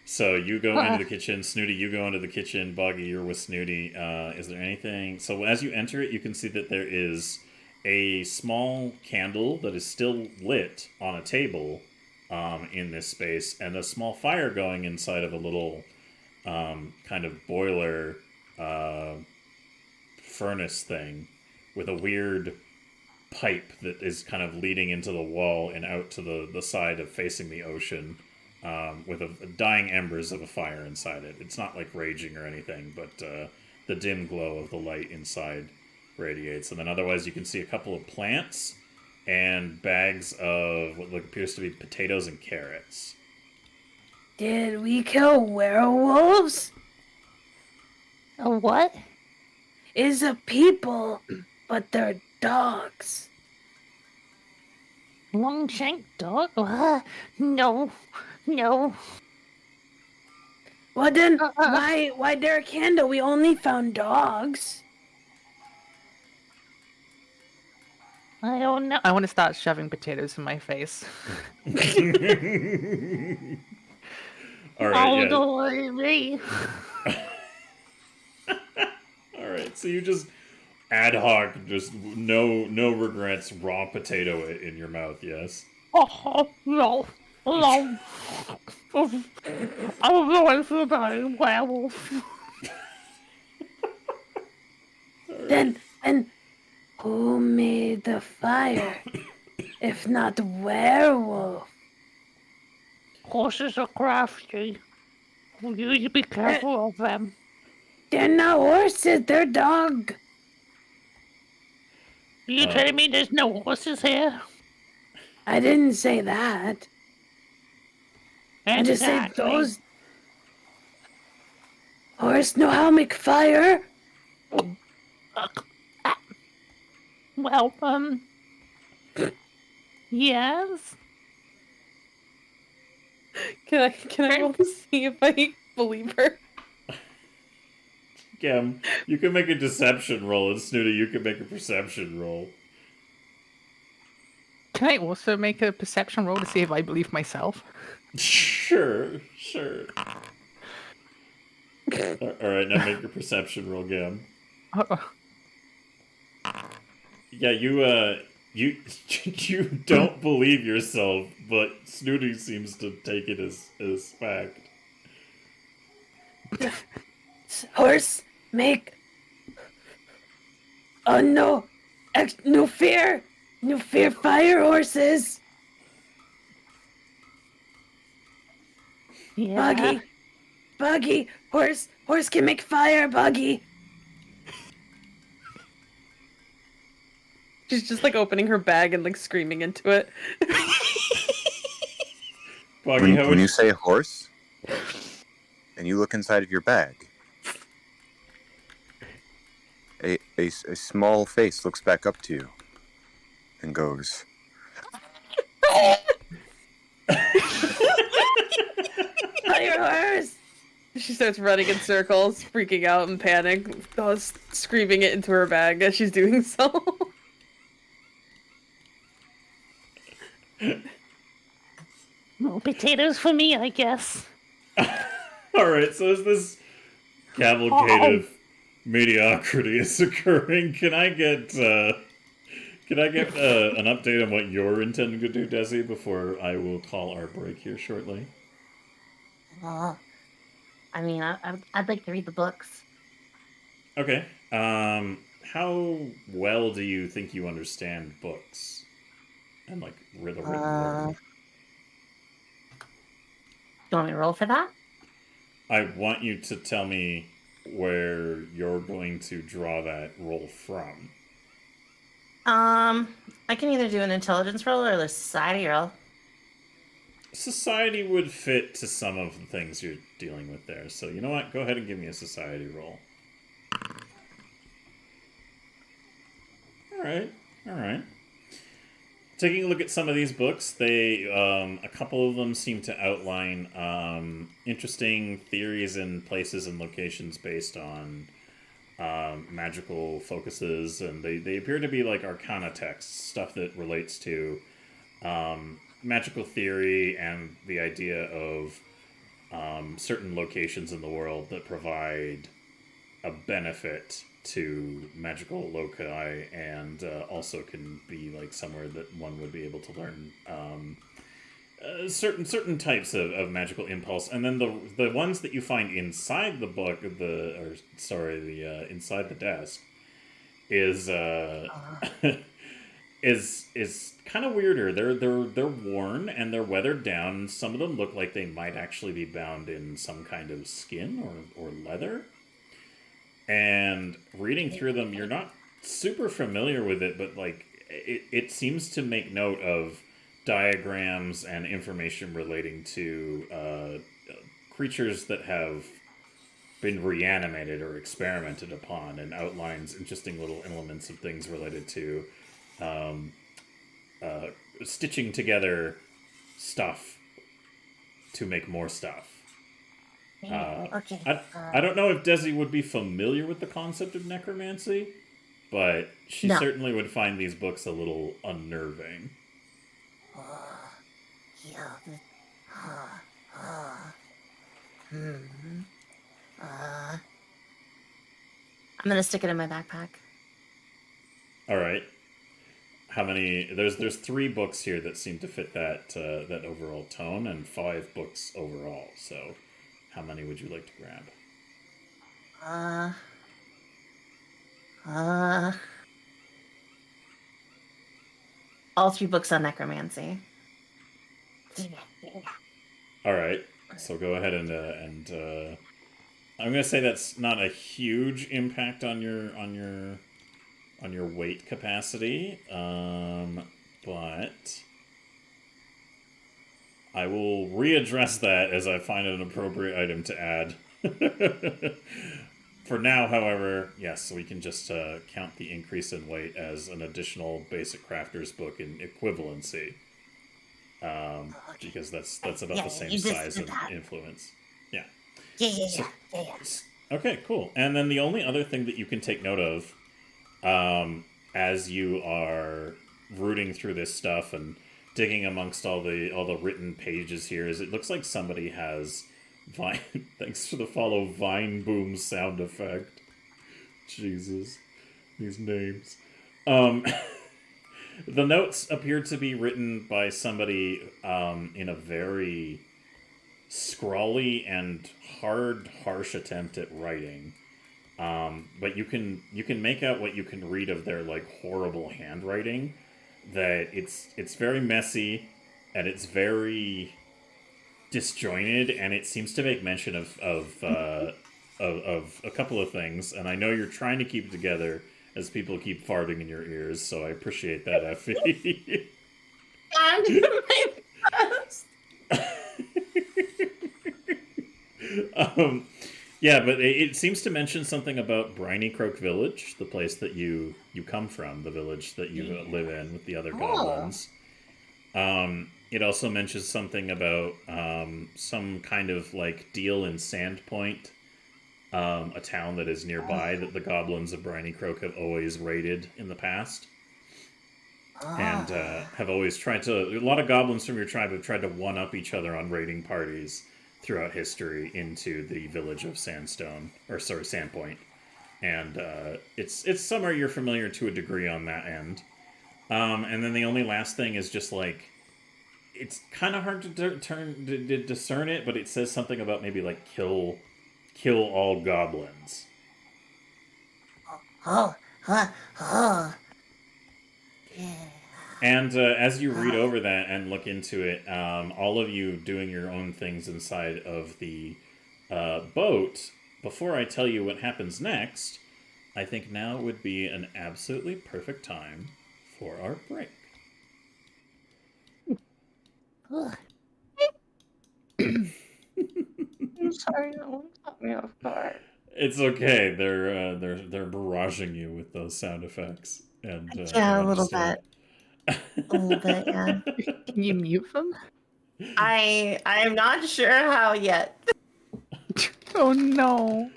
So you go into the kitchen. Snooty, you go into the kitchen. Boggy, you're with Snooty. Is there anything... So as you enter it, you can see that there is a small candle that is still lit on a table in this space, and a small fire going inside of a little kind of boiler furnace thing with a weird pipe that is kind of leading into the wall and out to the side of facing the ocean with a dying embers of a fire inside it. It's not like raging or anything, but the dim glow of the light inside radiates. And then otherwise you can see a couple of plants and bags of what appears to be potatoes and carrots. Did we kill werewolves? A what? Is a people, but they're dogs. Long shank dog? No. Well then, why there a candle? We only found dogs. I don't know. I want to start shoving potatoes in my face. Alright, yeah. Don't worry me. Alright, so you just ad hoc, just no regrets, raw potato it in your mouth, yes? Oh, no. No. I'm going for the werewolf. Then who made the fire? If not werewolf. Horses are crafty. You need to be careful of them. They're not horses, they're dog. You telling me there's no horses here? I didn't say that. I just said Exactly. those horse know how to make fire. Well, yes. Can I roll to see if I believe her? Gem, you can make a deception roll, and Snooty, you can make a perception roll. Can I also make a perception roll to see if I believe myself? Sure. Alright, now make your perception roll, Gem. Oh, Yeah, you you don't believe yourself, but Snooty seems to take it as fact. Horse make. Oh no! No fear! No fear, fire horses! Yeah. Buggy! Horse can make fire, Buggy! She's just like opening her bag and like screaming into it. Boggy, When you say horse, and you look inside of your bag, a small face looks back up to you and goes, Fire horse! She starts running in circles, freaking out and panic, screaming it into her bag as she's doing so. More potatoes for me, I guess. Alright, so as this cavalcade of mediocrity is occurring, can I get an update on what you're intending to do, Desi, before I will call our break here shortly? I mean, I'd like to read the books. Okay. How well do you think you understand books? And, like, the written word? You want me to roll for that? I want you to tell me where you're going to draw that roll from. I can either do an intelligence roll or a society roll. Society would fit to some of the things you're dealing with there. So, you know what? Go ahead and give me a society roll. Alright. Taking a look at some of these books, a couple of them seem to outline interesting theories and places and locations based on magical focuses, and they appear to be like arcana texts, stuff that relates to magical theory and the idea of certain locations in the world that provide a benefit to magical loci, and also can be like somewhere that one would be able to learn certain types of magical impulse. And then the ones that you find inside the book, inside the desk, is is kind of weirder. They're worn and they're weathered down. Some of them look like they might actually be bound in some kind of skin or leather. And reading through them, you're not super familiar with it, but like it seems to make note of diagrams and information relating to creatures that have been reanimated or experimented upon, and outlines interesting little elements of things related to stitching together stuff to make more stuff. Okay. I don't know if Desi would be familiar with the concept of necromancy, but she certainly would find these books a little unnerving. I'm gonna stick it in my backpack. All right. how many? There's 3 books here that seem to fit that overall tone, and 5 books overall. So, how many would you like to grab? All 3 books on necromancy. All right. So go ahead and I'm gonna say that's not a huge impact on your weight capacity, but I will readdress that as I find an appropriate item to add. For now, however, yes, we can just count the increase in weight as an additional basic crafter's book in equivalency, because that's about the same size and influence. Yeah. Yeah. Okay, cool. And then the only other thing that you can take note of, as you are rooting through this stuff and digging amongst all the written pages here, is it looks like somebody has Vine. Thanks for the follow, Vine Boom sound effect. Jesus, these names. The notes appear to be written by somebody in a very scrawly and harsh attempt at writing. But you can make out what you can read of their like horrible handwriting. That it's very messy, and it's very disjointed, and it seems to make mention of a couple of things. And I know you're trying to keep it together as people keep farting in your ears, so I appreciate that, Effie. I'm doing my best. Yeah, but it seems to mention something about Briny Croak Village, the place that you come from, the village that you live in with the other goblins. It also mentions something about some kind of like deal in Sandpoint, a town that is nearby that the goblins of Briny Croak have always raided in the past. And have always tried to... A lot of goblins from your tribe have tried to one-up each other on raiding parties throughout history into the village of Sandpoint. And it's somewhere you're familiar to a degree on that end. And then the only last thing is just like... It's kind of hard to discern it, but it says something about maybe like kill all goblins. And as you read over that and look into it, all of you doing your own things inside of the boat, before I tell you what happens next, I think now would be an absolutely perfect time for our break. I'm sorry, no one caught me off guard. It's okay. They're barraging you with those sound effects, and Yeah, a little bit. A little bit, yeah. Can you mute them? I'm not sure how yet. Oh no.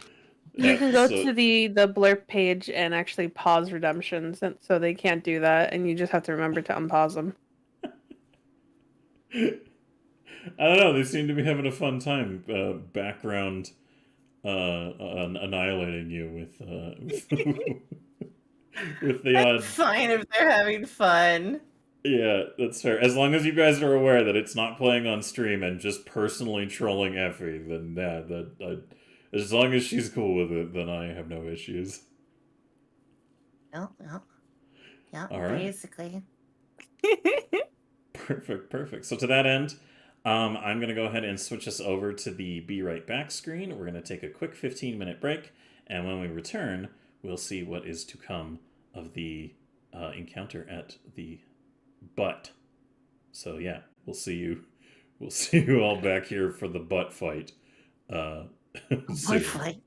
You can go to the blurb page and actually pause redemptions, and so they can't do that, and you just have to remember to unpause them. I don't know. They seem to be having a fun time. Background annihilating you with with the odd. Fine if they're having fun. Yeah, that's fair. As long as you guys are aware that it's not playing on stream and just personally trolling Effie, then as long as she's cool with it, then I have no issues. Yeah, All right. basically. Perfect. So to that end, I'm going to go ahead and switch us over to the Be Right Back screen. We're going to take a quick 15-minute break, and when we return, we'll see what is to come of the encounter at the butt. So yeah, we'll see you all back here for the butt fight. Butt fight.